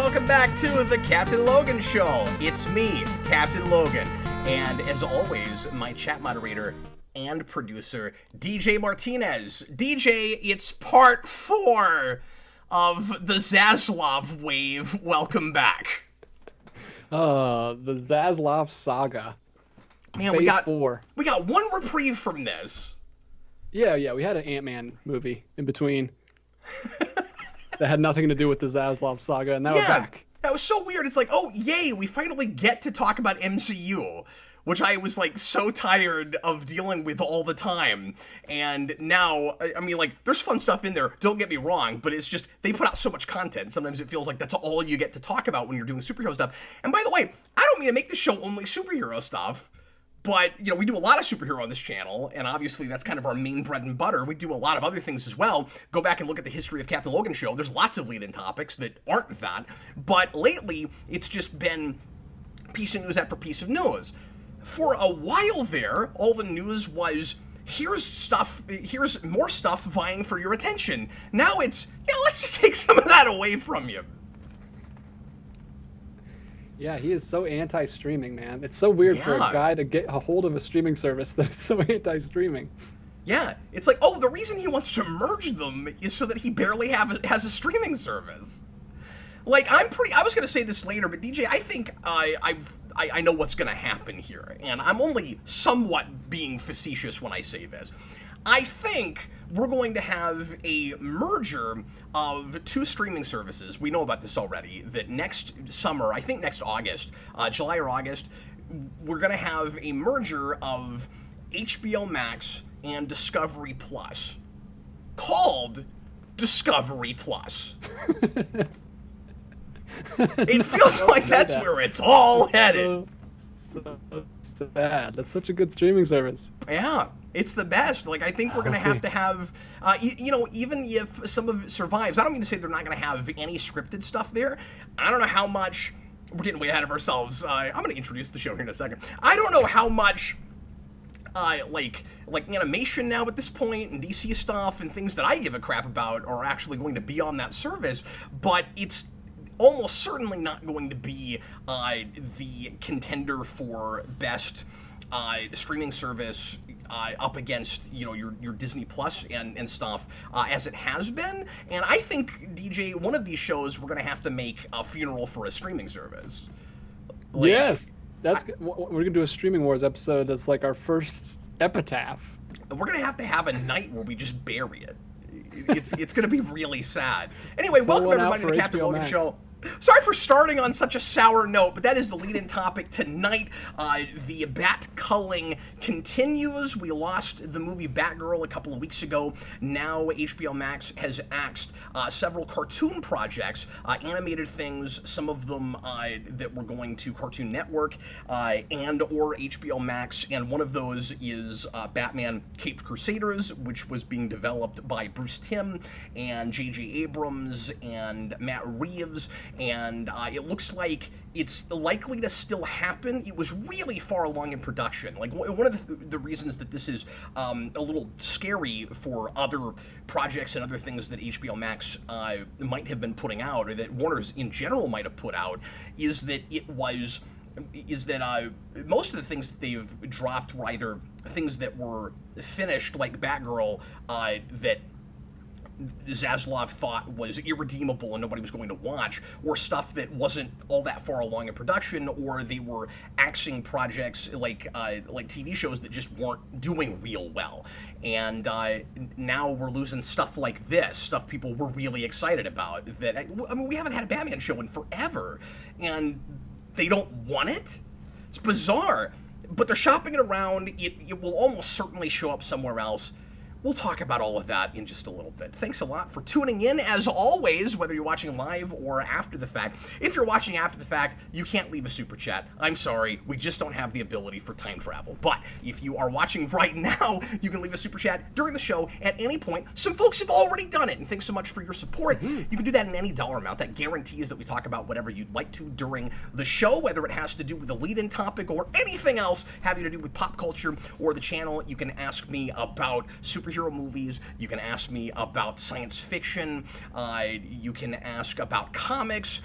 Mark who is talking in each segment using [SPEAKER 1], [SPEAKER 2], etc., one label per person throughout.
[SPEAKER 1] welcome back to the Captain Logan Show. It's me, Captain Logan, and as always, my chat moderator and producer, DJ Martinez. DJ, it's part 4 of the Zaslov wave. Welcome back.
[SPEAKER 2] The Zaslov saga.
[SPEAKER 1] Man,
[SPEAKER 2] Phase
[SPEAKER 1] we got
[SPEAKER 2] 4.
[SPEAKER 1] We got one reprieve from this.
[SPEAKER 2] Yeah, we had an Ant-Man movie in between that had nothing to do with the Zaslov saga, and now we're back.
[SPEAKER 1] That was so weird. It's like, oh, yay, we finally get to talk about MCU, which I was, like, so tired of dealing with all the time. And now, I mean, like, there's fun stuff in there, don't get me wrong, but it's just, they put out so much content. Sometimes it feels like that's all you get to talk about when you're doing superhero stuff. And by the way, I don't mean to make the show only superhero stuff. But, you know, we do a lot of superhero on this channel, and obviously that's kind of our main bread and butter. We do a lot of other things as well. Go back and look at the history of Captain Logan Show. There's lots of lead-in topics that aren't that. But lately, it's just been piece of news after piece of news. For a while there, all the news was, here's more stuff vying for your attention. Now it's, let's just take some of that away from you.
[SPEAKER 2] Yeah, he is so anti-streaming, man. It's so weird for a guy to get a hold of a streaming service that is so anti-streaming.
[SPEAKER 1] Yeah, it's like, oh, the reason he wants to merge them is so that he barely has a streaming service. Like, I was going to say this later, but DJ, I think I know what's going to happen here, and I'm only somewhat being facetious when I say this. I think we're going to have a merger of 2 streaming services. We know about this already, that next summer, I think next August, July or August, we're going to have a merger of HBO Max and Discovery Plus, called Discovery Plus. It feels like that's where it's all headed.
[SPEAKER 2] So sad. That's such a good streaming service.
[SPEAKER 1] Yeah, it's the best. Like, I think we're going to have, even if some of it survives, I don't mean to say they're not going to have any scripted stuff there. I don't know how much, we're getting way ahead of ourselves. I'm going to introduce the show here in a second. I don't know how much, like animation now at this point, and DC stuff, and things that I give a crap about are actually going to be on that service, but it's almost certainly not going to be the contender for best streaming service up against, your Disney Plus and stuff as it has been. And I think, DJ, one of these shows we're going to have to make a funeral for a streaming service. Like, yes,
[SPEAKER 2] we're going to do a Streaming Wars episode that's like our first epitaph.
[SPEAKER 1] We're going to have a night where we just bury it. It's going to be really sad. Anyway, welcome everybody to the Captain Logan Show. Sorry for starting on such a sour note, but that is the lead-in topic tonight. The Bat Culling Continues. We lost the movie Batgirl a couple of weeks ago. Now HBO Max has axed several cartoon projects, animated things, some of them that were going to Cartoon Network and or HBO Max, and one of those is Batman Caped Crusaders, which was being developed by Bruce Timm and J.J. Abrams and Matt Reeves. And it looks like it's likely to still happen. It was really far along in production. Like, one of the reasons that this is a little scary for other projects and other things that HBO Max might have been putting out, or that Warner's in general might have put out, is that most of the things that they've dropped were either things that were finished, like Batgirl, that Zaslov thought was irredeemable and nobody was going to watch, or stuff that wasn't all that far along in production, or they were axing projects like TV shows that just weren't doing real well. And now we're losing stuff like this, stuff people were really excited about. That, I mean, we haven't had a Batman show in forever, and they don't want it? It's bizarre. But they're shopping it around. It will almost certainly show up somewhere else. We'll talk about all of that in just a little bit. Thanks a lot for tuning in, as always, whether you're watching live or after the fact. If you're watching after the fact, you can't leave a super chat. I'm sorry, we just don't have the ability for time travel. But if you are watching right now, you can leave a super chat during the show at any point. Some folks have already done it, and thanks so much for your support. You can do that in any dollar amount. That guarantees that we talk about whatever you'd like to during the show, whether it has to do with the lead-in topic or anything else having to do with pop culture or the channel. You can ask me about super superhero movies. You can ask me about science fiction. You can ask about comics.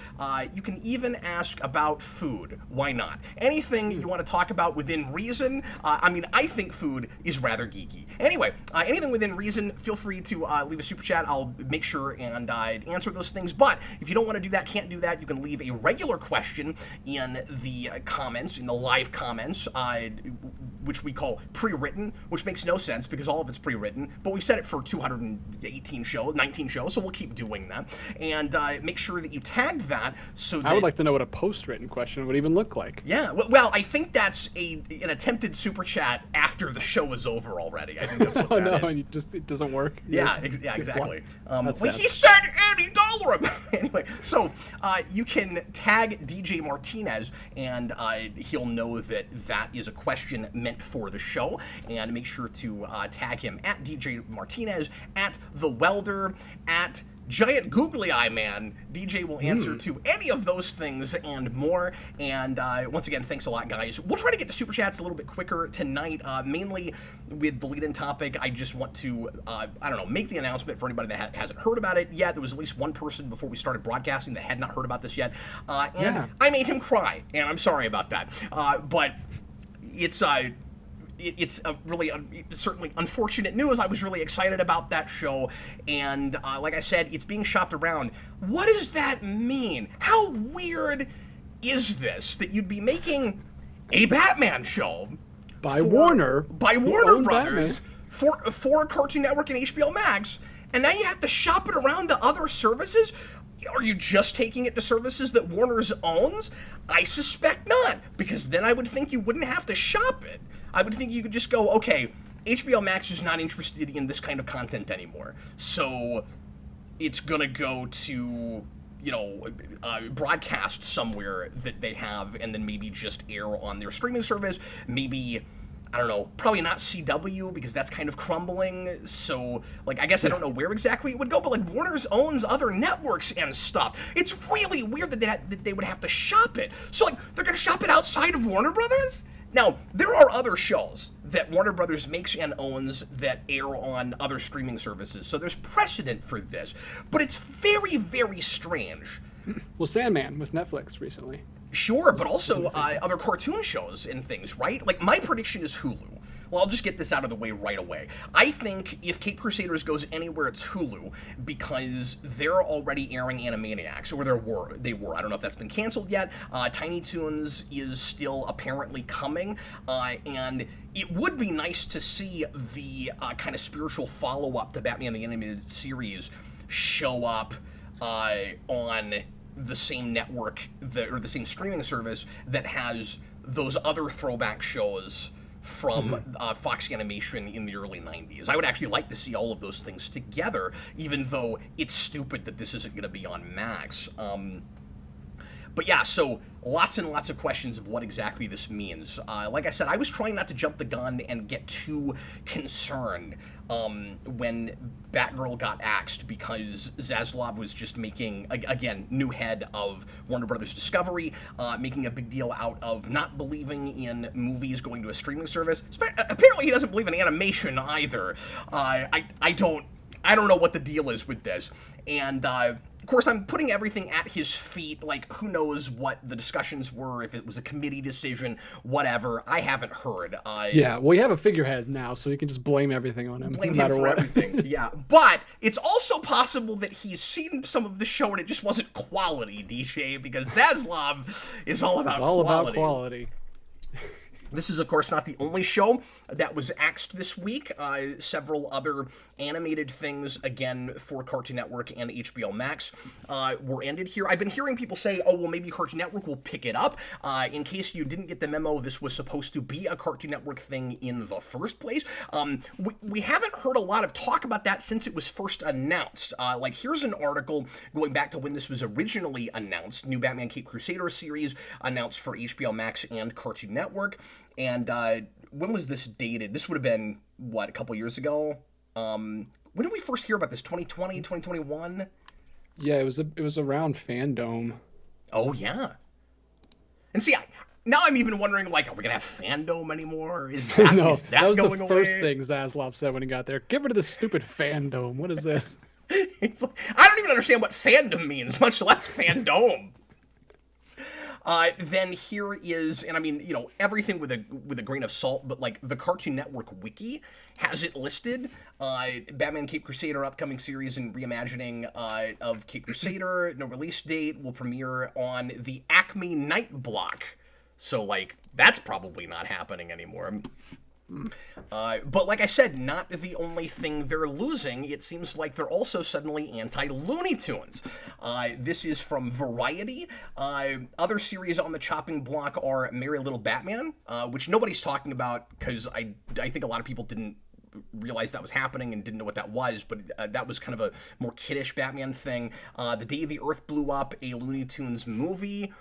[SPEAKER 1] You can even ask about food. Why not? Anything you want to talk about within reason. I mean, I think food is rather geeky. Anyway, anything within reason, feel free to leave a super chat. I'll make sure and answer those things. But if you don't want to do that, can't do that, you can leave a regular question in the comments, in the live comments, which we call pre-written, which makes no sense because all of it's pre-written, but we've set it for 19 shows, so we'll keep doing that. And make sure that you tag that so that...
[SPEAKER 2] I would like to know what a post-written question would even look like.
[SPEAKER 1] Yeah, well, I think that's an attempted super chat after the show is over already. I think that's what that is.
[SPEAKER 2] And it doesn't work.
[SPEAKER 1] Yeah, exactly. He said $80. Anyway, so you can tag DJ Martinez, and he'll know that that is a question meant for the show. And make sure to tag him at DJ Martinez, at The Welder, at Giant Googly Eye Man. DJ will answer to any of those things and more. And once again, thanks a lot, guys. We'll try to get to super chats a little bit quicker tonight, mainly with the lead-in topic. I just want to, make the announcement for anybody that hasn't heard about it yet. There was at least one person before we started broadcasting that had not heard about this yet. I made him cry, and I'm sorry about that. But it's a really certainly unfortunate news. I was really excited about that show, and like I said, it's being shopped around. What does that mean? How weird is this that you'd be making a Batman show
[SPEAKER 2] by Warner
[SPEAKER 1] Brothers for Cartoon Network and HBO Max, and now you have to shop it around to other services? Are you just taking it to services that Warner's owns? I suspect not, because then I would think you wouldn't have to shop it. I would think you could just go, okay, HBO Max is not interested in this kind of content anymore, so it's gonna go to, broadcast somewhere that they have, and then maybe just air on their streaming service. Maybe, I don't know, probably not CW, because that's kind of crumbling, so, I guess I don't know where exactly it would go, but, Warner's owns other networks and stuff. It's really weird that they would have to shop it. So, they're gonna shop it outside of Warner Brothers? Now, there are other shows that Warner Brothers makes and owns that air on other streaming services, so there's precedent for this, but it's very, very strange.
[SPEAKER 2] Well, Sandman with Netflix recently.
[SPEAKER 1] Sure, but also other cartoon shows and things, right? My prediction is Hulu. Well, I'll just get this out of the way right away. I think if Cape Crusaders goes anywhere, it's Hulu, because they're already airing Animaniacs, or they were. I don't know if that's been canceled yet. Tiny Toons is still apparently coming, and it would be nice to see the kind of spiritual follow-up to Batman the Animated Series show up on the same network, or the same streaming service that has those other throwback shows from Fox Animation in the early 90s. I would actually like to see all of those things together, even though it's stupid that this isn't going to be on Max. But yeah, so lots and lots of questions of what exactly this means. Like I said, I was trying not to jump the gun and get too concerned when Batgirl got axed, because Zaslov was just making, again, new head of Warner Brothers Discovery, making a big deal out of not believing in movies going to a streaming service. Apparently he doesn't believe in animation either. I don't know what the deal is with this. And of course, I'm putting everything at his feet. Who knows what the discussions were, if it was a committee decision, whatever. I haven't heard.
[SPEAKER 2] Yeah, well, you have a figurehead now, so you can just blame everything on him.
[SPEAKER 1] Blame him for everything, yeah. But it's also possible that he's seen some of the show and it just wasn't quality, DJ, because Zaslov is all about quality.
[SPEAKER 2] About quality.
[SPEAKER 1] This is, of course, not the only show that was axed this week. Several other animated things, again, for Cartoon Network and HBO Max, were ended here. I've been hearing people say, oh, well, maybe Cartoon Network will pick it up. In case you didn't get the memo, this was supposed to be a Cartoon Network thing in the first place. We haven't heard a lot of talk about that since it was first announced. Here's an article going back to when this was originally announced. New Batman Cape Crusader series announced for HBO Max and Cartoon Network. And when was this dated? This would have been, a couple years ago? When did we first hear about this? 2020, 2021?
[SPEAKER 2] Yeah, it was around Fandom.
[SPEAKER 1] Oh, yeah. And see, Now I'm even wondering, like, are we gonna have fandom anymore? Is that
[SPEAKER 2] No,
[SPEAKER 1] is that,
[SPEAKER 2] that was
[SPEAKER 1] going
[SPEAKER 2] the
[SPEAKER 1] away?
[SPEAKER 2] first thing Zaslov said when he got there. Get rid of this stupid fandom. What is this?
[SPEAKER 1] It's like, I don't even understand what fandom means, much less fandom. Then here is, and I mean, you know, everything with a grain of salt, but like the Cartoon Network wiki has it listed. Batman Cape Crusader upcoming series and reimagining of Cape Crusader. No release date, will premiere on the Acme Night Block. So like that's probably not happening anymore. But like I said, not the only thing they're losing. It seems like they're also suddenly anti-Looney Tunes. This is from Variety. Other series on the chopping block are Merry Little Batman, which nobody's talking about because I think a lot of people didn't realize that was happening and didn't know what that was, but that was kind of a more kiddish Batman thing. The Day the Earth Blew Up, a Looney Tunes movie.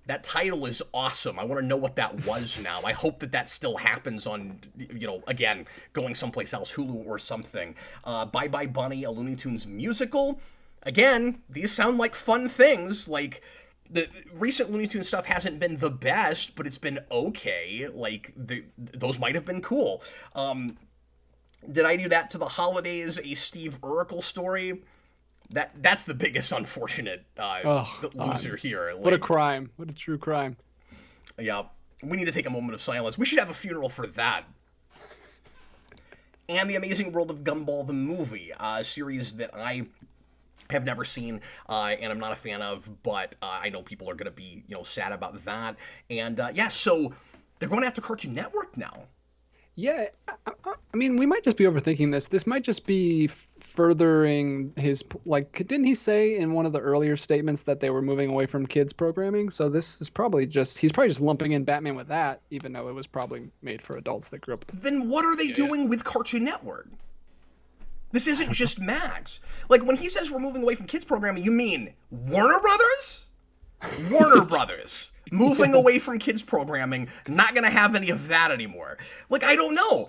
[SPEAKER 1] That title is awesome. I want to know what that was now. I hope that still happens on, you know, again, going someplace else, Hulu or something. Bye Bye Bunny, a Looney Tunes musical. Again, these sound like fun things. Like, the recent Looney Tunes stuff hasn't been the best, but it's been okay. Like, those might have been cool. Did I do that to the holidays? A Steve Urkel story? That's the biggest unfortunate loser here. Like,
[SPEAKER 2] what a crime. What a true crime.
[SPEAKER 1] Yeah, we need to take a moment of silence. We should have a funeral for that. And The Amazing World of Gumball, the movie, a series that I have never seen and I'm not a fan of, but I know people are going to be, you know, sad about that. And yeah, so they're going after Cartoon Network now.
[SPEAKER 2] Yeah, I mean, we might just be overthinking this. This might just be furthering his, like, didn't he say in one of the earlier statements that they were moving away from kids programming? So this is probably just, he's probably just lumping in Batman with that, even though it was probably made for adults that grew up with.
[SPEAKER 1] Then what are they doing with Cartoon Network? This isn't just Max. Like, when he says we're moving away from kids programming, you mean Warner Brothers? Warner Brothers. Moving away from kids programming, not going to have any of that anymore. Like, I don't know.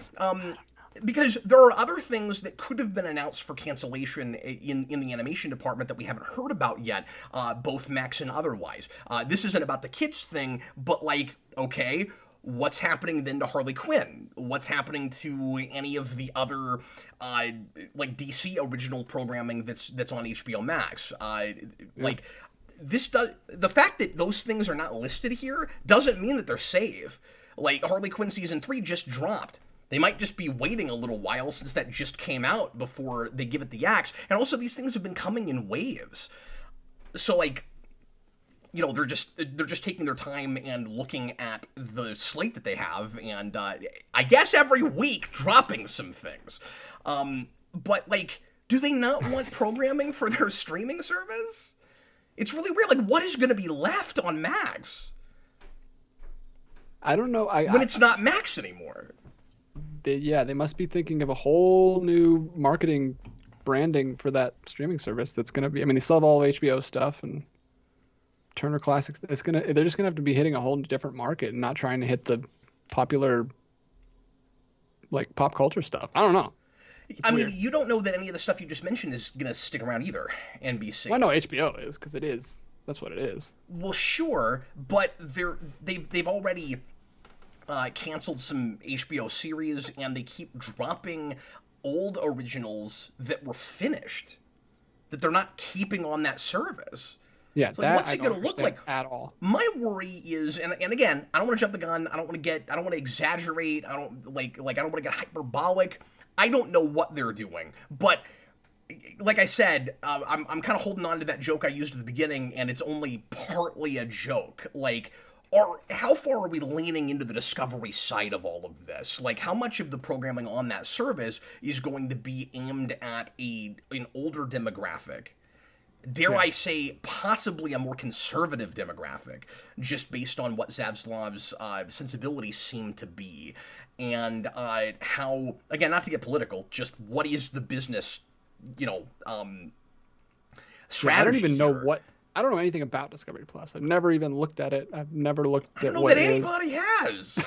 [SPEAKER 1] Because there are other things that could have been announced for cancellation in the animation department that we haven't heard about yet, both Max and otherwise. This isn't about the kids thing, but like, okay, what's happening then to Harley Quinn? What's happening to any of the other, like DC original programming that's on HBO Max? Like, the fact that those things are not listed here doesn't mean that they're safe. Like, Harley Quinn Season 3 just dropped. They might just be waiting a little while since that just came out before they give it the axe. And also, these things have been coming in waves. So, like, you know, they're just taking their time and looking at the slate that they have, and I guess every week dropping some things. But, like, do they not want programming for their streaming service? It's really weird. Like, what is going to be left on Max?
[SPEAKER 2] I don't know.
[SPEAKER 1] When it's not Max anymore.
[SPEAKER 2] They must be thinking of a whole new marketing branding for that streaming service that's going to be, I mean, they still have all HBO stuff and Turner Classics. They're just going to have to be hitting a whole different market and not trying to hit the popular, like, pop culture stuff. I don't know.
[SPEAKER 1] I mean, you don't know that any of the stuff you just mentioned is going to stick around either and be safe.
[SPEAKER 2] Well, no, HBO is, because it is. That's what it is.
[SPEAKER 1] Well, sure, but they've already canceled some HBO series, and they keep dropping old originals that were finished that they're not keeping on that service.
[SPEAKER 2] Yeah,
[SPEAKER 1] so, like, what's it going to look like
[SPEAKER 2] at all? My
[SPEAKER 1] worry is, and again, I don't want to jump the gun. I don't want to exaggerate. I don't want to get hyperbolic. I don't know what they're doing, but like I said, I'm kind of holding on to that joke I used at the beginning, and it's only partly a joke. Like, how far are we leaning into the Discovery side of all of this? Like, how much of the programming on that service is going to be aimed at an older demographic? Dare I say, possibly a more conservative demographic, just based on what Zaslov's sensibilities seem to be. And how, again, not to get political, just what is the business, strategy?
[SPEAKER 2] I don't even know
[SPEAKER 1] here?
[SPEAKER 2] I don't know anything about Discovery Plus. I've never even looked at it. I've never looked at
[SPEAKER 1] I don't know
[SPEAKER 2] what
[SPEAKER 1] that
[SPEAKER 2] it
[SPEAKER 1] anybody has.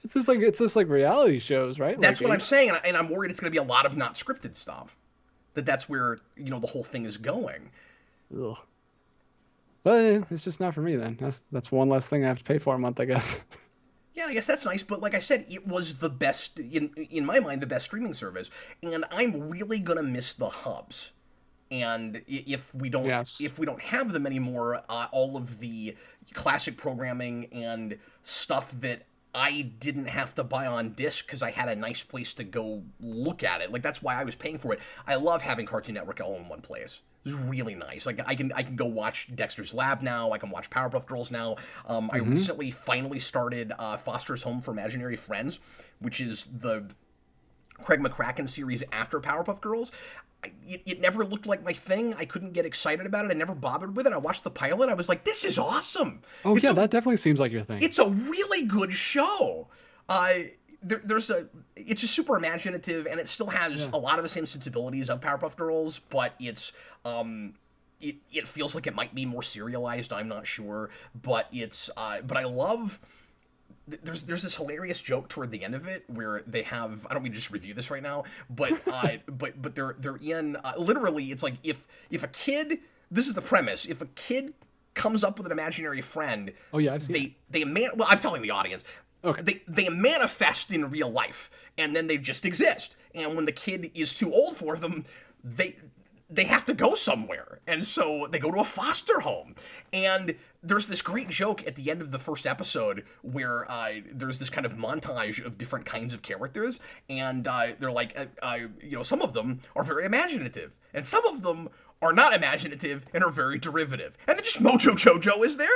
[SPEAKER 2] It's just like reality shows, right?
[SPEAKER 1] That's
[SPEAKER 2] like,
[SPEAKER 1] what I'm saying, and I'm worried it's going to be a lot of not scripted stuff. That's where, the whole thing is going.
[SPEAKER 2] Ugh. But it's just not for me then. That's one less thing I have to pay for a month, I guess.
[SPEAKER 1] Yeah, I guess that's nice, but like I said, it was the best, in my mind, the best streaming service, and I'm really gonna miss the hubs. And
[SPEAKER 2] Yes.
[SPEAKER 1] if we don't have them anymore, all of the classic programming and stuff that I didn't have to buy on disc because I had a nice place to go look at it. Like that's why I was paying for it. I love having Cartoon Network all in one place. It's really nice. Like I can go watch Dexter's Lab now. I can watch Powerpuff Girls now. I recently finally started Foster's Home for Imaginary Friends, which is the Craig McCracken series after Powerpuff Girls. It never looked like my thing. I couldn't get excited about it. I never bothered with it. I watched the pilot. I was like, this is awesome.
[SPEAKER 2] Oh yeah, that definitely seems like your thing.
[SPEAKER 1] It's a really good show. It's just super imaginative, and it still has a lot of the same sensibilities of Powerpuff Girls, but it feels like it might be more serialized. I'm not sure, but but I love. There's this hilarious joke toward the end of it where they have, I don't mean to just review this right now, but but they're in literally it's like if a kid, this is the premise, if a kid comes up with an imaginary friend,
[SPEAKER 2] oh yeah, I've seen
[SPEAKER 1] well, I'm telling the audience,
[SPEAKER 2] okay,
[SPEAKER 1] they manifest in real life and then they just exist, and when the kid is too old for them, they have to go somewhere, and so they go to a foster home. And there's this great joke at the end of the first episode where there's this kind of montage of different kinds of characters, and they're like, some of them are very imaginative, and some of them are not imaginative and are very derivative. And then just Mojo Jojo is there.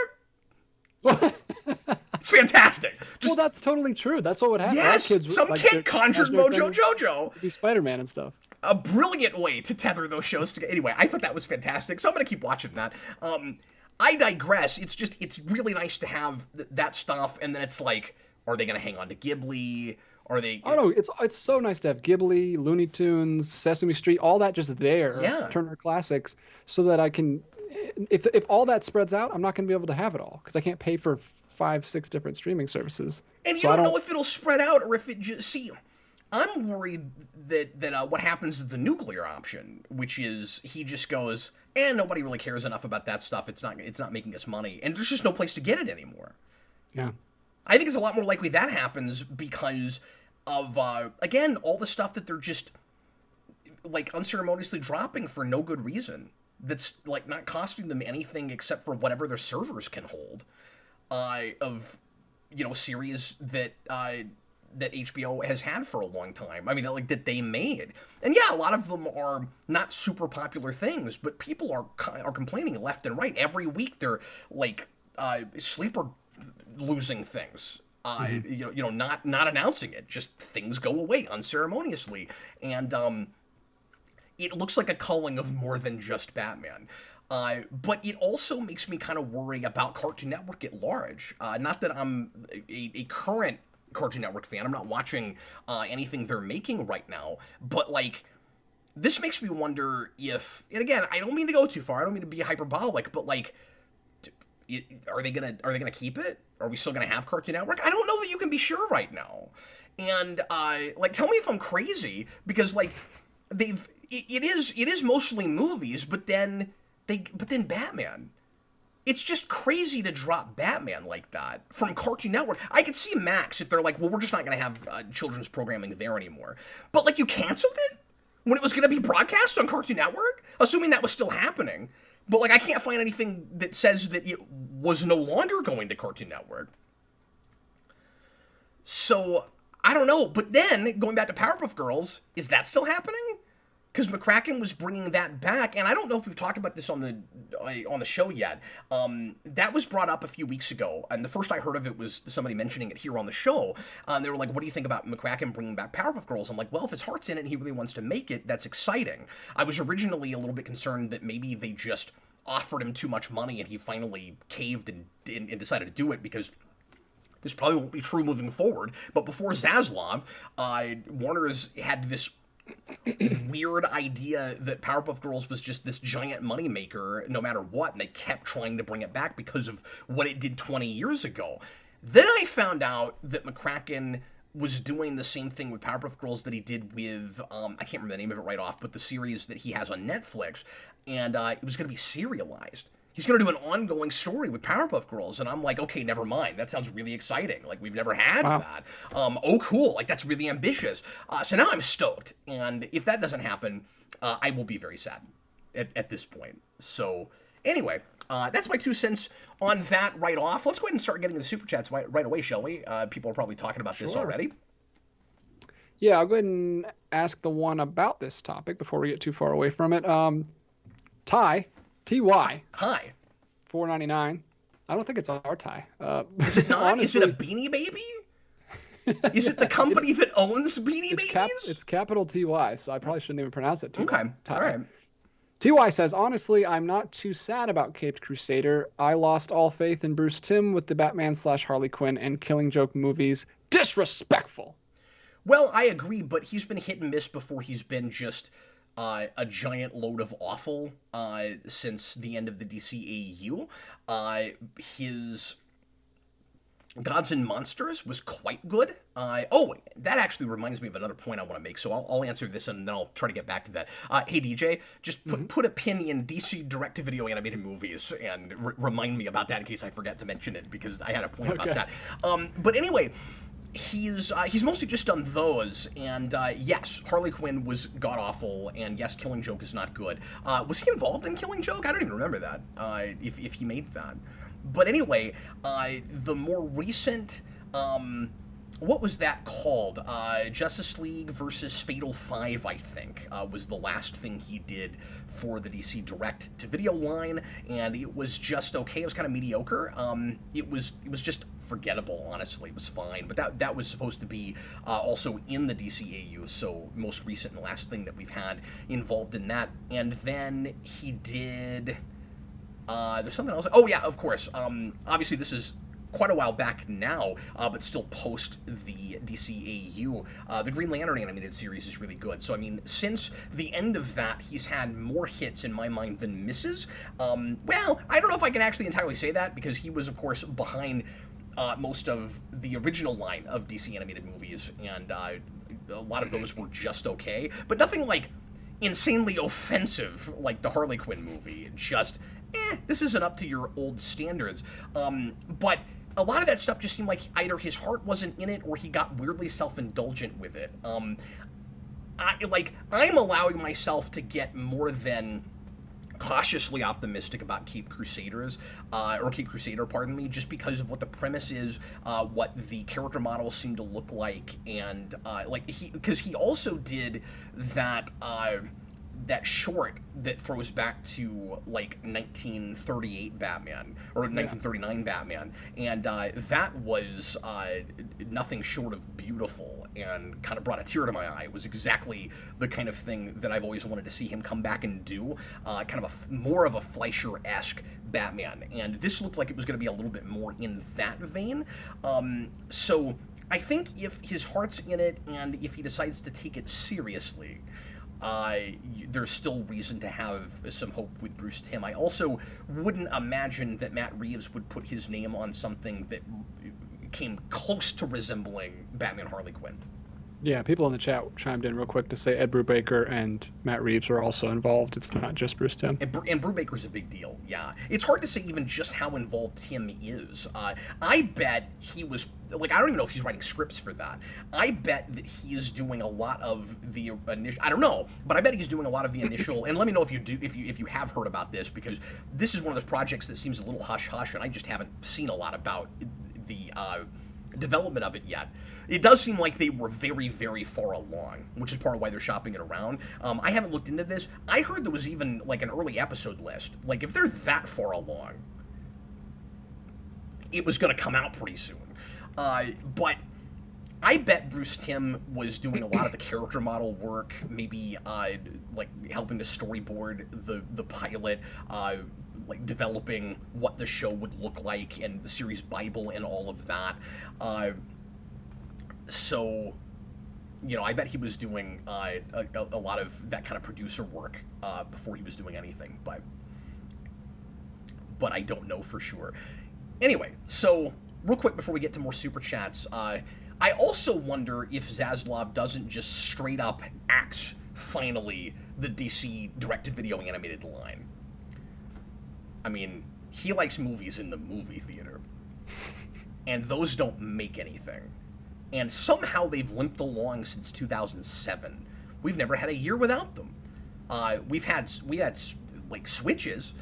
[SPEAKER 1] It's fantastic.
[SPEAKER 2] Well, that's totally true. That's what would happen.
[SPEAKER 1] Yes, some kid conjured Mojo Jojo.
[SPEAKER 2] Be Spider-Man and stuff.
[SPEAKER 1] A brilliant way to tether those shows together. Anyway, I thought that was fantastic, so I'm going to keep watching that. I digress. It's really nice to have that stuff, and then it's like, are they going to hang on to Ghibli? Are they...
[SPEAKER 2] Oh, no, it's so nice to have Ghibli, Looney Tunes, Sesame Street, all that just there, Turner Classics, so that I can... If all that spreads out, I'm not going to be able to have it all, because I can't pay for 5-6 different streaming services.
[SPEAKER 1] And you don't know if it'll spread out, or if it just... See... I'm worried that what happens is the nuclear option, which is he just goes, and nobody really cares enough about that stuff. It's not making us money, and there's just no place to get it anymore.
[SPEAKER 2] Yeah,
[SPEAKER 1] I think it's a lot more likely that happens because of again all the stuff that they're just like unceremoniously dropping for no good reason. That's like not costing them anything except for whatever their servers can hold. Of series that HBO has had for a long time. I mean, that they made. And yeah, a lot of them are not super popular things, but people are complaining left and right. Every week they're like sleeper losing things. Not announcing it. Just things go away unceremoniously. And it looks like a culling of more than just Batman. But it also makes me kind of worry about Cartoon Network at large. Not that I'm a current Cartoon Network fan. I'm not watching anything they're making right now, but like this makes me wonder if, and again, I don't mean to go too far. I don't mean to be hyperbolic, but like, are they gonna keep it? Are we still gonna have Cartoon Network? I don't know that you can be sure right now. And tell me if I'm crazy, because like it is mostly movies, but then Batman. It's just crazy to drop Batman like that from Cartoon Network. I could see Max if they're like, well, we're just not going to have children's programming there anymore. But, like, you canceled it when it was going to be broadcast on Cartoon Network? Assuming that was still happening. But, like, I can't find anything that says that it was no longer going to Cartoon Network. So, I don't know. But then, going back to Powerpuff Girls, is that still happening? Because McCracken was bringing that back, and I don't know if we've talked about this on the show yet. That was brought up a few weeks ago, and the first I heard of it was somebody mentioning it here on the show. They were like, what do you think about McCracken bringing back Powerpuff Girls? I'm like, well, if his heart's in it and he really wants to make it, that's exciting. I was originally a little bit concerned that maybe they just offered him too much money and he finally caved and decided to do it, because this probably won't be true moving forward. But before Zaslov, Warner's had this weird idea that Powerpuff Girls was just this giant moneymaker no matter what, and they kept trying to bring it back because of what it did 20 years ago. Then I found out that McCracken was doing the same thing with Powerpuff Girls that he did with, I can't remember the name of it right off, but the series that he has on Netflix, and it was going to be serialized. he's going to do an ongoing story with Powerpuff Girls. And I'm like, okay, never mind. That sounds really exciting. Like, we've never had that. Oh, cool. Like, that's really ambitious. So now I'm stoked. And if that doesn't happen, I will be very sad at this point. So anyway, that's my 2 cents on that right off. Let's go ahead and start getting the super chats right away, shall we? People are probably talking about this already.
[SPEAKER 2] Yeah, I'll go ahead and ask the one about this topic before we get too far away from it. Ty, T-Y.
[SPEAKER 1] Hi.
[SPEAKER 2] $4.99. I don't think it's our Ty.
[SPEAKER 1] Is it not?
[SPEAKER 2] Honestly,
[SPEAKER 1] Is it a Beanie Baby? Is it the company that owns Beanie Babies?
[SPEAKER 2] It's capital T-Y, so I probably shouldn't even pronounce it.
[SPEAKER 1] Okay,
[SPEAKER 2] Ty.
[SPEAKER 1] all right.
[SPEAKER 2] T.Y. says, honestly, I'm not too sad about Caped Crusader. I lost all faith in Bruce Timm with the Batman/Harley Quinn and Killing Joke movies. Disrespectful.
[SPEAKER 1] Well, I agree, but he's been hit and miss before he's been just a giant load of awful since the end of the DCAU. His Gods and Monsters was quite good. That actually reminds me of another point I want to make, so I'll answer this and then I'll try to get back to that. Hey, DJ, just put a pin in DC direct-to-video animated movies and remind me about that in case I forget to mention it, because I had a point about that. But anyway, he's mostly just done those, and yes, Harley Quinn was god-awful, and yes, Killing Joke is not good. Was he involved in Killing Joke? I don't even remember that, if he made that. But anyway, the more recent, what was that called? Justice League versus Fatal 5, I think, was the last thing he did for the DC direct-to-video line, and it was just okay. It was kind of mediocre. It was just forgettable, honestly. It was fine, but that was supposed to be also in the DCAU, so most recent and last thing that we've had involved in that. And then he did... there's something else. Oh, yeah, of course. Obviously, this is quite a while back now, but still post the DCAU. The Green Lantern animated series is really good. So, I mean, since the end of that, he's had more hits in my mind than misses. Well, I don't know if I can actually entirely say that, because he was, of course, behind most of the original line of DC animated movies, and a lot of those were just okay. But nothing, like, insanely offensive like the Harley Quinn movie. Just... this isn't up to your old standards. But a lot of that stuff just seemed like either his heart wasn't in it or he got weirdly self-indulgent with it. I'm allowing myself to get more than cautiously optimistic about Caped Crusader, pardon me, just because of what the premise is, what the character models seem to look like, and because he also did that that short that throws back to like 1938 Batman or 1939 Batman, and that was nothing short of beautiful and kind of brought a tear to my eye. It was exactly the kind of thing that I've always wanted to see him come back and do, kind of more of a Fleischer-esque Batman, and this looked like it was going to be a little bit more in that vein. So I think if his heart's in it and if he decides to take it seriously, there's still reason to have some hope with Bruce Timm. I also wouldn't imagine that Matt Reeves would put his name on something that came close to resembling Batman Harley Quinn.
[SPEAKER 2] Yeah, people in the chat chimed in real quick to say Ed Brubaker and Matt Reeves are also involved. It's not just Bruce Timm.
[SPEAKER 1] And Brubaker's a big deal, yeah. It's hard to say even just how involved Tim is. I bet he was, like, I don't even know if he's writing scripts for that. I bet that he is doing a lot of the initial, I don't know, but I bet he's doing a lot of the initial, and let me know if you do, if you have heard about this, because this is one of those projects that seems a little hush-hush, and I just haven't seen a lot about the development of it yet. It does seem like they were very, very far along, which is part of why they're shopping it around. I haven't looked into this. I heard there was even, like, an early episode list. Like, if they're that far along, it was going to come out pretty soon. But I bet Bruce Timm was doing a lot of the character model work, maybe, like, helping to storyboard the pilot, like, developing what the show would look like, and the series Bible and all of that. So, you know, I bet he was doing a lot of that kind of producer work before he was doing anything, but I don't know for sure. Anyway, so real quick before we get to more super chats, I also wonder if Zaslov doesn't just straight up axe finally the DC direct-to-video animated line. I mean, he likes movies in the movie theater. And those don't make anything. And somehow they've limped along since 2007. We've never had a year without them. We had like switches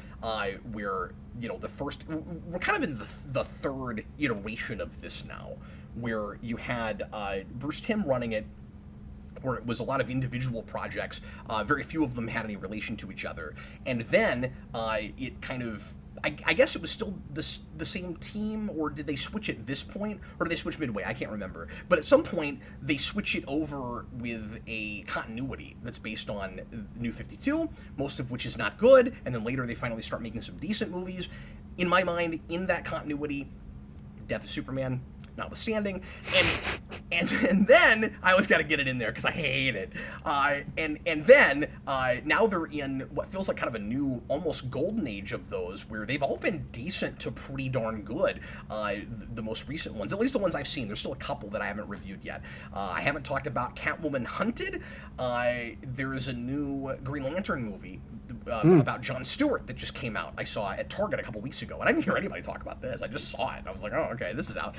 [SPEAKER 1] where, you know, we're kind of in the third iteration of this now, where you had Bruce Timm running it, where it was a lot of individual projects. Very few of them had any relation to each other. And then it kind of, I guess it was still the same team, or did they switch at this point? Or did they switch midway? I can't remember. But at some point, they switch it over with a continuity that's based on New 52, most of which is not good, and then later they finally start making some decent movies. In my mind, in that continuity, Death of Superman notwithstanding, and then I always got to get it in there because I hate it. And then now they're in what feels like kind of a new, almost golden age of those, where they've all been decent to pretty darn good. The most recent ones, at least the ones I've seen. There's still a couple that I haven't reviewed yet. I haven't talked about Catwoman Hunted. There is a new Green Lantern movie about Jon Stewart that just came out. I saw at Target a couple weeks ago, and I didn't hear anybody talk about this. I just saw it, and I was like, oh, okay, this is out.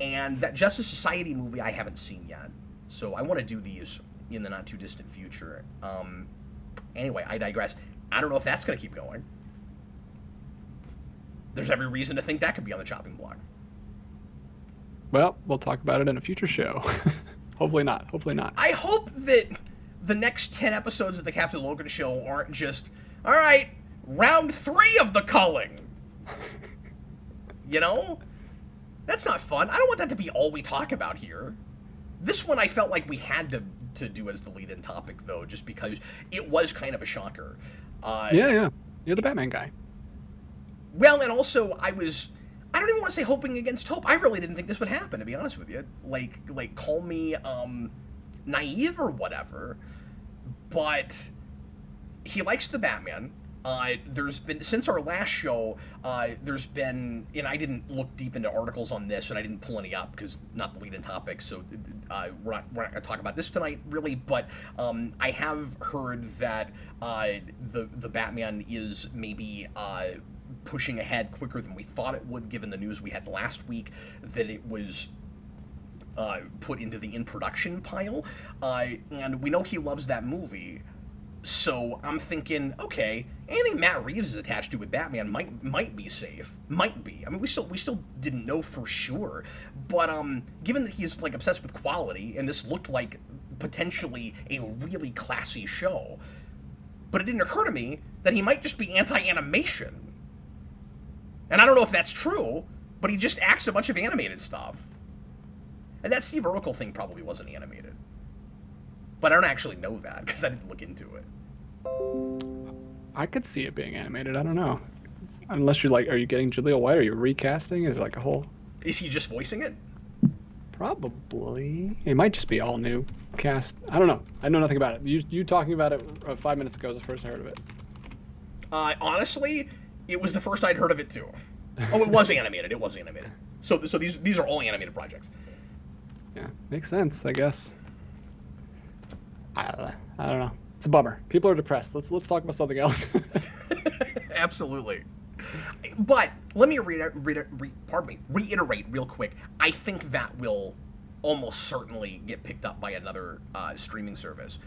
[SPEAKER 1] And that Justice Society movie I haven't seen yet, so I want to do these in the not-too-distant future. Anyway, I digress. I don't know if that's going to keep going. There's every reason to think that could be on the chopping block.
[SPEAKER 2] Well, we'll talk about it in a future show. Hopefully not. Hopefully not.
[SPEAKER 1] I hope that the next 10 episodes of the Captain Logan show aren't just, all right, round 3 of the culling. You know? That's not fun. I don't want that to be all we talk about here. This one I felt like we had to do as the lead-in topic, though, just because it was kind of a shocker.
[SPEAKER 2] Yeah. You're the Batman guy.
[SPEAKER 1] Well, and also I don't even want to say hoping against hope. I really didn't think this would happen, to be honest with you. Like call me naive or whatever, but he likes the Batman. There's been, since our last show, there's been, and I didn't look deep into articles on this, and I didn't pull any up because not the lead-in topic, so we're not going to talk about this tonight, really, but I have heard that the Batman is maybe pushing ahead quicker than we thought it would, given the news we had last week that it was put into the in-production pile, and we know he loves that movie. So I'm thinking, okay, anything Matt Reeves is attached to with Batman might be safe. Might be. I mean, we still didn't know for sure. But given that he's like obsessed with quality, and this looked like potentially a really classy show, but it didn't occur to me that he might just be anti-animation. And I don't know if that's true, but he just acts a bunch of animated stuff. And that Steve Urkel thing probably wasn't animated. But I don't actually know that because I didn't look into it.
[SPEAKER 2] I could see it being animated. I don't know. Unless you're like, are you getting Jaleel White? Are you recasting? Is it like a whole...
[SPEAKER 1] Is he just voicing it?
[SPEAKER 2] Probably. It might just be all new cast. I don't know. I know nothing about it. You talking about it 5 minutes ago was the first I heard of it.
[SPEAKER 1] Honestly, it was the first I'd heard of it too. Oh, it was animated. It was animated. So these are all animated projects.
[SPEAKER 2] Yeah, makes sense, I guess. I don't know. It's a bummer. People are depressed. Let's talk about something else.
[SPEAKER 1] Absolutely. But let me reiterate real quick. I think that will almost certainly get picked up by another streaming service.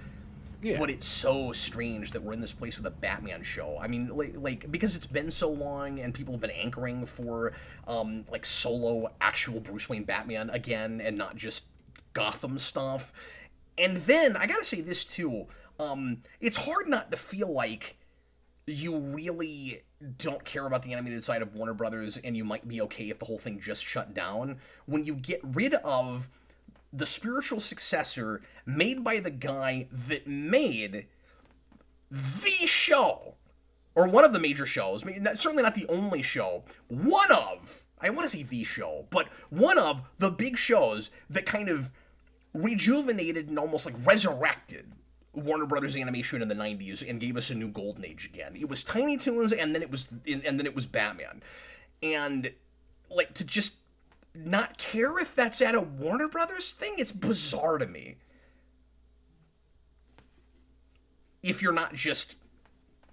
[SPEAKER 1] Yeah. But it's so strange that we're in this place with a Batman show. I mean, like because it's been so long and people have been anchoring for like solo actual Bruce Wayne Batman again and not just Gotham stuff. And then, I gotta say this too, it's hard not to feel like you really don't care about the animated side of Warner Brothers and you might be okay if the whole thing just shut down when you get rid of the spiritual successor made by the guy that made the show, or one of the major shows, certainly not the only show, one of, I want to say the show, but one of the big shows that kind of rejuvenated and almost like resurrected Warner Brothers animation in the 90s and gave us a new golden age again. It was Tiny Toons and then it was Batman. And like to just not care if that's at a Warner Brothers thing, it's bizarre to me. If you're not just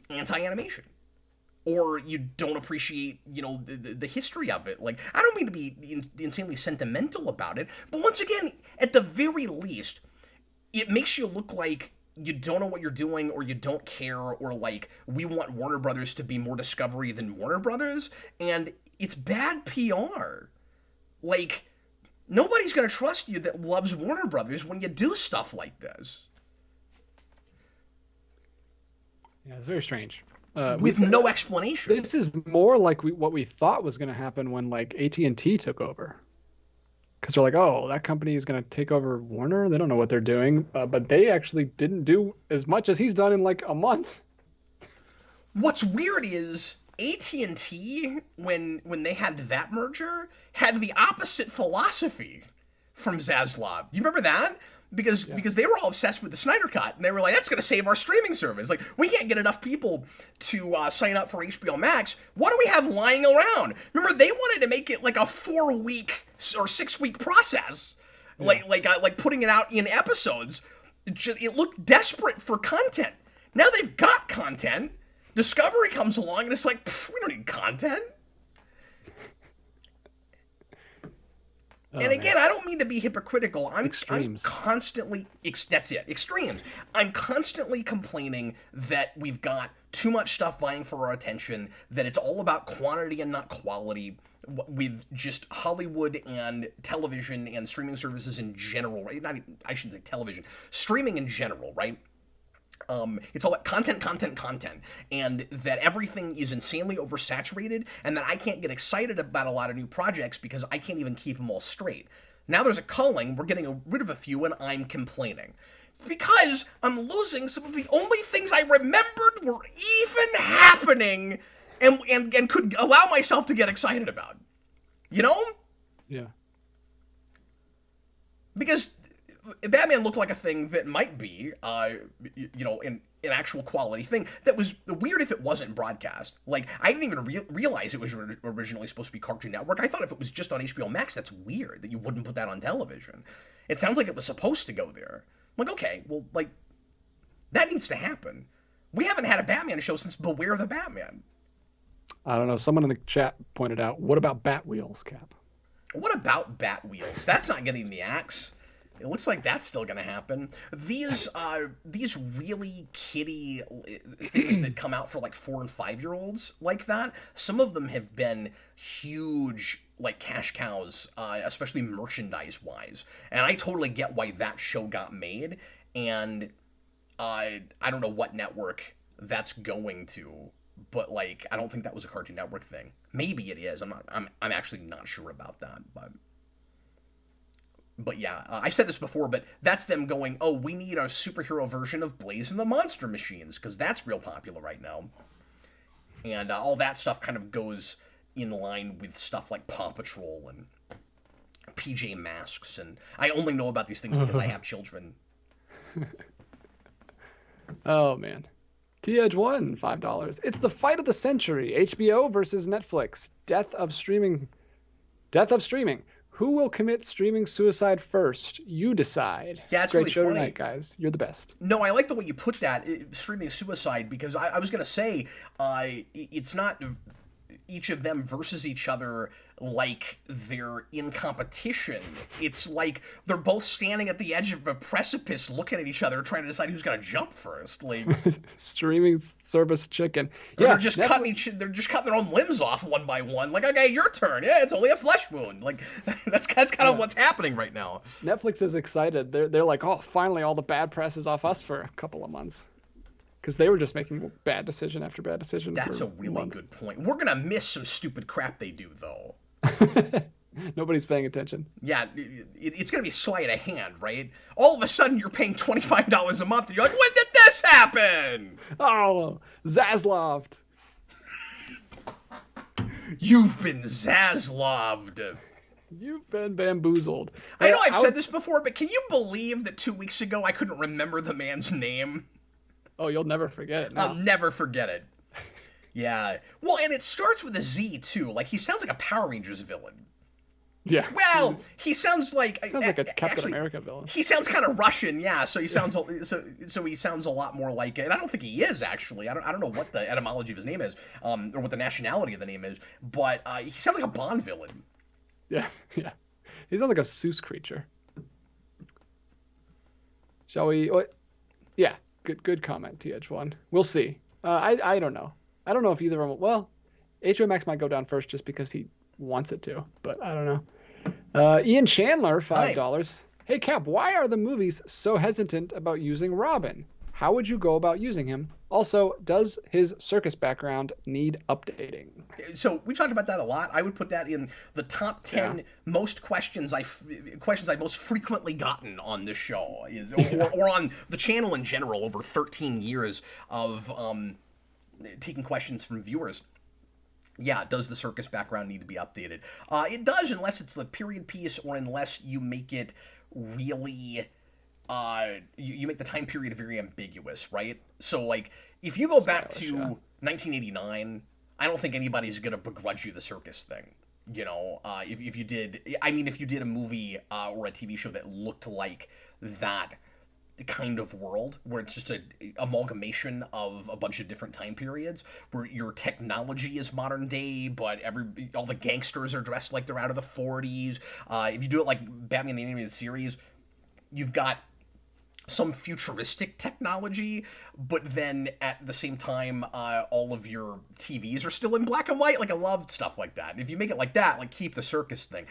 [SPEAKER 1] anti-animation. or you don't appreciate, the history of it. Like, I don't mean to be insanely sentimental about it, but once again, at the very least, it makes you look like you don't know what you're doing, or you don't care, or like, we want Warner Brothers to be more Discovery than Warner Brothers, and it's bad PR. Like, nobody's gonna trust you that loves Warner Brothers when you do stuff like this.
[SPEAKER 2] Yeah, it's very strange.
[SPEAKER 1] With no explanation.
[SPEAKER 2] This is more like what we thought was going to happen when like AT&T took over. Because they're like, oh, that company is going to take over Warner. They don't know what they're doing. But they actually didn't do as much as he's done in like a month.
[SPEAKER 1] What's weird is AT&T, when they had that merger, had the opposite philosophy from Zaslov. You remember that? Because they were all obsessed with the Snyder Cut, and they were like, that's going to save our streaming service. Like, we can't get enough people to sign up for HBO Max. What do we have lying around? Remember, they wanted to make it like a 4-week or 6-week process, like putting it out in episodes. It looked desperate for content. Now they've got content. Discovery comes along, and it's like, we don't need content. And again, I don't mean to be hypocritical. I'm constantly... That's it. Extremes. I'm constantly complaining that we've got too much stuff vying for our attention, that it's all about quantity and not quality, with just Hollywood and television and streaming services in general, right? I shouldn't say television. Streaming in general, right? It's all about content, and that everything is insanely oversaturated, and that I can't get excited about a lot of new projects because I can't even keep them all straight. Now there's a culling, we're getting rid of a few, and I'm complaining. Because I'm losing some of the only things I remembered were even happening, and could allow myself to get excited about. You know?
[SPEAKER 2] Yeah.
[SPEAKER 1] Because Batman looked like a thing that might be, an actual quality thing that was weird if it wasn't broadcast. Like, I didn't even realize it was originally supposed to be Cartoon Network. I thought if it was just on HBO Max, that's weird that you wouldn't put that on television. It sounds like it was supposed to go there. I'm like, okay, well, like, that needs to happen. We haven't had a Batman show since Beware the Batman.
[SPEAKER 2] I don't know. Someone in the chat pointed out, what about Bat Wheels, Cap?
[SPEAKER 1] What about Bat Wheels? That's not getting the axe. It looks like that's still going to happen. These really kiddie things that come out for like 4 and 5-year-olds like that, some of them have been huge, like, cash cows, especially merchandise-wise. And I totally get why that show got made. And I don't know what network that's going to, but like, I don't think that was a Cartoon Network thing. Maybe it is. I'm actually not sure about that, But yeah, I've said this before, but that's them going, oh, we need a superhero version of Blaze and the Monster Machines, because that's real popular right now. And all that stuff kind of goes in line with stuff like Paw Patrol and PJ Masks, and I only know about these things because I have children.
[SPEAKER 2] Oh, man. T-Edge won $5. It's the fight of the century. HBO versus Netflix. Death of streaming. Who will commit streaming suicide first? You decide.
[SPEAKER 1] Yeah, it's
[SPEAKER 2] Great
[SPEAKER 1] really
[SPEAKER 2] show
[SPEAKER 1] funny.
[SPEAKER 2] tonight, guys. You're the best.
[SPEAKER 1] No, I like the way you put that, streaming suicide, because I was going to say, it's not each of them versus each other like they're in competition. It's like they're both standing at the edge of a precipice looking at each other trying to decide who's going to jump first. Like,
[SPEAKER 2] streaming service chicken.
[SPEAKER 1] Yeah, they're just cutting their own limbs off one by one. Like, okay, your turn. Yeah, it's only a flesh wound. Like, that's kind of what's happening right now.
[SPEAKER 2] Netflix is excited. They're like, oh, finally all the bad press is off us for a couple of months. Because they were just making bad decision after bad decision.
[SPEAKER 1] That's a really good point. We're going to miss some stupid crap they do, though.
[SPEAKER 2] Nobody's paying attention.
[SPEAKER 1] Yeah, it's going to be sleight of hand, right? All of a sudden, you're paying $25 a month, and you're like, when did this happen?
[SPEAKER 2] Oh, Zaslov.
[SPEAKER 1] You've been Zasloved.
[SPEAKER 2] You've been bamboozled.
[SPEAKER 1] I know I've said this before, but can you believe that 2 weeks ago I couldn't remember the man's name?
[SPEAKER 2] Oh, you'll never forget it. No.
[SPEAKER 1] I'll never forget it. Yeah. Well, and it starts with a Z, too. Like, he sounds like a Power Rangers villain.
[SPEAKER 2] Yeah.
[SPEAKER 1] Well, he sounds like
[SPEAKER 2] Sounds like a Captain
[SPEAKER 1] actually,
[SPEAKER 2] America villain.
[SPEAKER 1] he sounds kind of Russian, yeah. So he sounds so he sounds a lot more like it. And I don't think he is actually. I don't know what the etymology of his name is, or what the nationality of the name is. But he sounds like a Bond villain.
[SPEAKER 2] Yeah, yeah. He sounds like a Seuss creature. Shall we? What? Yeah, good comment, TH1. We'll see. I don't know. I don't know if either of them. Well, HBO Max might go down first just because he wants it to, but I don't know. Ian Chandler, $5. Hey Cap, why are the movies so hesitant about using Robin? How would you go about using him? Also, does his circus background need updating?
[SPEAKER 1] So we've talked about that a lot. I would put that in the top 10 most questions I've most frequently gotten on this show, or on the channel in general over 13 years of taking questions from viewers. Yeah, does the circus background need to be updated? It does, unless it's the period piece, or unless you make it really, you make the time period very ambiguous, right? So, like, if you go back to 1989, I don't think anybody's gonna begrudge you the circus thing. You know, if you did, if you did a movie or a TV show that looked like that kind of world, where it's just a amalgamation of a bunch of different time periods, where your technology is modern day, but all the gangsters are dressed like they're out of the 40s. If you do it like Batman the Animated Series, you've got some futuristic technology, but then at the same time, all of your TVs are still in black and white. Like, I love stuff like that. If you make it like that, like, keep the circus thing.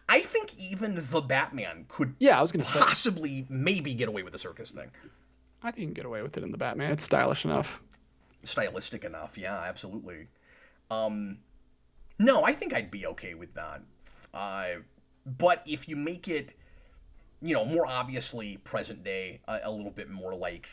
[SPEAKER 1] I think even the Batman could
[SPEAKER 2] I was gonna
[SPEAKER 1] possibly maybe get away with the circus thing.
[SPEAKER 2] I think you can get away with it in the Batman. It's stylish enough.
[SPEAKER 1] Stylistic enough, yeah, absolutely. No, I think I'd be okay with that. But if you make it, more obviously present day, a little bit more like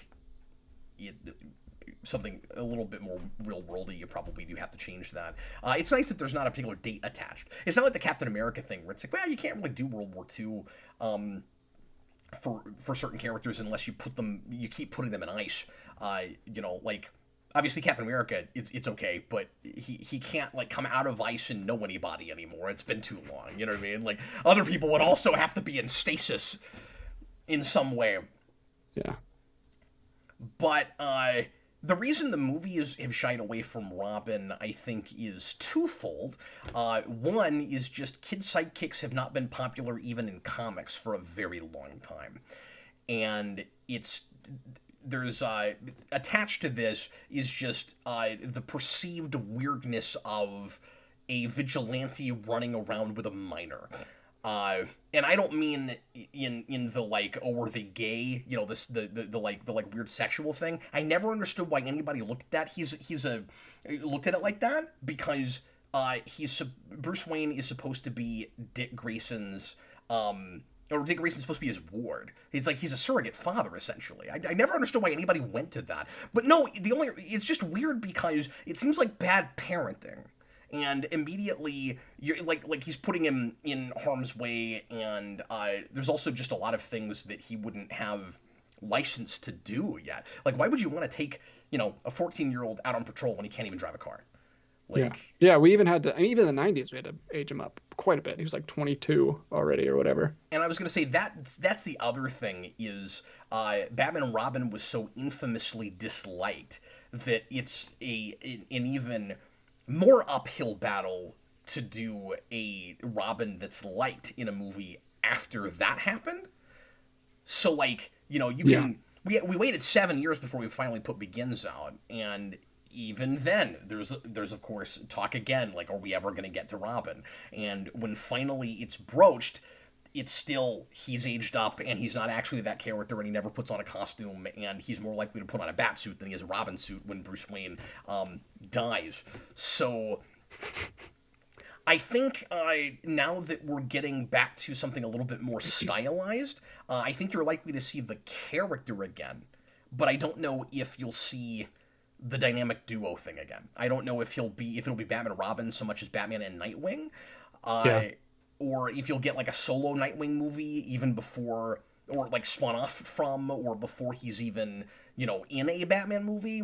[SPEAKER 1] something a little bit more real worldy, you probably do have to change that. It's nice that there's not a particular date attached. It's not like the Captain America thing where it's like, well, you can't really do World War II for certain characters unless you keep putting them in ice. Like, obviously Captain America, it's okay, but he can't, like, come out of ice and know anybody anymore. It's been too long, you know what I mean? Like, other people would also have to be in stasis in some way.
[SPEAKER 2] Yeah.
[SPEAKER 1] But the reason the movies have shied away from Robin, I think, is twofold. One is just kid sidekicks have not been popular even in comics for a very long time. And there's attached to this is just the perceived weirdness of a vigilante running around with a minor. And I don't mean in the, like, oh, are they gay? The weird sexual thing. I never understood why anybody looked at that. Looked at it like that, because Bruce Wayne is supposed to be Dick Grayson's or Dick Grayson's supposed to be his ward. It's like he's a surrogate father, essentially. I never understood why anybody went to that. But no, it's just weird because it seems like bad parenting. And immediately, you're like he's putting him in harm's way, and there's also just a lot of things that he wouldn't have license to do yet. Like, why would you want to take, a 14-year-old out on patrol when he can't even drive a car?
[SPEAKER 2] Yeah, we even had to, even in the 90s, we had to age him up quite a bit. He was like 22 already or whatever.
[SPEAKER 1] And I was going to say, that's the other thing is Batman and Robin was so infamously disliked that it's an even more uphill battle to do a Robin that's liked in a movie after that happened. So, like, we waited 7 years before we finally put Begins out, and even then, there's of course talk again, like, are we ever going to get to Robin? And when finally it's broached, it's still, he's aged up, and he's not actually that character, and he never puts on a costume, and he's more likely to put on a bat suit than he is a Robin suit when Bruce Wayne dies. So I think now that we're getting back to something a little bit more stylized, I think you're likely to see the character again, but I don't know if you'll see the dynamic duo thing again. I don't know if it'll be Batman and Robin so much as Batman and Nightwing, or if you'll get, like, a solo Nightwing movie even before, or, like, spun off from, or before he's even, in a Batman movie.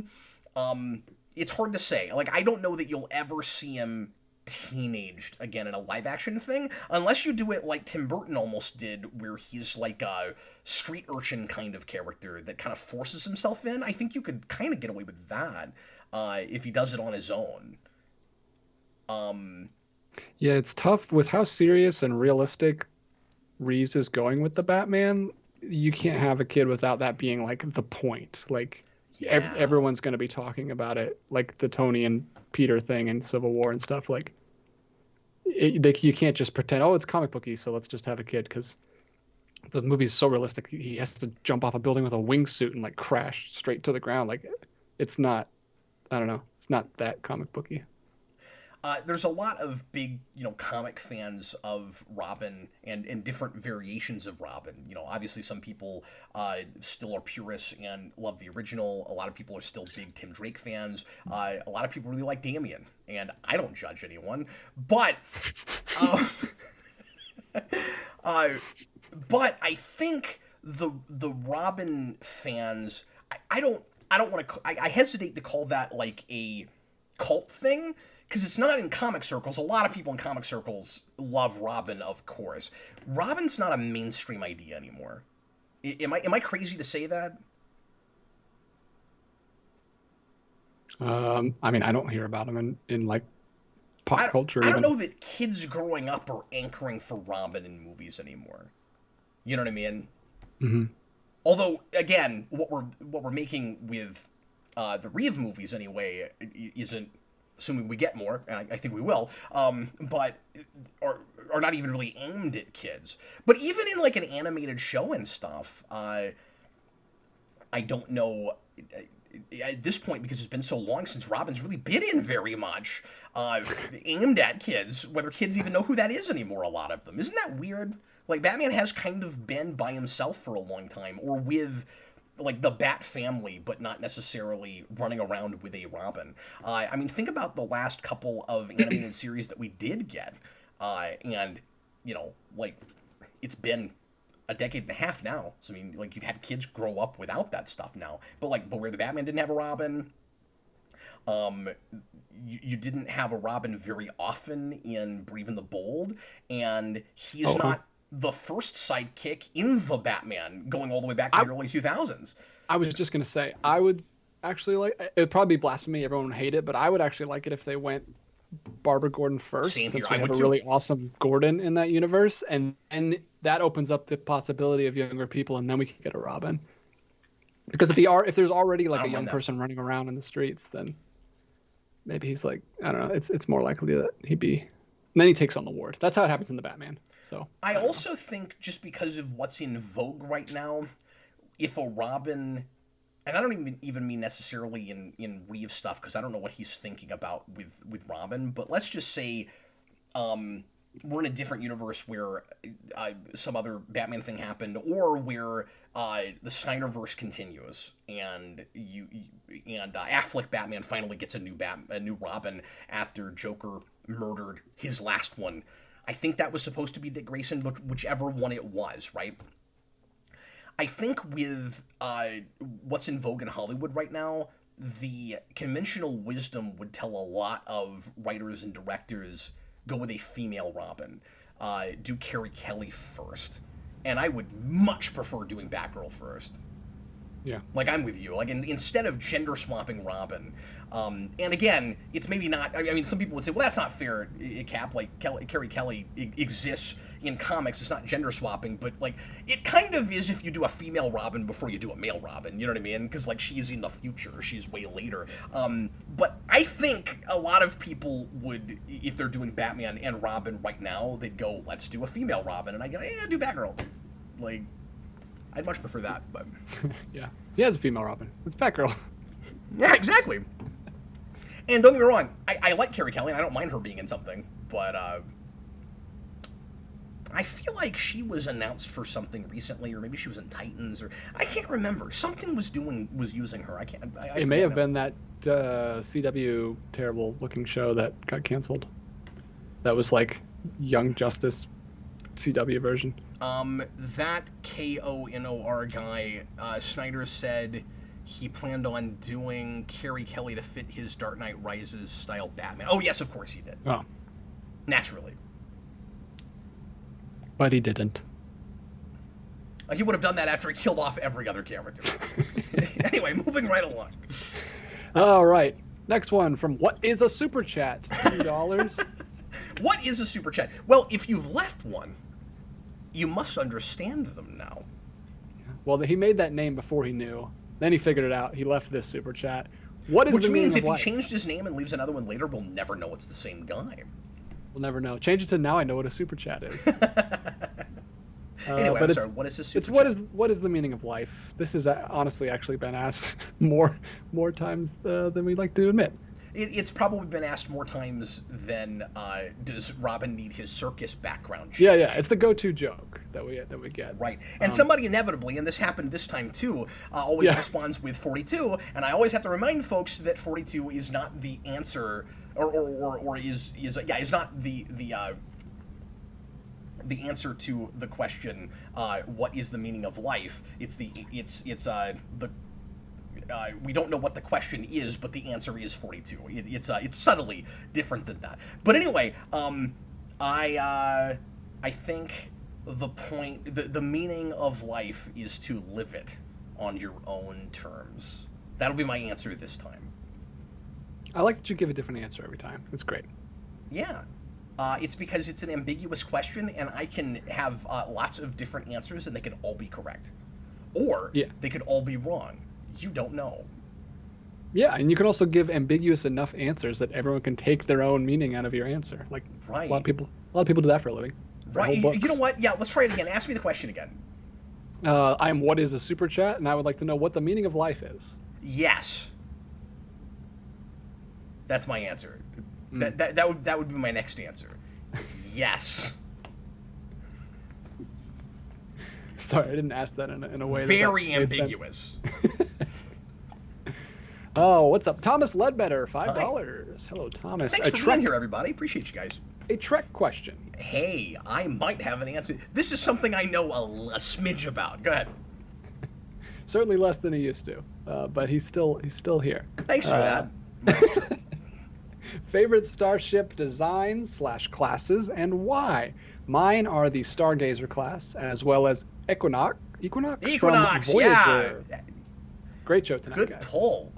[SPEAKER 1] It's hard to say. Like, I don't know that you'll ever see him teenaged again in a live action thing, unless you do it like Tim Burton almost did, where he's like a street urchin kind of character that kind of forces himself in. I think you could kind of get away with that if he does it on his own.
[SPEAKER 2] Yeah, it's tough with how serious and realistic Reeves is going with the Batman. You can't have a kid without that being like the point. Like everyone's going to be talking about it, like the Tony and Peter thing in Civil War and stuff. Like you can't just pretend, oh, it's comic booky, so let's just have a kid, because the movie is so realistic. He has to jump off a building with a wingsuit and like crash straight to the ground. Like it's not, I don't know, it's not that comic booky.
[SPEAKER 1] There's a lot of big, comic fans of Robin and different variations of Robin. Obviously some people still are purists and love the original. A lot of people are still big Tim Drake fans. A lot of people really like Damian, and I don't judge anyone. But, but I think the Robin fans, I don't want to. I hesitate to call that like a cult thing, because it's not in comic circles. A lot of people in comic circles love Robin, of course. Robin's not a mainstream idea anymore. Am I crazy to say that?
[SPEAKER 2] I mean, I don't hear about him in like pop culture.
[SPEAKER 1] I don't know that kids growing up are anchoring for Robin in movies anymore. You know what I mean?
[SPEAKER 2] Mm-hmm.
[SPEAKER 1] Although, again, what we're making with the Reeve movies anyway isn't, assuming we get more, and I think we will, but are not even really aimed at kids. But even in like an animated show and stuff, I don't know at this point, because it's been so long since Robin's really been in very much aimed at kids, whether kids even know who that is anymore, a lot of them. Isn't that weird? Like, Batman has kind of been by himself for a long time, or with like the Bat family, but not necessarily running around with a Robin. I mean, think about the last couple of animated series that we did get, and like it's been a decade and a half now. So I mean, like, you've had kids grow up without that stuff now. But where the Batman didn't have a Robin, you didn't have a Robin very often in Brave and the Bold, and he's not the first sidekick in the Batman, going all the way back to the early 2000s.
[SPEAKER 2] I was just going to say, I would actually it would probably be blasphemy, everyone would hate it, but I would actually like it if they went Barbara Gordon first,
[SPEAKER 1] Same
[SPEAKER 2] since
[SPEAKER 1] here.
[SPEAKER 2] we have a really awesome Gordon in that universe, and that opens up the possibility of younger people, and then we can get a Robin. Because if there's already like a young person running around in the streets, then maybe he's like, I don't know, it's more likely that he'd be, and then he takes on the ward. That's how it happens in the Batman. So
[SPEAKER 1] I also think, just because of what's in vogue right now, if a Robin, and I don't even mean necessarily in Reeve stuff, because I don't know what he's thinking about with Robin, but let's just say we're in a different universe where some other Batman thing happened, or where the Snyderverse continues, and Affleck Batman finally gets a new Robin after Joker murdered his last one. I think that was supposed to be Dick Grayson, but whichever one it was, right? I think with what's in vogue in Hollywood right now, the conventional wisdom would tell a lot of writers and directors, go with a female Robin. Do Carrie Kelly first. And I would much prefer doing Batgirl first.
[SPEAKER 2] Yeah. Like,
[SPEAKER 1] I'm with you. Like, instead of gender swapping Robin. And again, it's maybe not, I mean, some people would say, well, that's not fair, Cap. Like, Carrie Kelly exists in comics. It's not gender swapping, but, like, it kind of is if you do a female Robin before you do a male Robin. You know what I mean? Because, like, she's in the future. She's way later. But I think a lot of people would, if they're doing Batman and Robin right now, they'd go, let's do a female Robin. And I go, yeah, do Batgirl. Like, I'd much prefer that, but...
[SPEAKER 2] Yeah. He has a female Robin. It's Batgirl.
[SPEAKER 1] Yeah, exactly. And don't get me wrong, I like Carrie Kelly, and I don't mind her being in something, but I feel like she was announced for something recently, or maybe she was in Titans, or... I can't remember. Something was using her. It
[SPEAKER 2] may have been that CW terrible-looking show that got canceled. That was like Young Justice CW version.
[SPEAKER 1] That KONOR guy, Snyder said he planned on doing Carrie Kelly to fit his Dark Knight Rises style Batman. Oh, yes, of course he did.
[SPEAKER 2] Oh.
[SPEAKER 1] Naturally.
[SPEAKER 2] But he didn't.
[SPEAKER 1] He would have done that after he killed off every other character. Anyway, moving right along.
[SPEAKER 2] All right. Next one from What is a Super Chat? $2.
[SPEAKER 1] What is a super chat? Well, if you've left one, you must understand them now.
[SPEAKER 2] Well, he made that name before he knew. Then he figured it out. He left this Super Chat. What is
[SPEAKER 1] Which
[SPEAKER 2] the meaning
[SPEAKER 1] means
[SPEAKER 2] of
[SPEAKER 1] if he
[SPEAKER 2] life?
[SPEAKER 1] changed his name and leaves another one later, we'll never know it's the same guy.
[SPEAKER 2] We'll never know. Change it to Now I Know What a Super Chat is.
[SPEAKER 1] Anyway,
[SPEAKER 2] but
[SPEAKER 1] I'm sorry, what is a super
[SPEAKER 2] It's
[SPEAKER 1] chat?
[SPEAKER 2] what is the meaning of life? This has honestly actually been asked more times than we'd like to admit.
[SPEAKER 1] It's probably been asked more times than does Robin need his circus background
[SPEAKER 2] Yeah,
[SPEAKER 1] changed?
[SPEAKER 2] yeah. It's the go-to joke that we get.
[SPEAKER 1] Right. And somebody inevitably, and this happened this time too, always responds with 42, and I always have to remind folks that 42 is not the answer, or is not the answer to the question, what is the meaning of life? We don't know what the question is, but the answer is 42. It's subtly different than that. But anyway, I think the meaning of life is to live it on your own terms. That'll be my answer this time.
[SPEAKER 2] I like that you give a different answer every time. It's great.
[SPEAKER 1] Yeah. It's because it's an ambiguous question, and I can have lots of different answers, and they can all be correct. Or they could all be wrong. You don't know.
[SPEAKER 2] Yeah, and you can also give ambiguous enough answers that everyone can take their own meaning out of your answer. Like
[SPEAKER 1] right.
[SPEAKER 2] a lot of people do that for a living.
[SPEAKER 1] Right. You know what? Yeah, let's try it again. Ask me the question again.
[SPEAKER 2] I'm What is a Super Chat, and I would like to know what the meaning of life is.
[SPEAKER 1] Yes. That's my answer. That would be my next answer. Yes.
[SPEAKER 2] Sorry, I didn't ask that in a way
[SPEAKER 1] very
[SPEAKER 2] that
[SPEAKER 1] ambiguous.
[SPEAKER 2] Oh, what's up? Thomas Ledbetter, $5. Hello, Thomas.
[SPEAKER 1] Thanks for being here, everybody. Appreciate you guys.
[SPEAKER 2] A Trek question.
[SPEAKER 1] Hey, I might have an answer. This is something I know a smidge about. Go ahead.
[SPEAKER 2] Certainly less than he used to, but he's still here.
[SPEAKER 1] Thanks for that.
[SPEAKER 2] Favorite starship designs / classes and why? Mine are the Stargazer class as well as Equinox from Voyager.
[SPEAKER 1] Yeah.
[SPEAKER 2] Great show tonight,
[SPEAKER 1] Good
[SPEAKER 2] guys.
[SPEAKER 1] pull.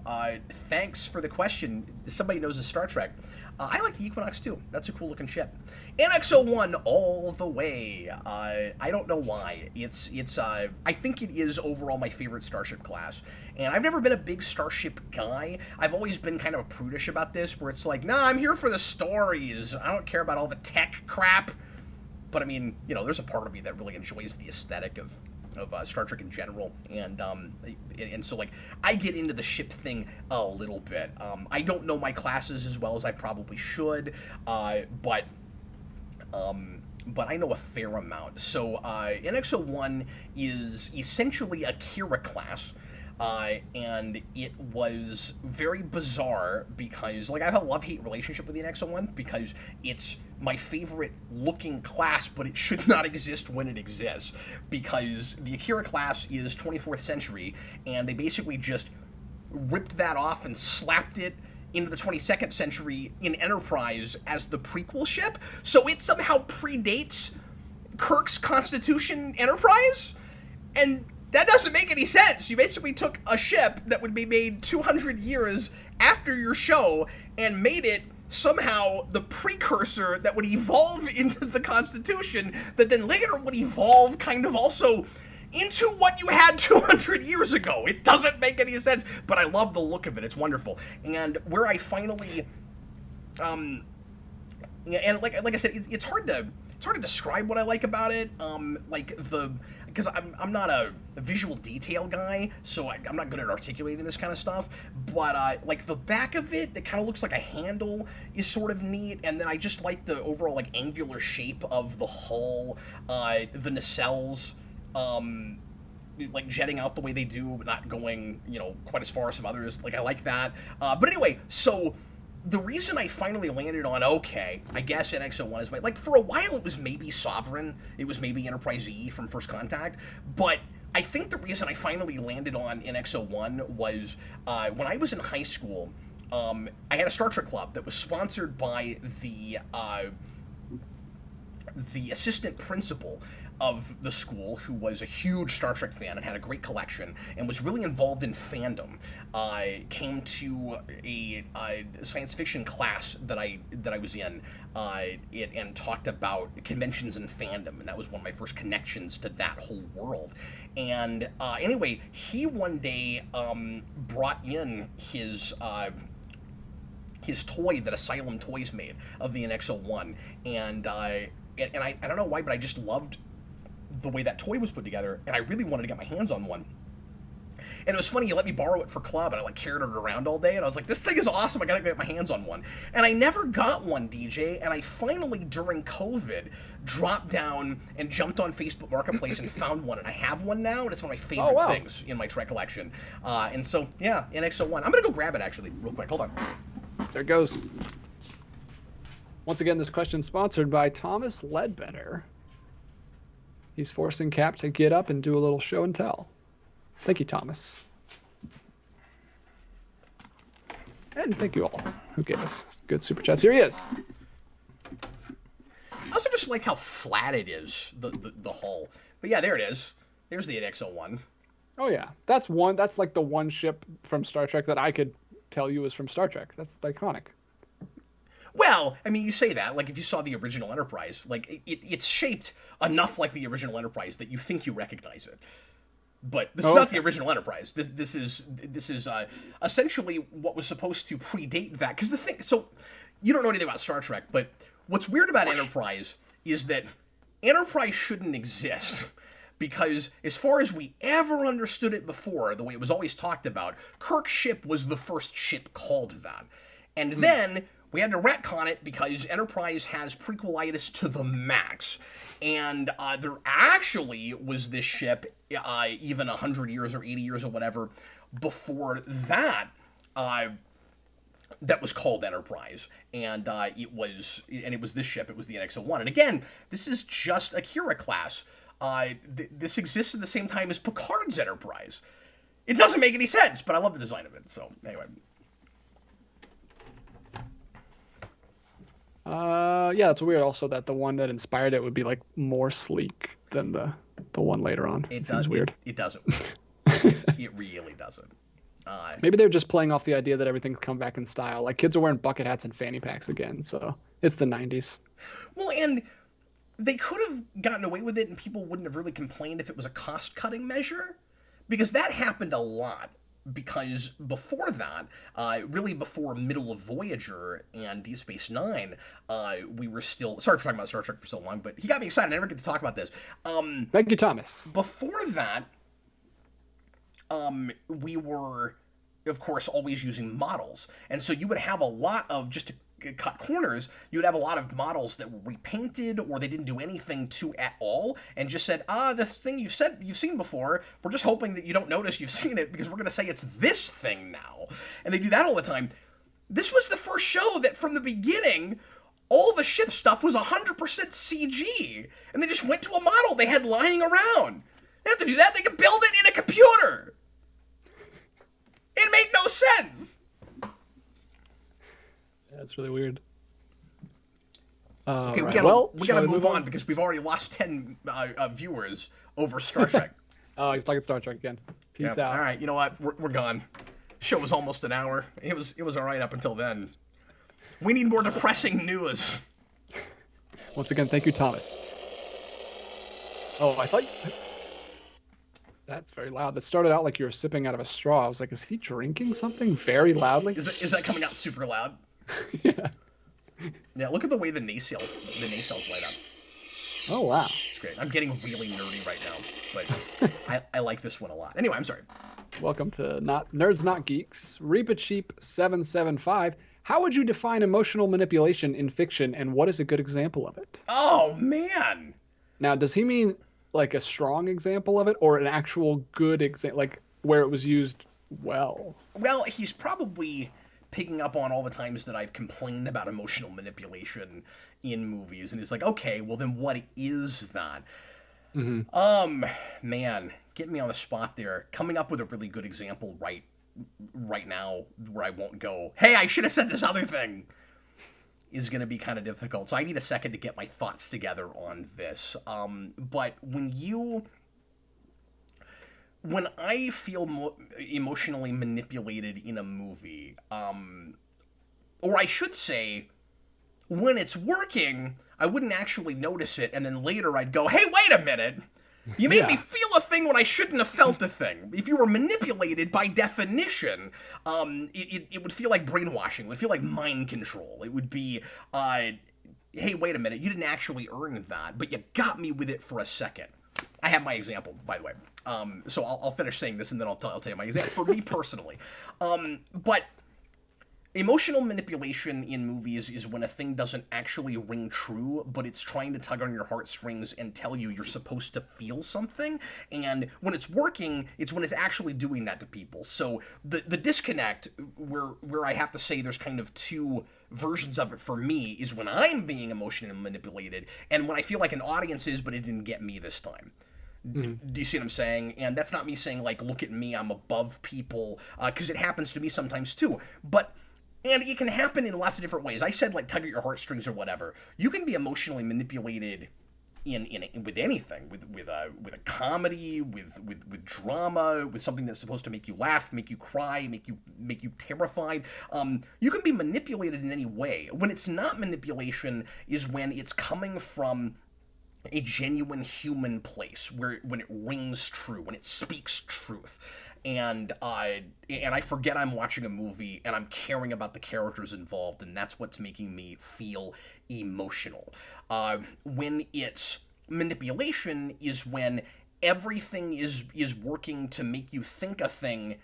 [SPEAKER 1] Thanks for the question. Somebody knows his Star Trek. I like the Equinox too. That's a cool looking ship. NX-01 all the way. I don't know why. I think it is overall my favorite starship class. And I've never been a big starship guy. I've always been kind of prudish about this, where it's like, nah, I'm here for the stories. I don't care about all the tech crap. But I mean, there's a part of me that really enjoys the aesthetic of Star Trek in general, and so like I get into the ship thing a little bit. I don't know my classes as well as I probably should, but I know a fair amount. So NX-01 is essentially a Kira class. And it was very bizarre because, like, I have a love-hate relationship with the NX-01 because it's my favorite looking class, but it should not exist when it exists, because the Akira class is 24th century, and they basically just ripped that off and slapped it into the 22nd century in Enterprise as the prequel ship, so it somehow predates Kirk's Constitution Enterprise, and that doesn't make any sense. You basically took a ship that would be made 200 years after your show and made it somehow the precursor that would evolve into the Constitution that then later would evolve kind of also into what you had 200 years ago. It doesn't make any sense, but I love the look of it. It's wonderful. And where I finally, and like I said, it's hard to describe what I like about it. Because I'm not a visual detail guy, so I'm not good at articulating this kind of stuff, but like the back of it that kind of looks like a handle is sort of neat, and then I just like the overall like angular shape of the hull, the nacelles, like jetting out the way they do, but not going, quite as far as some others. Like, I like that. But anyway, so the reason I finally landed on, okay, I guess NX-01 is like, for a while it was maybe Sovereign, it was maybe Enterprise E from First Contact, but I think the reason I finally landed on NX-01 was when I was in high school, I had a Star Trek club that was sponsored by the the assistant principal of the school, who was a huge Star Trek fan and had a great collection and was really involved in fandom, came to a science fiction class that I was in, and talked about conventions and fandom, and that was one of my first connections to that whole world. And anyway, he one day brought in his toy that Asylum Toys made of the NX-01, and I don't know why, but I just loved the way that toy was put together, and I really wanted to get my hands on one. And it was funny, he let me borrow it for club, and I carried it around all day, and I was like, this thing is awesome, I gotta get my hands on one. And I never got one, DJ, and I finally, during COVID, dropped down and jumped on Facebook Marketplace and found one, and I have one now, and it's one of my favorite things in my Trek collection. And so, yeah, NX-01. I'm gonna go grab it, actually, real quick. Hold on.
[SPEAKER 2] There it goes. Once again, this question is sponsored by Thomas Ledbetter. He's forcing Cap to get up and do a little show and tell. Thank you, Thomas. And thank you all who gave us good super chats. Here he is.
[SPEAKER 1] I also just like how flat it is, the hull. But yeah, there it is. There's the NX-01.
[SPEAKER 2] Oh yeah, that's like the one ship from Star Trek that I could tell you is from Star Trek. That's iconic.
[SPEAKER 1] Well, I mean, you say that, like, if you saw the original Enterprise, like, it's shaped enough like the original Enterprise that you think you recognize it. But this is not the original Enterprise. This is essentially what was supposed to predate that. Because the thing, so, you don't know anything about Star Trek, but what's weird about Enterprise is that Enterprise shouldn't exist. Because as far as we ever understood it before, the way it was always talked about, Kirk's ship was the first ship called that. And then we had to retcon it because Enterprise has prequelitis to the max. And there actually was this ship, even 100 years or 80 years or whatever, before that, that was called Enterprise. And it was this ship, it was the NX-01. And again, this is just Akira class. This exists at the same time as Picard's Enterprise. It doesn't make any sense, but I love the design of it. So, anyway.
[SPEAKER 2] Yeah, it's weird also that the one that inspired it would be like more sleek than the one later on. It seems weird.
[SPEAKER 1] It doesn't. It really doesn't.
[SPEAKER 2] Maybe they're just playing off the idea that everything's come back in style. Like kids are wearing bucket hats and fanny packs again, so it's the 90s.
[SPEAKER 1] Well, and they could have gotten away with it and people wouldn't have really complained if it was a cost-cutting measure, because that happened a lot. Because before that, really before middle of Voyager and Deep Space Nine, we were still... Sorry for talking about Star Trek for so long, but he got me excited. I never get to talk about this.
[SPEAKER 2] Thank you, Thomas.
[SPEAKER 1] Before that, we were, of course, always using models. And so you would have a lot of, just to cut corners, you would have a lot of models that were repainted or they didn't do anything to at all and just said, this thing you've seen before, we're just hoping that you don't notice you've seen it because we're going to say it's this thing now. And they do that all the time. This was the first show that from the beginning, all the ship stuff was 100% CG. And they just went to a model they had lying around. They have to do that. They can build it in a computer. It made no sense.
[SPEAKER 2] That's really weird.
[SPEAKER 1] Okay,
[SPEAKER 2] right.
[SPEAKER 1] we gotta move on because we've already lost 10 viewers over Star Trek.
[SPEAKER 2] Oh, he's talking Star Trek again. Peace out.
[SPEAKER 1] All right, you know what? We're gone. Show was almost an hour. It was all right up until then. We need more depressing news.
[SPEAKER 2] Once again, thank you, Thomas. Oh, I thought... That's very loud. That started out like you were sipping out of a straw. I was like, is he drinking something very loudly?
[SPEAKER 1] Is that coming out super loud?
[SPEAKER 2] Yeah.
[SPEAKER 1] Yeah, look at the way the nacelles light up.
[SPEAKER 2] Oh, wow.
[SPEAKER 1] It's great. I'm getting really nerdy right now, but I like this one a lot. Anyway, I'm sorry.
[SPEAKER 2] Welcome to Nerds Not Geeks. Reaper Cheap 775. How would you define emotional manipulation in fiction, and what is a good example of it?
[SPEAKER 1] Oh, man.
[SPEAKER 2] Now, does he mean like a strong example of it, or an actual good example, like where it was used well?
[SPEAKER 1] Well, he's probably picking up on all the times that I've complained about emotional manipulation in movies, and he's like, okay, well then what is that? Mm-hmm. Man, get me on the spot there. Coming up with a really good example right now where I won't go, hey, I should have said this other thing. is going to be kind of difficult. So I need a second to get my thoughts together on this. But when I feel emotionally manipulated in a movie, or I should say, when it's working, I wouldn't actually notice it, and then later I'd go, hey, wait a minute! You made me feel a thing when I shouldn't have felt a thing. If you were manipulated, by definition, it would feel like brainwashing. It would feel like mind control. It would be, hey, wait a minute, you didn't actually earn that, but you got me with it for a second. I have my example, by the way. So I'll finish saying this, and then I'll tell you my example. For me personally. But emotional manipulation in movies is when a thing doesn't actually ring true, but it's trying to tug on your heartstrings and tell you you're supposed to feel something. And when it's working, it's when it's actually doing that to people. So the disconnect, where I have to say there's kind of two versions of it for me, is when I'm being emotionally manipulated, and when I feel like an audience is, but it didn't get me this time. Do you see what I'm saying? And that's not me saying, like, look at me, I'm above people, because it happens to me sometimes too. And it can happen in lots of different ways. I said, like, tug at your heartstrings or whatever. You can be emotionally manipulated with anything, with a comedy, with drama, with something that's supposed to make you laugh, make you cry, make you terrified. You can be manipulated in any way. When it's not manipulation is when it's coming from a genuine human place, when it rings true, when it speaks truth. And I forget I'm watching a movie, and I'm caring about the characters involved, and that's what's making me feel emotional. When it's manipulation is when everything is working to make you think a thing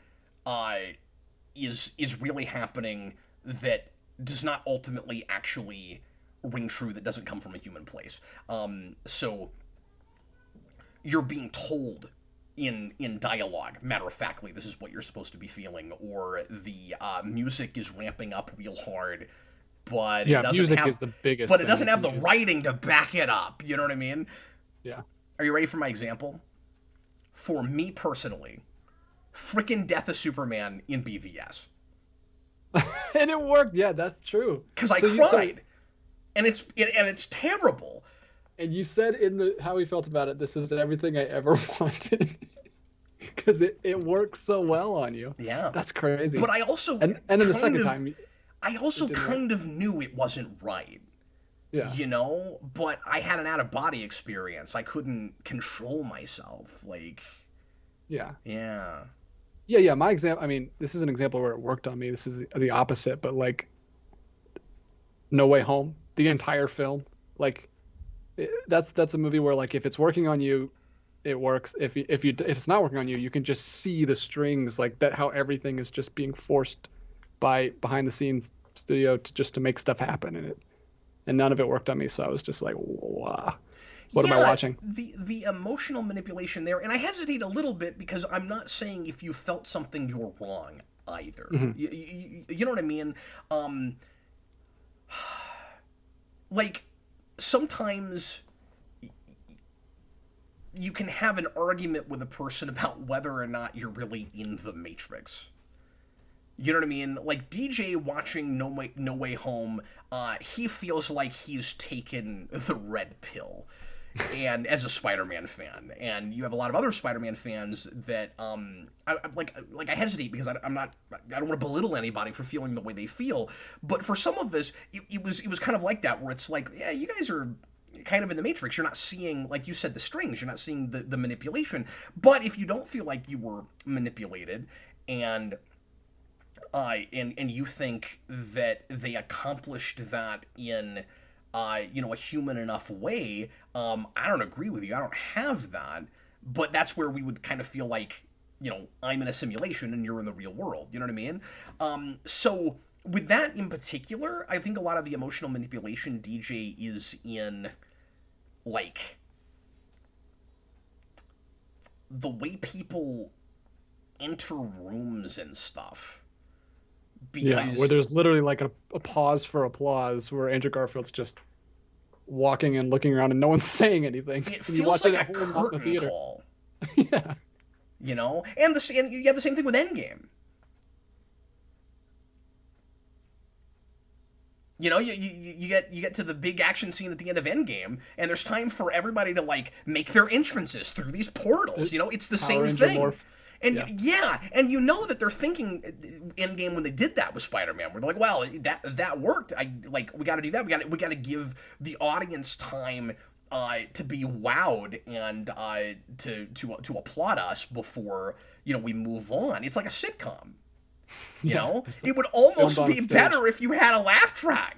[SPEAKER 1] is really happening that does not ultimately actually ring true, that doesn't come from a human place. So you're being told in dialogue, matter-of-factly, this is what you're supposed to be feeling, or the music is ramping up real hard, but it doesn't
[SPEAKER 2] music
[SPEAKER 1] have,
[SPEAKER 2] is the biggest
[SPEAKER 1] but it
[SPEAKER 2] thing
[SPEAKER 1] doesn't
[SPEAKER 2] you
[SPEAKER 1] have
[SPEAKER 2] can
[SPEAKER 1] the
[SPEAKER 2] use.
[SPEAKER 1] writing to back it up. You know what I mean?
[SPEAKER 2] Yeah.
[SPEAKER 1] Are you ready for my example? For me personally, frickin' Death of Superman in BVS.
[SPEAKER 2] And it worked. Yeah, that's true.
[SPEAKER 1] Because I cried. And it's terrible.
[SPEAKER 2] And you said in how we felt about it, this is everything I ever wanted. Because it works so well on you.
[SPEAKER 1] Yeah.
[SPEAKER 2] That's crazy.
[SPEAKER 1] But I also...
[SPEAKER 2] And then the second time...
[SPEAKER 1] I also kind of knew it wasn't right.
[SPEAKER 2] Yeah.
[SPEAKER 1] You know? But I had an out-of-body experience. I couldn't control myself. Like...
[SPEAKER 2] Yeah.
[SPEAKER 1] Yeah.
[SPEAKER 2] Yeah, my example... I mean, this is an example where it worked on me. This is the opposite, but, like... No Way Home. The entire film. Like... That's a movie where, like, if it's working on you, it works. If it's not working on you, you can just see the strings, like that, how everything is just being forced by behind the scenes studio to make stuff happen in it, and none of it worked on me. So I was just like, wow, what am I watching?
[SPEAKER 1] The emotional manipulation there, and I hesitate a little bit because I'm not saying if you felt something you're wrong either. You know what I mean? Like, sometimes you can have an argument with a person about whether or not you're really in the Matrix. You know what I mean? Like, DJ watching No Way Home, he feels like he's taken the red pill, and as a Spider-Man fan, and you have a lot of other Spider-Man fans that I hesitate because I don't want to belittle anybody for feeling the way they feel, but for some of us, it was kind of like that, where it's like, yeah, you guys are kind of in the Matrix. You're not seeing, like you said, the strings. You're not seeing the manipulation. But if you don't feel like you were manipulated, and you think that they accomplished that in a human enough way, I don't agree with you. I don't have that. But that's where we would kind of feel like, I'm in a simulation and you're in the real world. You know what I mean? So with that in particular, I think a lot of the emotional manipulation DJ is in, like, the way people enter rooms and stuff. Because,
[SPEAKER 2] where there's literally like a pause for applause, where Andrew Garfield's just walking and looking around and no one's saying anything.
[SPEAKER 1] It feels like a curtain call.
[SPEAKER 2] Yeah.
[SPEAKER 1] You know? And you have the same thing with Endgame. You know, you get to the big action scene at the end of Endgame, and there's time for everybody to like make their entrances through these portals. You know, it's the same thing. And and you know that they're thinking Endgame when they did that with Spider-Man. We're like, well, that worked. We got to do that. We got to give the audience time to be wowed and to applaud us before we move on. It's like a sitcom. You know, it would almost be better if you had a laugh track.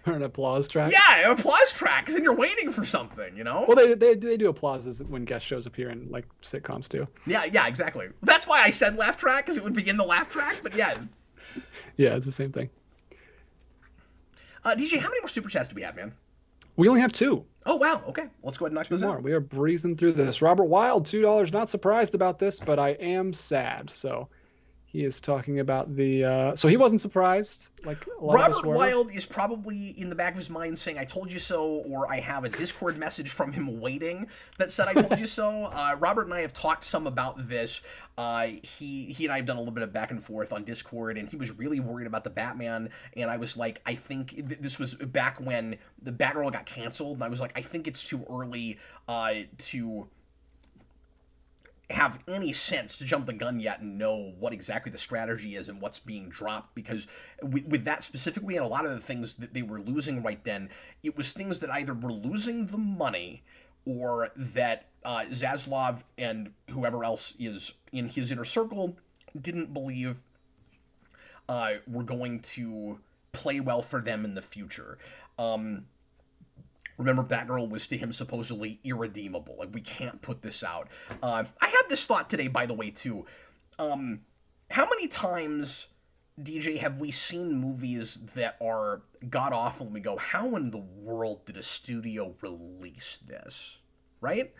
[SPEAKER 2] Or an applause track?
[SPEAKER 1] Yeah, an applause track, because then you're waiting for something, you know?
[SPEAKER 2] Well, they do applauses when guest shows appear in, like, sitcoms, too.
[SPEAKER 1] Yeah, exactly. That's why I said laugh track, because it would be in the laugh track, but yeah.
[SPEAKER 2] Yeah, it's the same thing.
[SPEAKER 1] DJ, how many more Super Chats do we have, man?
[SPEAKER 2] We only have 2.
[SPEAKER 1] Oh, wow. Okay. Let's go ahead and knock those out.
[SPEAKER 2] We are breezing through this. Robert Wild, $2. Not surprised about this, but I am sad. So he is talking about the... so he wasn't surprised. Like a lot
[SPEAKER 1] Robert
[SPEAKER 2] of us were.
[SPEAKER 1] Wild is probably in the back of his mind saying, I told you so, or I have a Discord message from him waiting that said, I told you so. Robert and I have talked some about this. He and I have done a little bit of back and forth on Discord, and he was really worried about the Batman, and I was like, I think this was back when the Batgirl got canceled, and I was like, I think it's too early to have any sense to jump the gun yet and know what exactly the strategy is and what's being dropped, because with that specifically and a lot of the things that they were losing right then, it was things that either were losing the money or that Zaslov and whoever else is in his inner circle didn't believe were going to play well for them in the future. Remember, Batgirl was to him supposedly irredeemable. Like, we can't put this out. I had this thought today, by the way, too. How many times, DJ, have we seen movies that are god-awful and we go, how in the world did a studio release this? Right?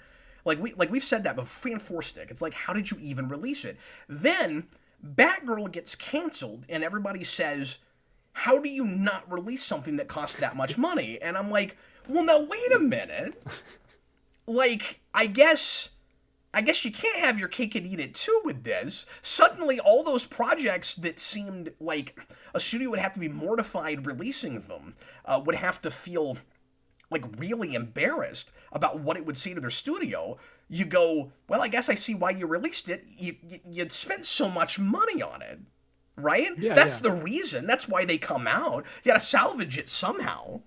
[SPEAKER 1] We've said that before. Fan Four Stick. It's like, how did you even release it? Then, Batgirl gets canceled, and everybody says, how do you not release something that costs that much money? And I'm like... well, now, wait a minute. Like, I guess you can't have your cake and eat it, too, with this. Suddenly, all those projects that seemed like a studio would have to be mortified releasing them would have to feel, like, really embarrassed about what it would say to their studio. You go, well, I guess I see why you released it. You'd spent so much money on it, right?
[SPEAKER 2] Yeah,
[SPEAKER 1] That's the reason. That's why they come out. You gotta salvage it somehow.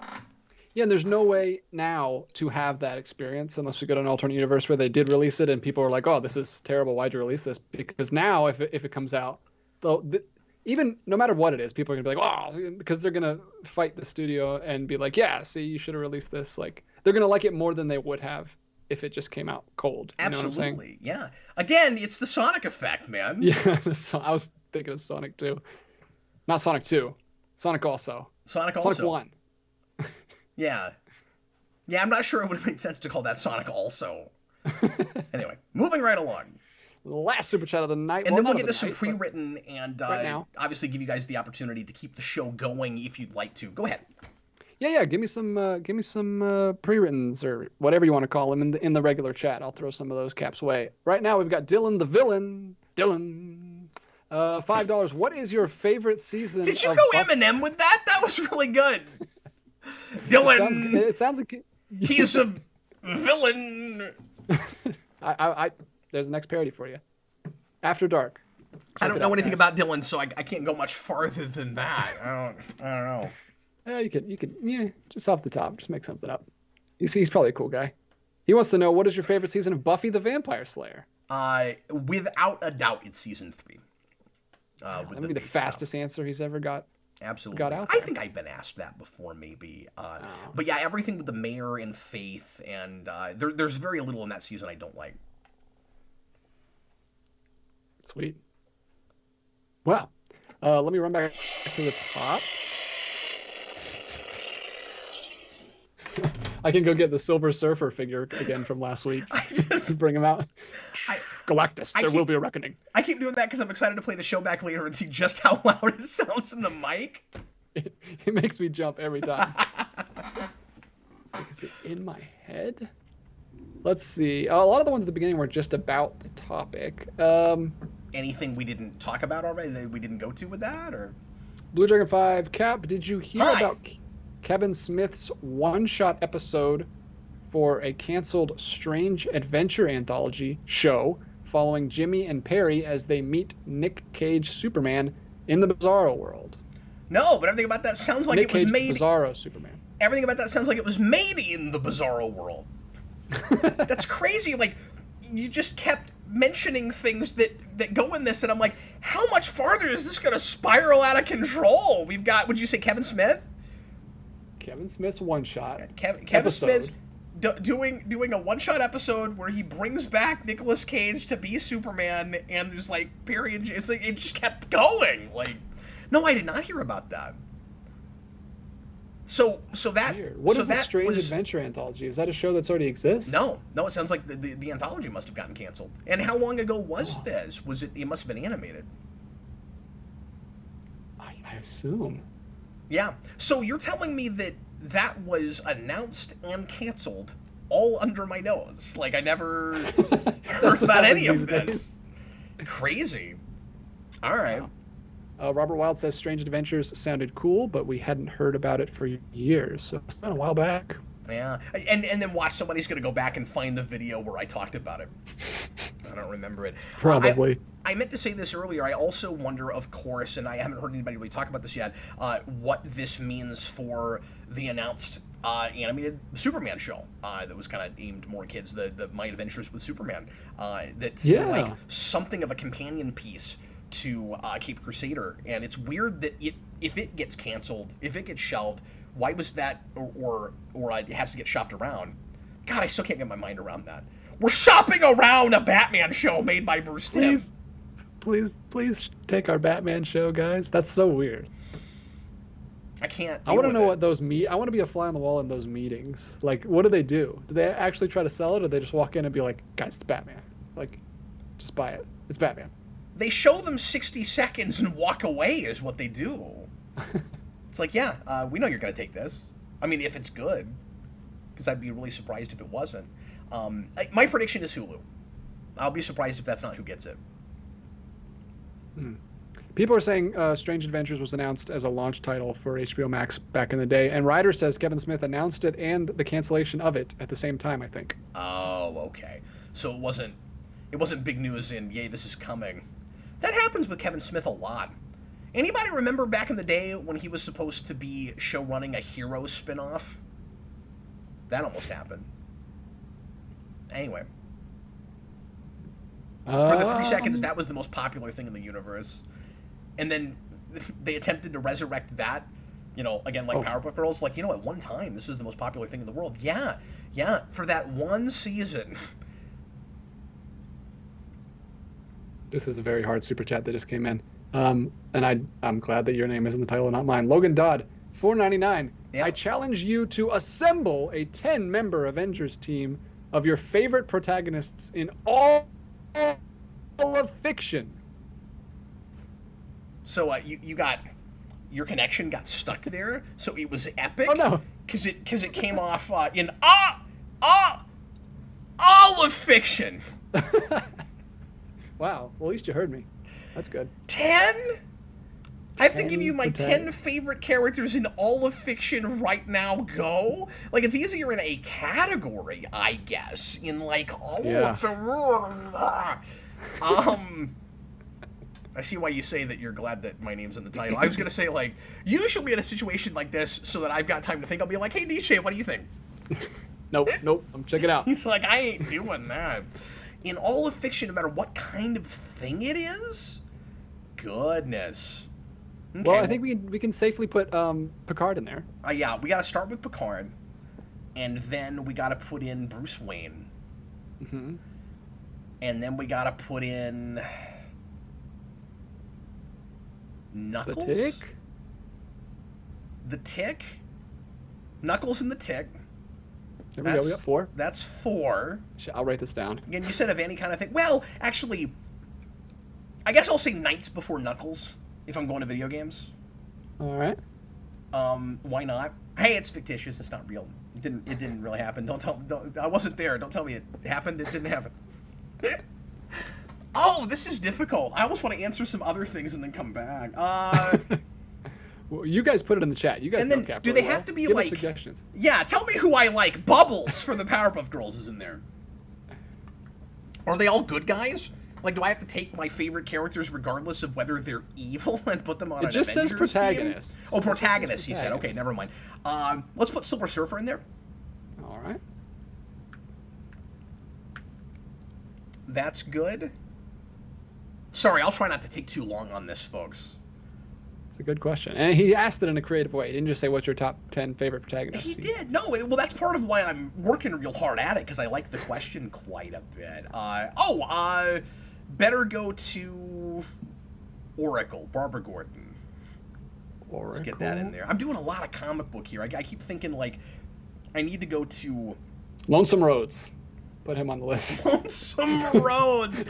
[SPEAKER 2] Yeah, and there's no way now to have that experience unless we go to an alternate universe where they did release it and people are like, oh, this is terrible. Why'd you release this? Because now if it comes out, though, even no matter what it is, people are going to be like, oh, because they're going to fight the studio and be like, yeah, see, you should have released this. Like, they're going to like it more than they would have if it just came out cold. You
[SPEAKER 1] Absolutely,
[SPEAKER 2] know what I'm saying?
[SPEAKER 1] Yeah. Again, it's the Sonic effect, man.
[SPEAKER 2] Yeah, I was thinking of Sonic 2. Not Sonic 2. Sonic also.
[SPEAKER 1] Sonic also.
[SPEAKER 2] Sonic 1.
[SPEAKER 1] Yeah, I'm not sure it would have made sense to call that Sonic also. Anyway, moving right along.
[SPEAKER 2] Last Super Chat of the night.
[SPEAKER 1] And then we'll get to some pre-written and
[SPEAKER 2] right
[SPEAKER 1] obviously give you guys the opportunity to keep the show going if you'd like to. Go ahead.
[SPEAKER 2] Yeah. Give me some pre-writtens or whatever you want to call them in the regular chat. I'll throw some of those caps away. Right now we've got Dylan the Villain. Dylan. $5. What is your favorite season?
[SPEAKER 1] Did you go Eminem with that? That was really good. Dylan.
[SPEAKER 2] It sounds like
[SPEAKER 1] he's a villain.
[SPEAKER 2] There's the next parody for you. After Dark.
[SPEAKER 1] I don't know anything about Dylan, so I can't go much farther than that. I don't know.
[SPEAKER 2] Yeah, you could, just off the top, just make something up. He's probably a cool guy. He wants to know, what is your favorite season of Buffy the Vampire Slayer?
[SPEAKER 1] Without a doubt, it's season 3.
[SPEAKER 2] That would be the fastest answer he's ever got.
[SPEAKER 1] Absolutely.
[SPEAKER 2] Got out there.
[SPEAKER 1] I think I've been asked that before, maybe. But yeah, everything with the mayor and Faith, and there's very little in that season I don't like.
[SPEAKER 2] Sweet. Well, let me run back to the top. I can go get the Silver Surfer figure again from last week. Bring him out. Galactus, there will be a reckoning. I
[SPEAKER 1] keep doing that because I'm excited to play the show back later and see just how loud it sounds in the mic.
[SPEAKER 2] It makes me jump every time. Is it in my head? Let's see. A lot of the ones at the beginning were just about the topic.
[SPEAKER 1] Anything we didn't talk about already that we didn't go to with that, or?
[SPEAKER 2] Blue Dragon 5, Cap, did you hear
[SPEAKER 1] Hi.
[SPEAKER 2] about Kevin Smith's one-shot episode for a canceled Strange Adventure anthology show following Jimmy and Perry as they meet Nick Cage Superman in the Bizarro world?
[SPEAKER 1] No, but everything about that sounds like
[SPEAKER 2] Nick
[SPEAKER 1] it was
[SPEAKER 2] Cage
[SPEAKER 1] made.
[SPEAKER 2] Bizarro Superman.
[SPEAKER 1] Everything about that sounds like it was made in the Bizarro world. That's crazy. Like, you just kept mentioning things that go in this, and I'm like, how much farther is this going to spiral out of control? We've got, would you say Kevin Smith?
[SPEAKER 2] Kevin Smith's one-shot
[SPEAKER 1] Kevin Smith's doing a one-shot episode where he brings back Nicolas Cage to be Superman, and there's like period. It's like it just kept going. Like, no, I did not hear about that. So that
[SPEAKER 2] Weird. What
[SPEAKER 1] so
[SPEAKER 2] is a
[SPEAKER 1] that
[SPEAKER 2] Strange
[SPEAKER 1] was,
[SPEAKER 2] Adventure anthology? Is that a show that's already exists?
[SPEAKER 1] No, it sounds like the anthology must have gotten canceled. And how long ago was this? Was it? It must have been animated.
[SPEAKER 2] I assume.
[SPEAKER 1] Yeah. So you're telling me that was announced and canceled all under my nose. Like, I never heard about any of this. Crazy. All right.
[SPEAKER 2] Robert Wild says Strange Adventures sounded cool, but we hadn't heard about it for years. So it's been a while back.
[SPEAKER 1] Yeah. And then watch, somebody's going to go back and find the video where I talked about it. I don't remember it.
[SPEAKER 2] Probably.
[SPEAKER 1] I meant to say this earlier. I also wonder, of course, and I haven't heard anybody really talk about this yet, what this means for the announced animated Superman show that was kind of aimed more at kids, the My Adventures with Superman. That seemed like something of a companion piece to Cape Crusader. And it's weird that if it gets canceled, if it gets shelved, why was that, or it has to get shopped around? God, I still can't get my mind around that. We're shopping around a Batman show made by Bruce Timm.
[SPEAKER 2] Please take our Batman show, guys. That's so weird.
[SPEAKER 1] I can't.
[SPEAKER 2] I want to know what those I want to be a fly on the wall in those meetings. Like, what do? Do they actually try to sell it, or they just walk in and be like, "Guys, it's Batman. Like, just buy it. It's Batman."
[SPEAKER 1] They show them 60 seconds and walk away is what they do. It's like, yeah, we know you're going to take this. I mean, if it's good, because I'd be really surprised if it wasn't. My prediction is Hulu. I'll be surprised if that's not who gets it.
[SPEAKER 2] People are saying Strange Adventures was announced as a launch title for HBO Max back in the day, and Ryder says Kevin Smith announced it and the cancellation of it at the same time, I think.
[SPEAKER 1] Oh, okay. So it wasn't big news in, yay, this is coming. That happens with Kevin Smith a lot. Anybody remember back in the day when he was supposed to be show-running a Hero spinoff? That almost happened. Anyway. For the 3 seconds, that was the most popular thing in the universe. And then they attempted to resurrect that, again, like Powerpuff Girls. Like, at one time, this was the most popular thing in the world. Yeah, for that one season.
[SPEAKER 2] This is a very hard super chat that just came in. And I'm glad that your name is in the title, not mine. Logan Dodd, $4.99. Yep. I challenge you to assemble a 10-member Avengers team of your favorite protagonists in all of fiction.
[SPEAKER 1] So you got, your connection got stuck there. So it was epic.
[SPEAKER 2] Oh no!
[SPEAKER 1] Because it came off in all of fiction.
[SPEAKER 2] Wow. Well, at least you heard me. That's good.
[SPEAKER 1] 10? I have to give you my 10 favorite characters in all of fiction right now. Go. Like, it's easier in a category, I guess. In like all of the. I see why you say that you're glad that my name's in the title. I was gonna say, like, usually in a situation like this, so that I've got time to think, I'll be like, hey DJ, what do you think?
[SPEAKER 2] Nope. I'm checking it out.
[SPEAKER 1] He's like, I ain't doing that. In all of fiction, no matter what kind of thing it is, goodness. Okay,
[SPEAKER 2] well, I think we can safely put Picard in there.
[SPEAKER 1] Yeah, we got to start with Picard, and then we got to put in Bruce Wayne, and then we got to put in Knuckles. The Tick. Knuckles and the Tick.
[SPEAKER 2] There we go. We got 4.
[SPEAKER 1] That's 4.
[SPEAKER 2] I'll write this down.
[SPEAKER 1] And you said of any kind of thing. Well, actually, I guess I'll say Knights before Knuckles if I'm going to video games.
[SPEAKER 2] All right.
[SPEAKER 1] Why not? Hey, it's fictitious. It's not real. It didn't really happen. I wasn't there. Don't tell me it happened. It didn't happen. Oh, this is difficult. I almost want to answer some other things and then come back.
[SPEAKER 2] Well, you guys put it in the chat. You guys
[SPEAKER 1] And
[SPEAKER 2] know
[SPEAKER 1] then,
[SPEAKER 2] Cap
[SPEAKER 1] do
[SPEAKER 2] really
[SPEAKER 1] they
[SPEAKER 2] well.
[SPEAKER 1] have to be
[SPEAKER 2] Give us
[SPEAKER 1] like...
[SPEAKER 2] suggestions.
[SPEAKER 1] Yeah, tell me who I like. Bubbles from the Powerpuff Girls is in there. Are they all good guys? Like, do I have to take my favorite characters regardless of whether they're evil and put them on an
[SPEAKER 2] just says
[SPEAKER 1] Avengers
[SPEAKER 2] protagonists.
[SPEAKER 1] team? Oh, protagonists, he said.
[SPEAKER 2] protagonists.
[SPEAKER 1] Okay, never mind. Let's put Silver Surfer in there.
[SPEAKER 2] All right.
[SPEAKER 1] That's good. Sorry, I'll try not to take too long on this, folks.
[SPEAKER 2] It's a good question. And he asked it in a creative way. He didn't just say, what's your top 10 favorite protagonists?
[SPEAKER 1] He did. No, well, that's part of why I'm working real hard at it, because I like the question quite a bit. Better go to Oracle, Barbara Gordon.
[SPEAKER 2] Oracle.
[SPEAKER 1] Let's get that in there. I'm doing a lot of comic book here. I keep thinking, like, I need to go to...
[SPEAKER 2] Lonesome Rhodes. Put him on the list.
[SPEAKER 1] Lonesome Rhodes.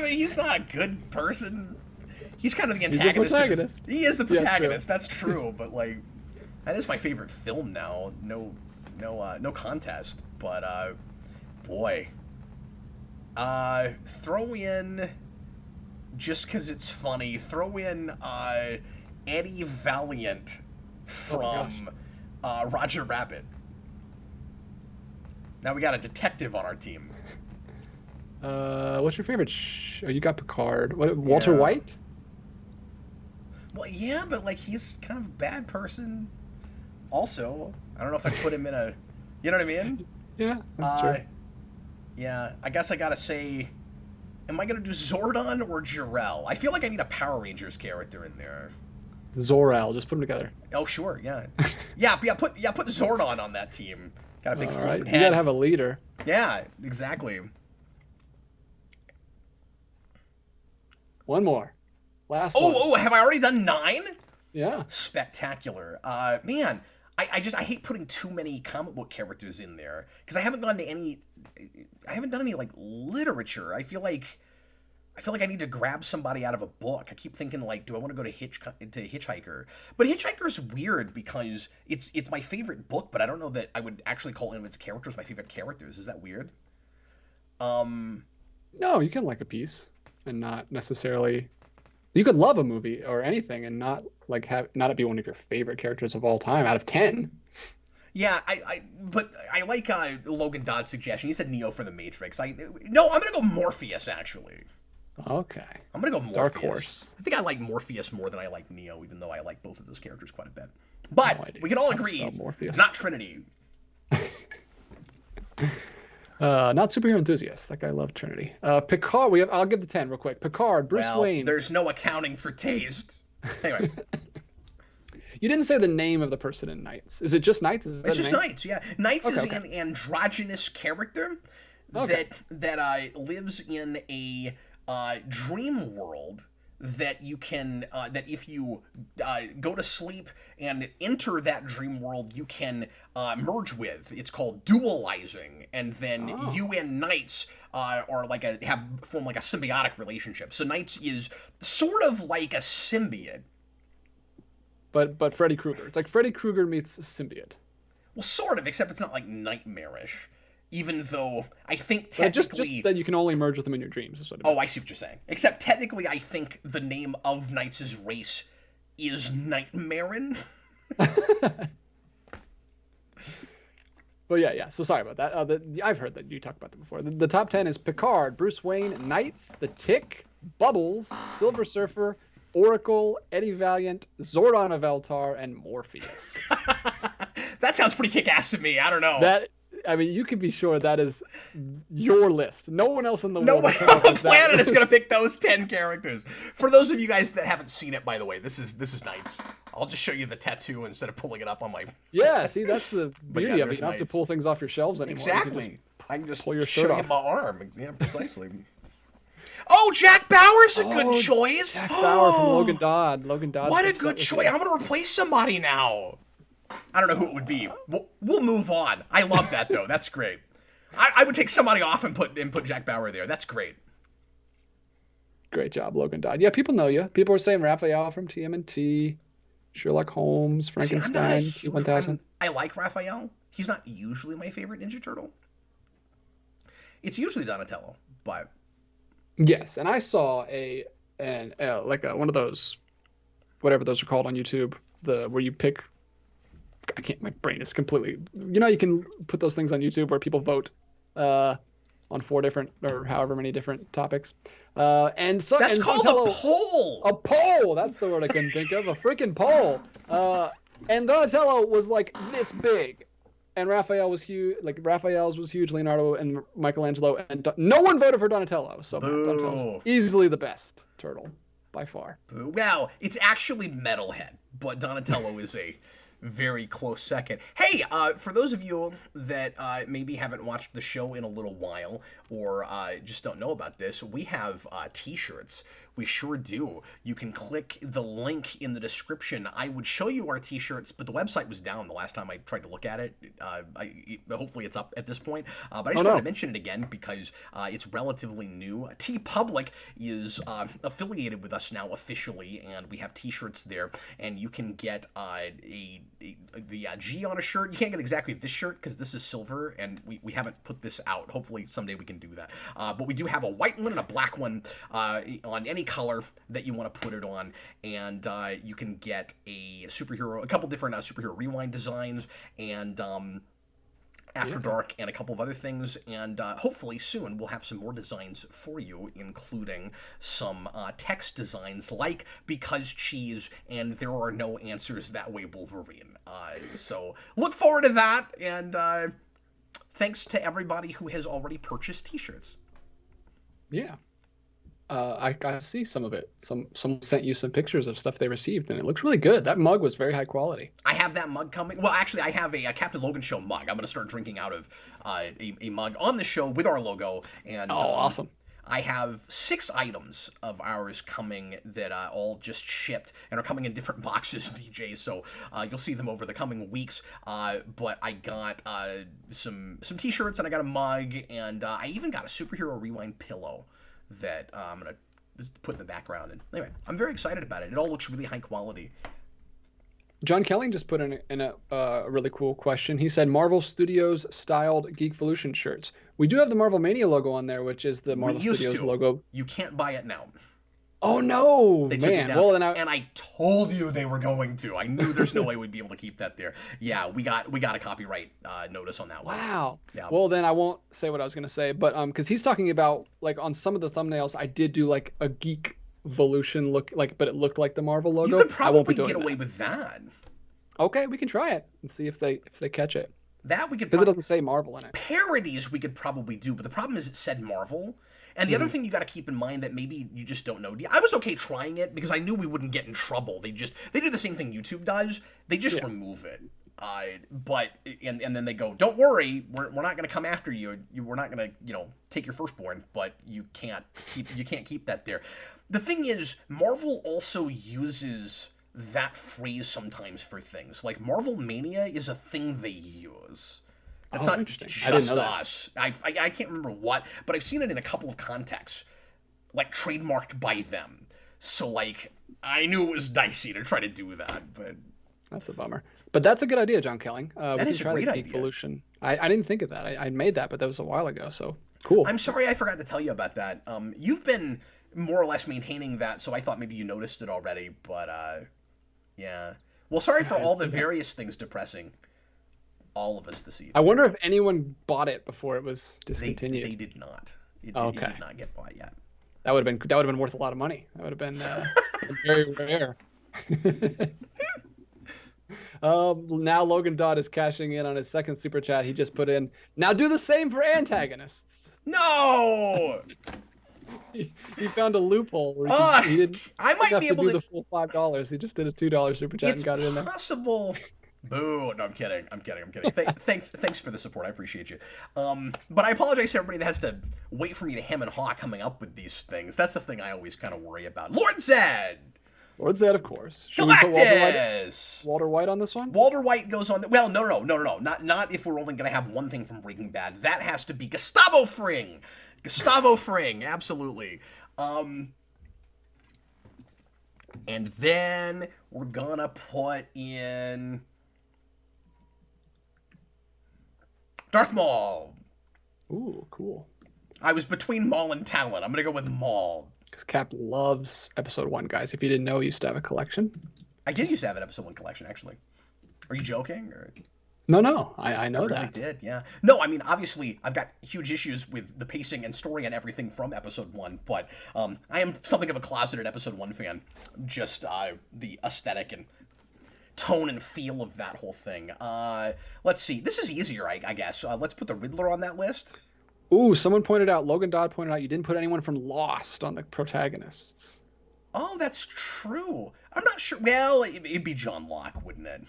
[SPEAKER 1] He's not a good person. He's kind of the antagonist.
[SPEAKER 2] He's the protagonist.
[SPEAKER 1] He is the protagonist.
[SPEAKER 2] Yeah,
[SPEAKER 1] that's true. But like, that is my favorite film now. No contest. But boy, throw in, just because it's funny. Throw in Eddie Valiant from Roger Rabbit. Now we got a detective on our team.
[SPEAKER 2] What's your favorite show? You got Picard. Walter White?
[SPEAKER 1] Well, yeah, but like he's kind of a bad person. Also, I don't know if I put him in a, you know what I mean?
[SPEAKER 2] Yeah, that's true.
[SPEAKER 1] Yeah, I guess I gotta say, am I gonna do Zordon or Jor-El? I feel like I need a Power Rangers character in there.
[SPEAKER 2] Zor-El, just put them together.
[SPEAKER 1] Oh sure, yeah, put Zordon on that team. Got a big floating head.
[SPEAKER 2] You gotta have a leader.
[SPEAKER 1] Yeah, exactly.
[SPEAKER 2] One more. Last one.
[SPEAKER 1] Oh, have I already done 9?
[SPEAKER 2] Yeah.
[SPEAKER 1] Spectacular. Man, I hate putting too many comic book characters in there because I haven't done any like literature. I feel like I need to grab somebody out of a book. I keep thinking like, do I want to go to Hitchhiker? But Hitchhiker's weird because it's my favorite book, but I don't know that I would actually call any of its characters my favorite characters. Is that weird?
[SPEAKER 2] No, you can like a piece and not necessarily. You could love a movie or anything and not like not it be one of your favorite characters of all time out of 10.
[SPEAKER 1] Yeah, but I like Logan Dodd's suggestion. He said Neo for the Matrix. I'm gonna go Morpheus actually.
[SPEAKER 2] Okay.
[SPEAKER 1] I'm gonna go Morpheus.
[SPEAKER 2] Dark Horse.
[SPEAKER 1] I think I like Morpheus more than I like Neo, even though I like both of those characters quite a bit. But we can all agree, not Trinity.
[SPEAKER 2] Not superhero enthusiast. That guy loved Trinity. Picard. I'll give the 10 real quick. Picard. Bruce Wayne.
[SPEAKER 1] There's no accounting for taste. Anyway.
[SPEAKER 2] You didn't say the name of the person in Knights. Is it just Knights?
[SPEAKER 1] It's just Knights. Yeah, Knights is an androgynous character that lives in a dream world that you can that if you go to sleep and enter that dream world, you can merge with. It's called dualizing, and then you and Knights are like form like a symbiotic relationship. So Knights is sort of like a symbiote.
[SPEAKER 2] But Freddy Krueger. It's like Freddy Krueger meets symbiote.
[SPEAKER 1] Well, sort of, except it's not like nightmarish. Even though I think technically...
[SPEAKER 2] Just that you can only merge with them in your dreams. Is what it means.
[SPEAKER 1] I see what you're saying. Except technically I think the name of Knights' race is Nightmarin.
[SPEAKER 2] But yeah. So sorry about that. I've heard that you talked about that before. The top 10 is Picard, Bruce Wayne, Knights, The Tick, Bubbles, Silver Surfer, Oracle, Eddie Valiant, Zordon of Eltar, and Morpheus.
[SPEAKER 1] That sounds pretty kick-ass to me. I don't know.
[SPEAKER 2] You can be sure that is your list. No one else in the world.
[SPEAKER 1] No one on the planet is going to pick those 10 characters. For those of you guys that haven't seen it, by the way, this is Knights. I'll just show you the tattoo instead of pulling it up on my...
[SPEAKER 2] Yeah, see, that's the beauty of it. You don't have to pull things off your shelves anymore.
[SPEAKER 1] Exactly. I can just
[SPEAKER 2] pull your shirt off.
[SPEAKER 1] my arm. Yeah, precisely. Oh, Jack Bauer's a good choice.
[SPEAKER 2] Jack Bauer from Logan Dodd.
[SPEAKER 1] What a good choice. I'm going to replace somebody now. I don't know who it would be. We'll move on. I love that, though. That's great. I would take somebody off and put Jack Bauer there. That's great.
[SPEAKER 2] Great job, Logan Dodd. Yeah, people know you. People are saying Raphael from TMNT, Sherlock Holmes, Frankenstein, T-1000.
[SPEAKER 1] I like Raphael. He's not usually my favorite Ninja Turtle. It's usually Donatello, but...
[SPEAKER 2] Yes, and I saw one of those whatever those are called on YouTube, where you pick. I can't. My brain is completely. You can put those things on YouTube where people vote on 4 different or however many different topics. That's
[SPEAKER 1] called
[SPEAKER 2] Donatello,
[SPEAKER 1] a poll.
[SPEAKER 2] A poll. That's the word I couldn't think of. A freaking poll. And Donatello was like this big, and Raphael was huge. Like Raphael's was huge. Leonardo and Michelangelo, and no one voted for Donatello. So Donatello's easily the best turtle by far.
[SPEAKER 1] Boo. Well, it's actually Metalhead, but Donatello is a very close second. Hey, for those of you that maybe haven't watched the show in a little while, or just don't know about this, we have t-shirts. We sure do. You can click the link in the description. I would show you our t-shirts, but the website was down the last time I tried to look at it. Hopefully it's up at this point. But I just wanted to mention it again because it's relatively new. TeePublic is affiliated with us now officially, and we have t-shirts there, and you can get the G on a shirt. You can't get exactly this shirt because this is silver, and we haven't put this out. Hopefully someday we can do that. But we do have a white one and a black one on any color that you want to put it on, and you can get a couple different superhero rewind designs, and After Dark, and a couple of other things, and hopefully soon we'll have some more designs for you, including some text designs like Because Cheese and There Are No Answers That Way Wolverine. So look forward to that, and thanks to everybody who has already purchased t-shirts.
[SPEAKER 2] Yeah. I got to see some of it. Someone sent you some pictures of stuff they received, and it looks really good. That mug was very high quality.
[SPEAKER 1] I have that mug coming. Well, actually, I have a Captain Logan Show mug. I'm going to start drinking out of a mug on the show with our logo. And
[SPEAKER 2] awesome.
[SPEAKER 1] I have 6 items of ours coming that all just shipped and are coming in different boxes, DJ. So you'll see them over the coming weeks. But I got some t-shirts, and I got a mug, and I even got a Superhero Rewind pillow that I'm going to put in the background. And anyway, I'm very excited about it. It all looks really high quality.
[SPEAKER 2] John Kelling just put in a really cool question. He said Marvel Studios styled Geekvolution shirts. We do have the Marvel Mania logo on there, which is the Marvel Studios logo.
[SPEAKER 1] You can't buy it now.
[SPEAKER 2] Oh no,
[SPEAKER 1] they took it down. Well, and I told you they were going to. I knew there's no way we'd be able to keep that there. Yeah, we got a copyright notice on that one.
[SPEAKER 2] Wow.
[SPEAKER 1] Yeah.
[SPEAKER 2] Well, then I won't say what I was gonna say, but because he's talking about like on some of the thumbnails, I did do like a Geekvolution look, like, but it looked like the Marvel logo.
[SPEAKER 1] You could probably
[SPEAKER 2] I won't be doing
[SPEAKER 1] get away
[SPEAKER 2] that.
[SPEAKER 1] with that.
[SPEAKER 2] Okay, we can try it and see if they catch it.
[SPEAKER 1] That we could,
[SPEAKER 2] because it doesn't say Marvel in it.
[SPEAKER 1] Parodies we could probably do, but the problem is it said Marvel. And the other thing you got to keep in mind that maybe you just don't know. I was okay trying it because I knew we wouldn't get in trouble. They do the same thing YouTube does. They just remove it. But then they go, don't worry, we're not going to come after you. We're not going to take your firstborn. But you can't keep that there. The thing is, Marvel also uses that phrase sometimes for things. Like Marvel Mania is a thing they use. That's not just us. I can't remember what, but I've seen it in a couple of contexts, like trademarked by them. So like I knew it was dicey to try to do that, but
[SPEAKER 2] that's a bummer. But that's a good idea, John Kelling.
[SPEAKER 1] That is a great idea.
[SPEAKER 2] Geekvolution. I didn't think of that. I made that, but that was a while ago. So cool.
[SPEAKER 1] I'm sorry I forgot to tell you about that. You've been more or less maintaining that, so I thought maybe you noticed it already. But yeah. Well, sorry for all the various things depressing all of us this evening.
[SPEAKER 2] I wonder if anyone bought it before it was discontinued.
[SPEAKER 1] They did not. It did not get bought yet.
[SPEAKER 2] That would have been worth a lot of money. That would have been very rare. Now Logan Dodd is cashing in on his second super chat. He just put in, now do the same for antagonists.
[SPEAKER 1] No.
[SPEAKER 2] He found a loophole where he didn't.
[SPEAKER 1] I might be able
[SPEAKER 2] to do the full $5. He just did a $2 super chat and got it in there.
[SPEAKER 1] It's possible. Boo! No, I'm kidding. Thanks for the support. I appreciate you. But I apologize to everybody that has to wait for me to hem and haw coming up with these things. That's the thing I always kind of worry about. Lord Zed, of course. Should we put Walter White on this one? Walter White goes on. Well, no. Not if we're only going to have one thing from Breaking Bad. That has to be Gustavo Fring. Absolutely. And then we're gonna put in Darth Maul.
[SPEAKER 2] Ooh, cool.
[SPEAKER 1] I was between Maul and Talon. I'm gonna go with Maul.
[SPEAKER 2] Because Cap loves episode 1, guys. If you didn't know, he used to have a collection.
[SPEAKER 1] I did used to have an episode 1 collection, actually. Are you joking? Or...
[SPEAKER 2] No, I know
[SPEAKER 1] really
[SPEAKER 2] that.
[SPEAKER 1] Did, yeah. No, I mean, obviously, I've got huge issues with the pacing and story and everything from episode 1, but I am something of a closeted episode 1 fan. Just the aesthetic and tone and feel of that whole thing. Let's see. This is easier, I guess. Let's put the Riddler on that list.
[SPEAKER 2] Ooh, someone pointed out, Logan Dodd pointed out, you didn't put anyone from Lost on the protagonists.
[SPEAKER 1] Oh, that's true. I'm not sure. Well, it'd be John Locke, wouldn't it?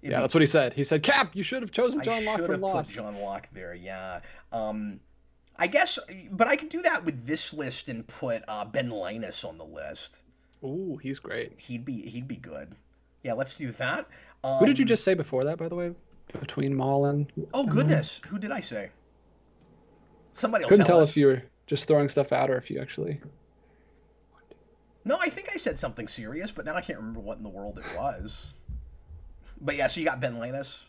[SPEAKER 2] Yeah, that's what he said. He said, Cap, you should have chosen John Locke from Lost.
[SPEAKER 1] I should have put John Locke there, yeah. I guess, but I could do that with this list and put Ben Linus on the list.
[SPEAKER 2] Ooh, he's great.
[SPEAKER 1] He'd be good. Yeah, let's do that.
[SPEAKER 2] Who did you just say before that, by the way? Between Maul and...
[SPEAKER 1] Oh, goodness. Who did I say? Somebody will
[SPEAKER 2] Couldn't tell
[SPEAKER 1] us.
[SPEAKER 2] if you were just throwing stuff out or if you actually...
[SPEAKER 1] No, I think I said something serious, but now I can't remember what in the world it was. But yeah, so you got Ben Linus.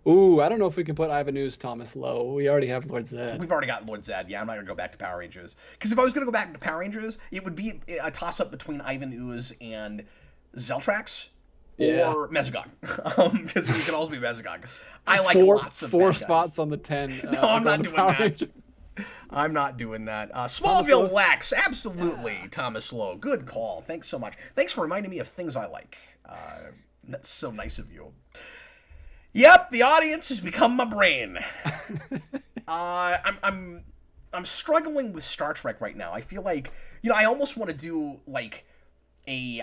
[SPEAKER 2] Ooh, I don't know if we can put Ivan Ooze, Thomas Lowe. We already have Lord Zed.
[SPEAKER 1] We've already got Lord Zed. Yeah, I'm not going to go back to Power Rangers. Because if I was going to go back to Power Rangers, it would be a toss-up between Ivan Ooze and Zeltrax or Mesogog. Because he can also be Mesogog. I like lots of
[SPEAKER 2] four spots on the 10.
[SPEAKER 1] No, I'm not doing that.
[SPEAKER 2] Rangers.
[SPEAKER 1] I'm not doing that. Smallville Lex, absolutely, Thomas Lowe. Good call. Thanks so much. Thanks for reminding me of things I like. That's so nice of you. Yep, the audience has become my brain. I'm struggling with Star Trek right now. I feel like, I almost want to do like a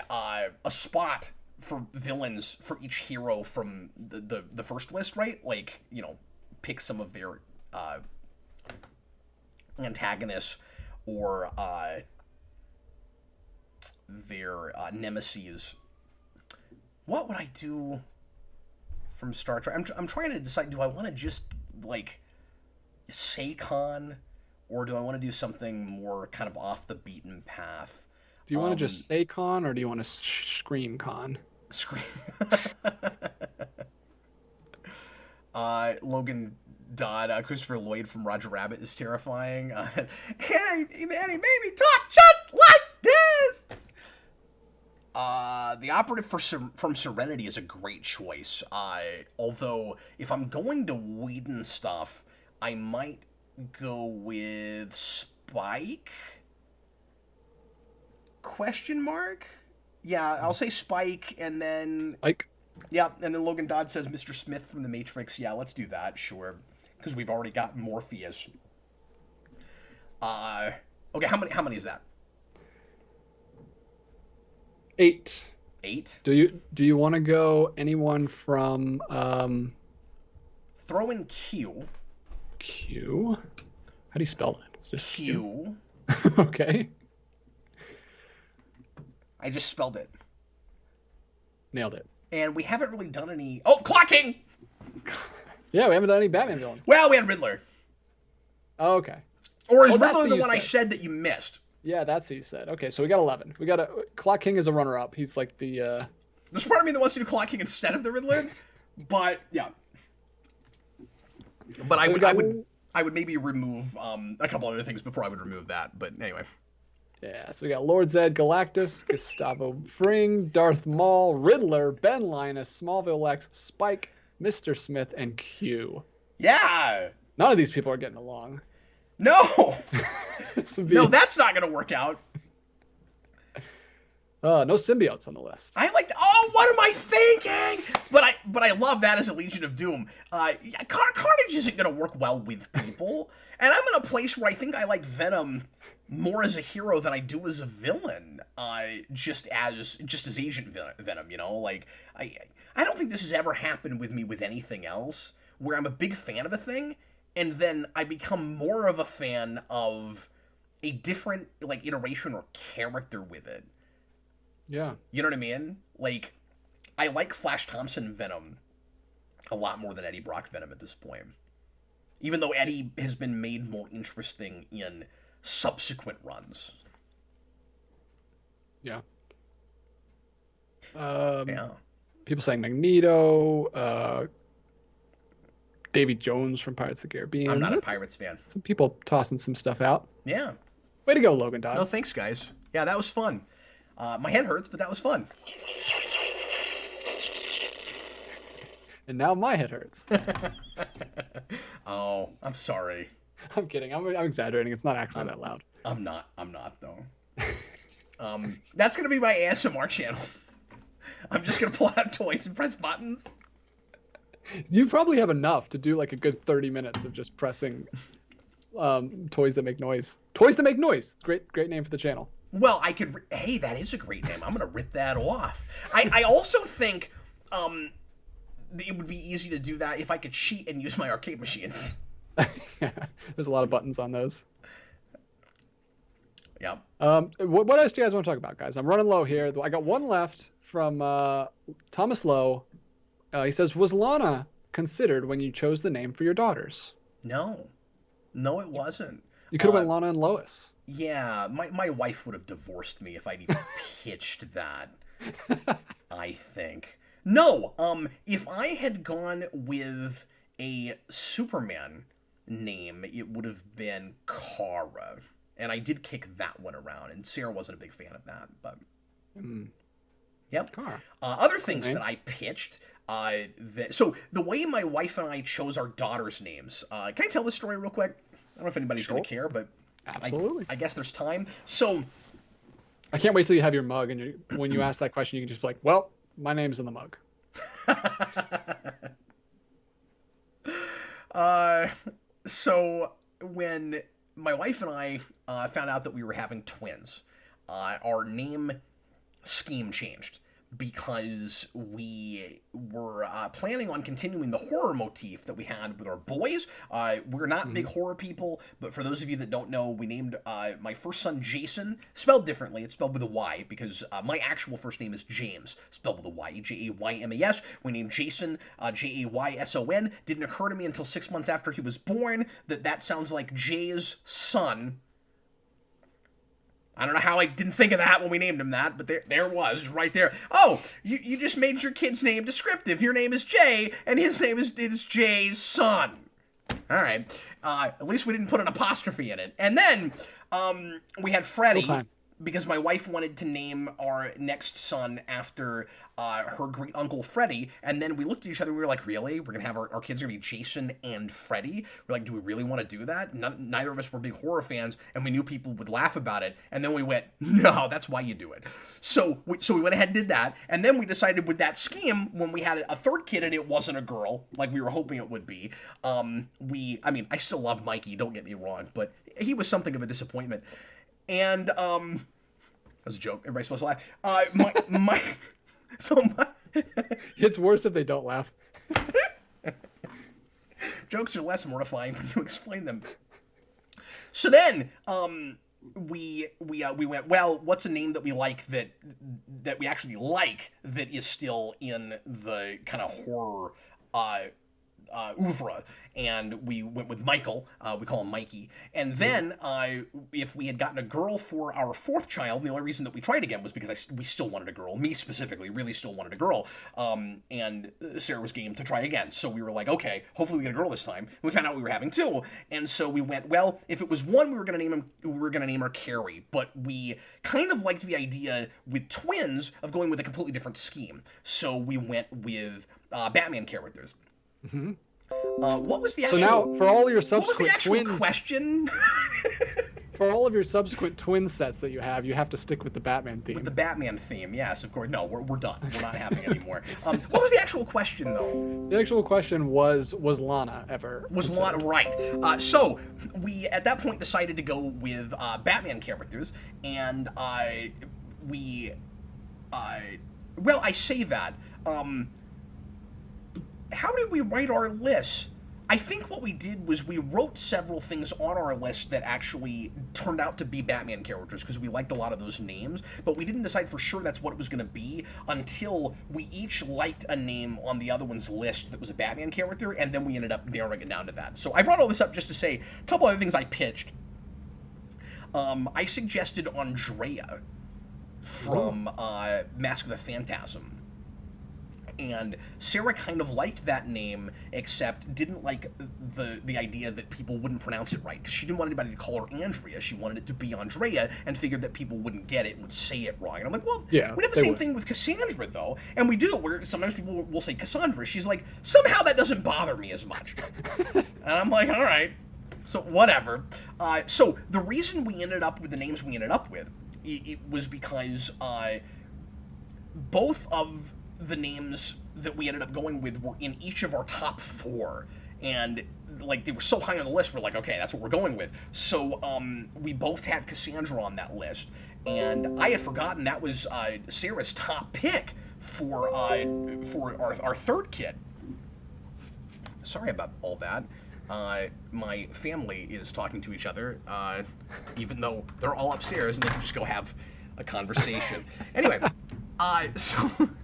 [SPEAKER 1] spot for villains for each hero from the first list, right? Like, pick some of their antagonists or their nemesis. What would I do from Star Trek? I'm trying to decide, do I want to just, like, Saycon, or do I want to do something more kind of off the beaten path?
[SPEAKER 2] Do you want to just say con, or do you want to scream con?
[SPEAKER 1] Scream. Logan Dodd, Christopher Lloyd from Roger Rabbit is terrifying. And he made me talk just like this! The operative from Serenity is a great choice. Although, if I'm going to Whedon stuff, I might go with Spike? Question mark? Yeah, I'll say Spike, and then...
[SPEAKER 2] Spike?
[SPEAKER 1] Yeah, and then Logan Dodd says Mr. Smith from The Matrix. Yeah, let's do that, sure. Because we've already got Morpheus. Okay, how many is that?
[SPEAKER 2] 8.
[SPEAKER 1] 8?
[SPEAKER 2] Do you want to go anyone from
[SPEAKER 1] Throw in Q.
[SPEAKER 2] Q? How do you spell it? It's just
[SPEAKER 1] Q.
[SPEAKER 2] Okay.
[SPEAKER 1] I just spelled it.
[SPEAKER 2] Nailed it.
[SPEAKER 1] And we haven't really done any... Oh, Clocking!
[SPEAKER 2] Yeah, we haven't done any Batman villains.
[SPEAKER 1] Well, we had Riddler.
[SPEAKER 2] Oh, okay.
[SPEAKER 1] Or is Riddler the one I said that you missed?
[SPEAKER 2] Yeah, that's who you said. Okay, so we got 11. We got Clock King is a runner-up. He's like the...
[SPEAKER 1] There's part of me that wants to do Clock King instead of the Riddler, but yeah. But so I would maybe remove a couple other things before I would remove that. But anyway.
[SPEAKER 2] Yeah, so we got Lord Zed, Galactus, Gustavo Fring, Darth Maul, Riddler, Ben Linus, Smallville Lex, Spike, Mr. Smith, and Q.
[SPEAKER 1] Yeah!
[SPEAKER 2] None of these people are getting along.
[SPEAKER 1] No! No, that's not going to work out.
[SPEAKER 2] No symbiotes on the list.
[SPEAKER 1] I like... Oh, what am I thinking? But I love that as a Legion of Doom. Carnage isn't going to work well with people. And I'm in a place where I think I like Venom more as a hero than I do as a villain. Just as Agent Venom, Like, I don't think this has ever happened with me with anything else, where I'm a big fan of a thing, and then I become more of a fan of a different, like, iteration or character with it.
[SPEAKER 2] Yeah.
[SPEAKER 1] You know what I mean? Like, I like Flash Thompson Venom a lot more than Eddie Brock Venom at this point. Even though Eddie has been made more interesting in subsequent runs.
[SPEAKER 2] Yeah.
[SPEAKER 1] Yeah.
[SPEAKER 2] People saying Magneto, Davy Jones from Pirates of the Caribbean.
[SPEAKER 1] I'm not a Pirates fan.
[SPEAKER 2] Some people tossing some stuff out.
[SPEAKER 1] Yeah.
[SPEAKER 2] Way to go, Logan Dog.
[SPEAKER 1] No, thanks, guys. Yeah, that was fun. My head hurts, but that was fun.
[SPEAKER 2] And now my head hurts.
[SPEAKER 1] Oh, I'm sorry.
[SPEAKER 2] I'm kidding. I'm exaggerating. It's not actually that loud.
[SPEAKER 1] I'm not though. That's gonna be my ASMR channel. I'm just gonna pull out toys and press buttons.
[SPEAKER 2] You probably have enough to do like a good 30 minutes of just pressing toys that make noise. Toys that make noise. Great name for the channel.
[SPEAKER 1] Well, I could. Hey, that is a great name. I'm gonna rip that off. I also think it would be easy to do that if I could cheat and use my arcade machines.
[SPEAKER 2] Yeah, there's a lot of buttons on those.
[SPEAKER 1] Yeah.
[SPEAKER 2] What else do you guys want to talk about, guys? I'm running low here. I got one left from Thomas Lowe. He says, was Lana considered when you chose the name for your daughters?
[SPEAKER 1] No, it wasn't.
[SPEAKER 2] You could have went Lana and Lois.
[SPEAKER 1] Yeah, my wife would have divorced me if I'd even pitched that. I think. No, if I had gone with a Superman name, it would have been Kara. And I did kick that one around, and Sarah wasn't a big fan of that, but... Yep.
[SPEAKER 2] Kara.
[SPEAKER 1] Other things that I pitched, so the way my wife and I chose our daughters' names, can I tell this story real quick? I don't know if anybody's going to care, but
[SPEAKER 2] absolutely.
[SPEAKER 1] I guess there's time. So...
[SPEAKER 2] I can't wait till you have your mug, and when you ask that question, you can just be like, well, my name's in the mug.
[SPEAKER 1] So when my wife and I found out that we were having twins, our name scheme changed because we were planning on continuing the horror motif that we had with our boys. We're not big horror people, but for those of you that don't know, we named my first son Jason, spelled differently. It's spelled with a Y because my actual first name is James, spelled with a Y, Jaymas. We named Jason Jayson. Didn't occur to me until 6 months after he was born that sounds like Jay's son. I don't know how I didn't think of that when we named him that, but there it was, right there. Oh, you just made your kid's name descriptive. Your name is Jay, and his name is Jay's son. All right. At least we didn't put an apostrophe in it. And then we had Freddie, because my wife wanted to name our next son after her great uncle Freddie, and then we looked at each other and we were like, really? We're going to have our kids going to be Jason and Freddie? We're like, do we really want to do that? Neither of us were big horror fans, and we knew people would laugh about it, and then we went, no, that's why you do it. So we went ahead and did that, and then we decided with that scheme, when we had a third kid and it wasn't a girl, like we were hoping it would be, I still love Mikey, don't get me wrong, but he was something of a disappointment. And, that was a joke. Everybody's supposed to laugh.
[SPEAKER 2] It's worse if they don't laugh.
[SPEAKER 1] Jokes are less mortifying when you explain them. So then, we went, well, what's a name that we like that we actually like that is still in the kind of horror, oeuvre, and we went with Michael. We call him Mikey. And then, if we had gotten a girl for our fourth child, the only reason that we tried again was because we still wanted a girl. Me specifically, really still wanted a girl. And Sarah was game to try again. So we were like, okay, hopefully we get a girl this time. And we found out we were having two. And so we went, well, if it was one, we were gonna name her Carrie. But we kind of liked the idea with twins of going with a completely different scheme. So we went with Batman characters.
[SPEAKER 2] Mm-hmm.
[SPEAKER 1] What was the actual?
[SPEAKER 2] So now, for all your subsequent
[SPEAKER 1] what was the actual
[SPEAKER 2] twins,
[SPEAKER 1] question?
[SPEAKER 2] for all of your subsequent twin sets that you have to stick with the Batman theme.
[SPEAKER 1] With the Batman theme, yes, of course. No, we're done. We're not having any more. What was the actual question, though?
[SPEAKER 2] The actual question was Lana ever?
[SPEAKER 1] Was Lana right? So we at that point decided to go with Batman characters, and I say that. How did we write our list? I think what we did was we wrote several things on our list that actually turned out to be Batman characters because we liked a lot of those names, but we didn't decide for sure that's what it was going to be until we each liked a name on the other one's list that was a Batman character, and then we ended up narrowing it down to that. So I brought all this up just to say a couple other things I pitched. I suggested Andrea from Mask of the Phantasm. And Sarah kind of liked that name, except didn't like the idea that people wouldn't pronounce it right. Because she didn't want anybody to call her Andrea. She wanted it to be Andrea, and figured that people wouldn't get it and would say it wrong. And I'm like, well,
[SPEAKER 2] yeah,
[SPEAKER 1] we have the same thing with Cassandra, though. And we do, where sometimes people will say Cassandra. She's like, somehow that doesn't bother me as much. And I'm like, all right. So, whatever. So, the reason we ended up with the names we ended up with, it was because both of the names that we ended up going with were in each of our top 4, and like they were so high on the list, we're like, okay, that's what we're going with. So we both had Cassandra on that list, and I had forgotten that was Sarah's top pick for our third kid. Sorry about all that. My family is talking to each other, even though they're all upstairs and they can just go have a conversation. Anyway,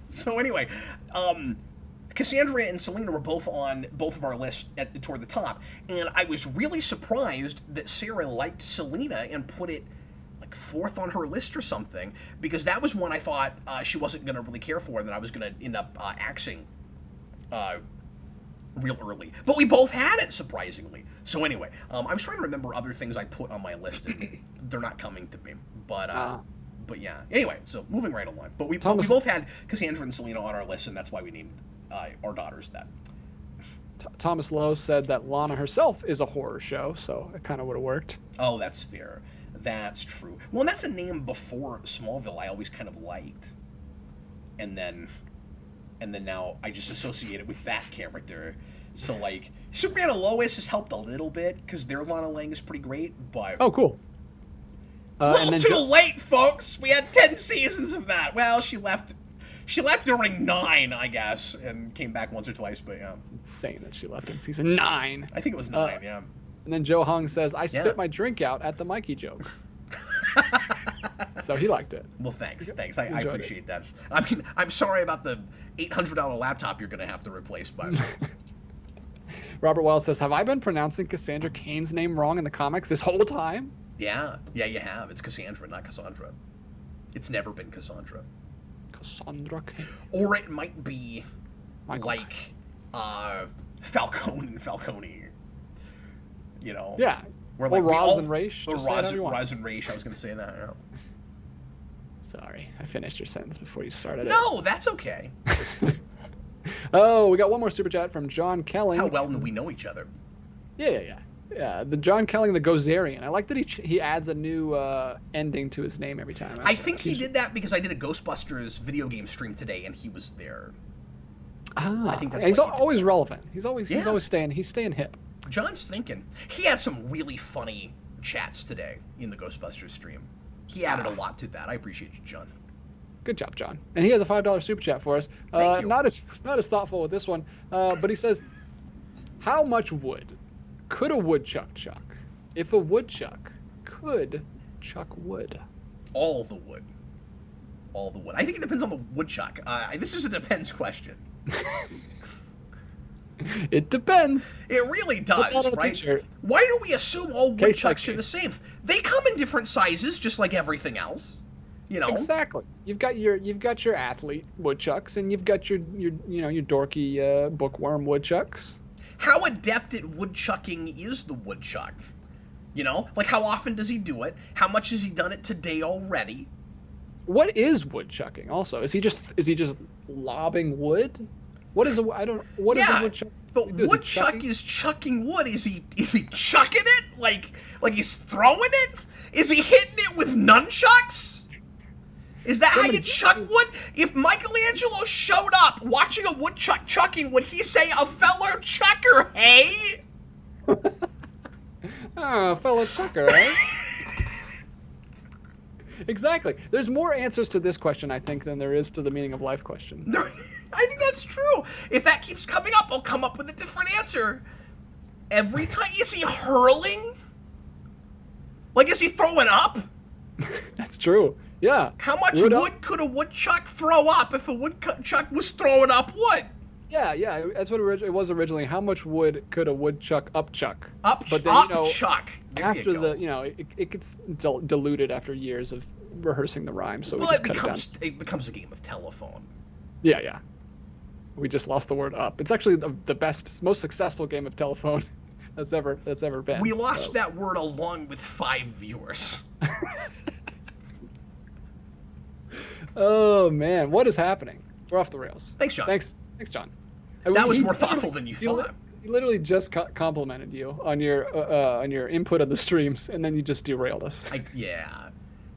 [SPEAKER 1] so anyway, Cassandra and Selena were both on both of our lists toward the top, and I was really surprised that Sarah liked Selena and put it like 4th on her list or something, because that was one I thought she wasn't going to really care for, and that I was going to end up axing real early. But we both had it, surprisingly. So anyway, I was trying to remember other things I put on my list, and they're not coming to me. But yeah. Anyway, so moving right along. But we both had Cassandra and Selena on our list, and that's why we named our daughters that.
[SPEAKER 2] Thomas Lowe said that Lana herself is a horror show, so it kind of would have worked.
[SPEAKER 1] Oh, that's fair. That's true. Well, and that's a name before Smallville I always kind of liked. And then now I just associate it with that character. So, like, Superman and Lois has helped a little bit, because their Lana Lang is pretty great, but...
[SPEAKER 2] Oh, cool.
[SPEAKER 1] A little too late, folks! We had 10 seasons of that! Well, she left during 9, I guess, and came back once or twice, but yeah.
[SPEAKER 2] It's insane that she left in season 9.
[SPEAKER 1] I think it was 9, yeah.
[SPEAKER 2] And then Joe Hung says, I spit my drink out at the Mikey joke. So he liked it.
[SPEAKER 1] Well, thanks. I appreciate that. I mean, I'm sorry about the $800 laptop you're going to have to replace, but...
[SPEAKER 2] Robert Wells says, have I been pronouncing Cassandra Cain's name wrong in the comics this whole time?
[SPEAKER 1] Yeah, you have. It's Cassandra, not Cassandra. It's never been Cassandra.
[SPEAKER 2] Cassandra Cain.
[SPEAKER 1] Or it might be
[SPEAKER 2] Michael.
[SPEAKER 1] like Falcone and Falcone. You know?
[SPEAKER 2] Yeah.
[SPEAKER 1] Where
[SPEAKER 2] or Roz and Raish.
[SPEAKER 1] Or Roz and Raish, I was going to say that. Yeah.
[SPEAKER 2] Sorry, I finished your sentence before you started
[SPEAKER 1] No, that's okay.
[SPEAKER 2] Oh, we got one more super chat from John Kelling.
[SPEAKER 1] That's how well we know each other.
[SPEAKER 2] Yeah, the John Kelling, the Gozerian. I like that he adds a new ending to his name every time.
[SPEAKER 1] I think he did that because I did a Ghostbusters video game stream today, and he was there. I think that's
[SPEAKER 2] he's always relevant. He's staying hip.
[SPEAKER 1] John's thinking. He had some really funny chats today in the Ghostbusters stream. He added a lot to that. I appreciate you, John.
[SPEAKER 2] Good job, John. And he has a $5 super chat for us.
[SPEAKER 1] Thank you.
[SPEAKER 2] Not as thoughtful with this one, but he says, how much wood could a woodchuck chuck if a woodchuck could chuck wood?
[SPEAKER 1] All the wood. I think it depends on the woodchuck. This is a depends question.
[SPEAKER 2] It depends.
[SPEAKER 1] It really does, right? Why do we assume all woodchucks are the same? They come in different sizes, just like everything else. You know?
[SPEAKER 2] Exactly. You've got your athlete woodchucks, and you've got your dorky bookworm woodchucks.
[SPEAKER 1] How adept at woodchucking is the woodchuck? You know, like how often does he do it? How much has he done it today already?
[SPEAKER 2] What is woodchucking? Also, is he just lobbing wood? What is a woodchuck?
[SPEAKER 1] But woodchuck is chucking wood. Is he chucking it like he's throwing it? Is he hitting it with nunchucks? Is that how you chuck wood? If Michelangelo showed up watching a woodchuck chucking, would he say, a fellow chucker, hey?
[SPEAKER 2] A fellow chucker, eh? Exactly. There's more answers to this question, I think, than there is to the meaning of life question.
[SPEAKER 1] I think that's true. If that keeps coming up, I'll come up with a different answer. Every time. Is he hurling? Like, is he throwing up?
[SPEAKER 2] That's true. Yeah.
[SPEAKER 1] How much wood could a woodchuck throw up if a woodchuck was throwing up wood?
[SPEAKER 2] Yeah. That's what it was originally. How much wood could a woodchuck upchuck?
[SPEAKER 1] Upchuck.
[SPEAKER 2] After it gets diluted after years of rehearsing the rhyme. So
[SPEAKER 1] it becomes a game of telephone.
[SPEAKER 2] Yeah. We just lost the word up. It's actually the best, most successful game of telephone that's ever been.
[SPEAKER 1] We lost that word along with 5 viewers.
[SPEAKER 2] Oh man, what is happening? We're off the rails.
[SPEAKER 1] Thanks, John.
[SPEAKER 2] Thanks, John.
[SPEAKER 1] That was more thoughtful than you thought.
[SPEAKER 2] He literally just complimented you on your input of the streams, and then you just derailed us.
[SPEAKER 1] Yeah.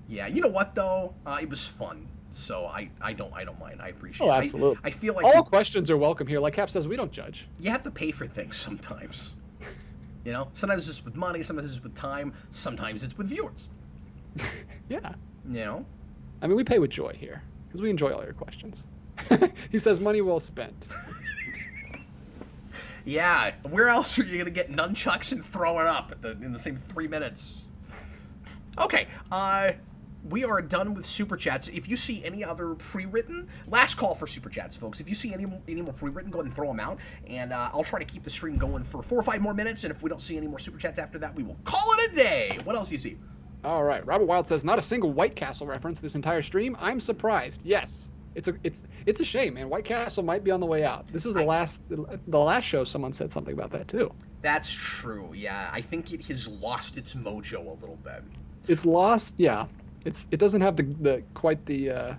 [SPEAKER 1] You know what though? It was fun. So I don't mind. I appreciate it.
[SPEAKER 2] Oh, absolutely.
[SPEAKER 1] I feel like
[SPEAKER 2] all questions are welcome here. Like Cap says, we don't judge.
[SPEAKER 1] You have to pay for things sometimes. You know, sometimes it's with money, sometimes it's with time, sometimes it's with viewers.
[SPEAKER 2] Yeah.
[SPEAKER 1] You know?
[SPEAKER 2] I mean, we pay with joy here because we enjoy all your questions. He says, money well spent.
[SPEAKER 1] Yeah. Where else are you gonna get nunchucks and throw it up in the same 3 minutes? Okay. We are done with Super Chats. If you see any other pre-written, last call for Super Chats, folks. If you see any more pre-written, go ahead and throw them out, and I'll try to keep the stream going for 4 or 5 more minutes, and if we don't see any more Super Chats after that, we will call it a day. What else do you see?
[SPEAKER 2] All right. Robert Wild says, not a single White Castle reference this entire stream. I'm surprised. Yes. It's a shame, man. White Castle might be on the way out. This is the last show someone said something about that, too.
[SPEAKER 1] That's true, yeah. I think it has lost its mojo a little bit.
[SPEAKER 2] It's lost, yeah. It doesn't have quite the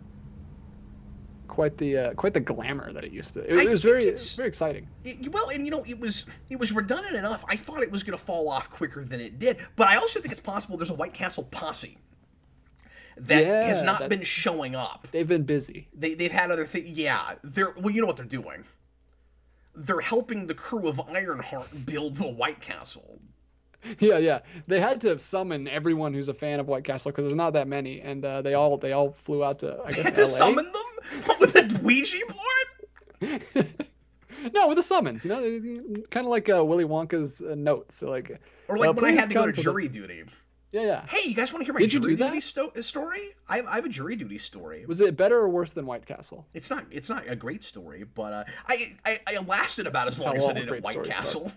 [SPEAKER 2] glamour that it used to. It was very exciting.
[SPEAKER 1] And you know, it was redundant enough. I thought it was going to fall off quicker than it did, but I also think it's possible there's a White Castle posse that has not been showing up.
[SPEAKER 2] They've been busy.
[SPEAKER 1] They've had other things. Yeah, you know what they're doing. They're helping the crew of Ironheart build the White Castle.
[SPEAKER 2] Yeah. They had to summon everyone who's a fan of White Castle because there's not that many, and they all flew out to
[SPEAKER 1] I guess had to LA. Summon them with a Ouija board.
[SPEAKER 2] No, with the summons, you know, kind of like Willy Wonka's notes, or like
[SPEAKER 1] when I had to go to jury duty.
[SPEAKER 2] Yeah.
[SPEAKER 1] Hey, you guys want to hear my jury duty story? I have a jury duty story.
[SPEAKER 2] Was it better or worse than White Castle?
[SPEAKER 1] It's not a great story, but I lasted about as long as I did at White Castle.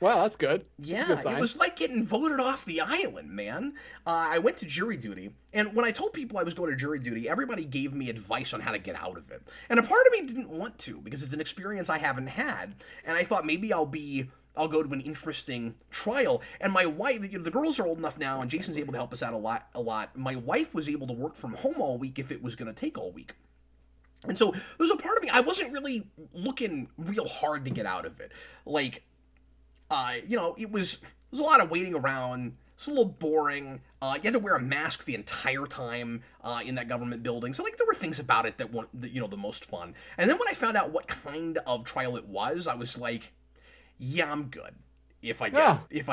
[SPEAKER 2] Wow, that's good.
[SPEAKER 1] Yeah,
[SPEAKER 2] that's
[SPEAKER 1] it was like getting voted off the island, man. I went to jury duty, and when I told people I was going to jury duty, everybody gave me advice on how to get out of it. And a part of me didn't want to, because it's an experience I haven't had, and I thought maybe I'll go to an interesting trial. And my wife, the girls are old enough now, and Jason's able to help us out a lot. My wife was able to work from home all week if it was going to take all week. And so there's a part of me, I wasn't really looking real hard to get out of it. Like, you know, it was a lot of waiting around. It's a little boring. You had to wear a mask the entire time in that government building. So, like, there were things about it that weren't, the most fun. And then when I found out what kind of trial it was, I was like, yeah, I'm good if I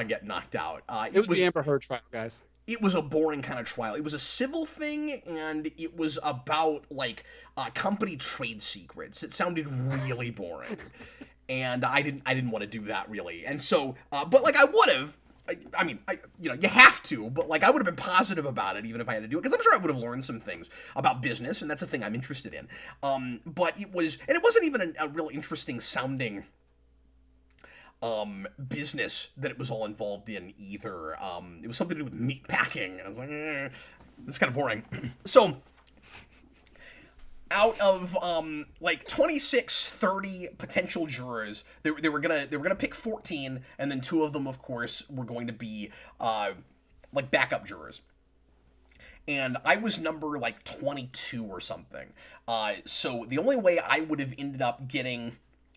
[SPEAKER 1] get knocked out.
[SPEAKER 2] It was the Amber Heard trial, guys.
[SPEAKER 1] It was a boring kind of trial. It was a civil thing, and it was about, like, company trade secrets. It sounded really boring. And I didn't want to do that, really. And so, but, like, I would have. I mean, you have to, but, like, I would have been positive about it even if I had to do it, because I'm sure I would have learned some things about business, and that's a thing I'm interested in. But it wasn't even a real interesting sounding business that it was all involved in either. It was something to do with meat packing, and I was like, this is kind of boring. So, out of like 26, 30 potential jurors, they were gonna pick 14, and then 2 of them, of course, were going to be like backup jurors. And I was number like 22 or something. So the only way I would have ended up getting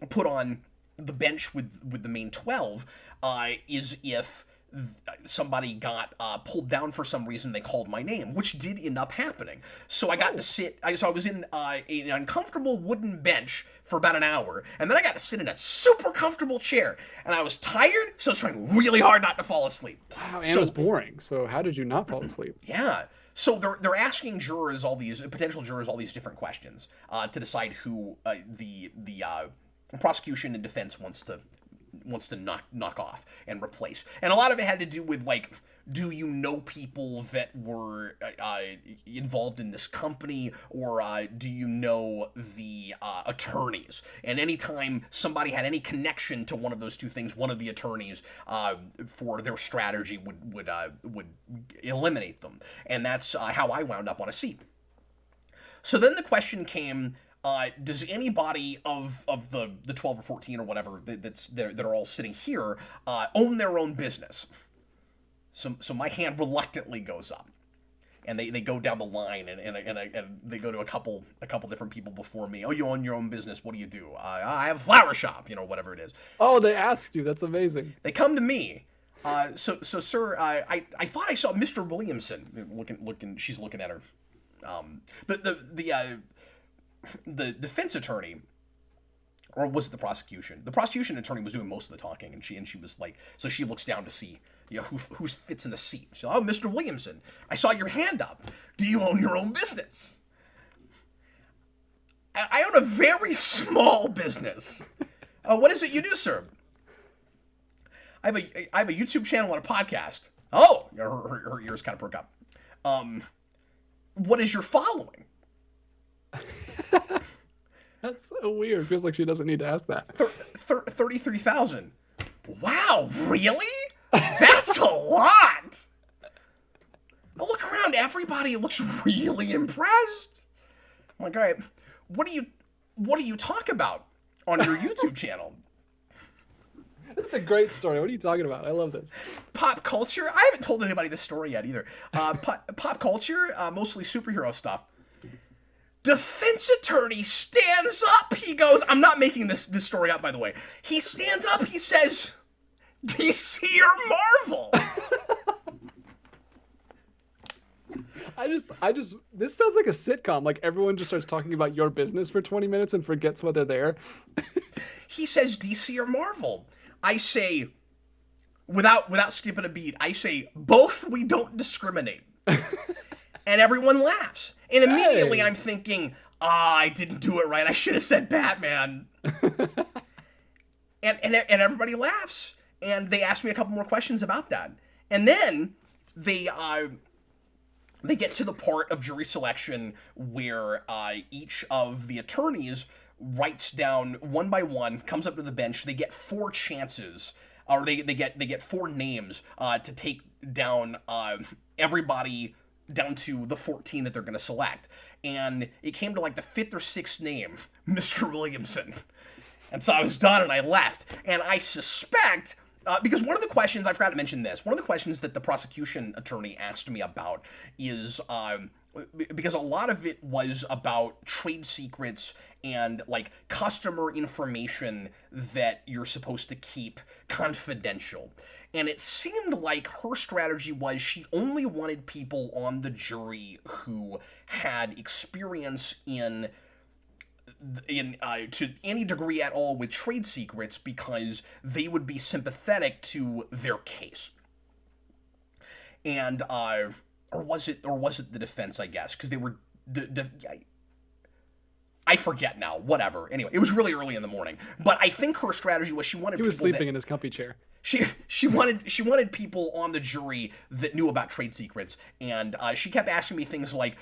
[SPEAKER 1] put on the bench with the main 12 is if somebody got pulled down for some reason. They called my name, which did end up happening. So I got to sit. So I was in an uncomfortable wooden bench for about an hour, and then I got to sit in a super comfortable chair. And I was tired, so I was trying really hard not to fall asleep.
[SPEAKER 2] Wow, and it was boring. So how did you not fall asleep?
[SPEAKER 1] Yeah. So they're asking jurors, all these potential jurors, all these different questions to decide who the prosecution and defense wants to knock off and replace. And a lot of it had to do with, like, do you know people that were involved in this company, or do you know the attorneys? And anytime somebody had any connection to one of those two things, one of the attorneys for their strategy would eliminate them. And that's how I wound up on a seat. So then the question came, does anybody of the 12 or 14 or whatever that are all sitting here own their own business? So my hand reluctantly goes up, and they go down the line, and they go to a couple different people before me. Oh, you own your own business? What do you do? I have a flower shop, whatever it is.
[SPEAKER 2] Oh, they asked you. That's amazing.
[SPEAKER 1] They come to me. So sir, I thought I saw Mr. Williamson looking. She's looking at her. The defense attorney, or was it the prosecution? The prosecution attorney was doing most of the talking, and she was like, so she looks down to see, who fits in the seat. She's like, oh, Mr. Williamson, I saw your hand up. Do you own your own business? I own a very small business. What is it you do, sir? I have a YouTube channel and a podcast. Oh, her ears kind of perk up. What is your following?
[SPEAKER 2] That's so weird. Feels like she doesn't need to ask that.
[SPEAKER 1] 33,000. Wow, really? That's a lot. I look around, everybody looks really impressed. I'm like, all right, what do you talk about on your YouTube channel?
[SPEAKER 2] This is a great story. What are you talking about? I love this.
[SPEAKER 1] Pop culture? I haven't told anybody this story yet either. Pop culture, mostly superhero stuff. Defense attorney stands up. He goes, I'm not making this story up, by the way. He stands up. He says, DC or Marvel?
[SPEAKER 2] This sounds like a sitcom. Like everyone just starts talking about your business for 20 minutes and forgets why they're there.
[SPEAKER 1] He says DC or Marvel. I say, without skipping a beat, I say, both, we don't discriminate. And everyone laughs. And immediately I'm thinking, I didn't do it right. I should have said Batman. and everybody laughs. And they ask me a couple more questions about that. And then they get to the part of jury selection where each of the attorneys writes down one by one, comes up to the bench. They get 4 chances, or they get 4 names to take down everybody down to the 14 that they're going to select. And it came to like the 5th or 6th name, Mr. Williamson. And so I was done and I left. And I suspect, because one of the questions, I forgot to mention this, one of the questions that the prosecution attorney asked me about is, because a lot of it was about trade secrets and like customer information that you're supposed to keep confidential. And it seemed like her strategy was she only wanted people on the jury who had experience in to any degree at all with trade secrets, because they would be sympathetic to their case. And or was it the defense, I guess, because they were I forget now, whatever. Anyway, it was really early in the morning, but I think her strategy was she wanted
[SPEAKER 2] he was
[SPEAKER 1] people
[SPEAKER 2] sleeping in his comfy chair.
[SPEAKER 1] She wanted people on the jury that knew about trade secrets, and she kept asking me things like,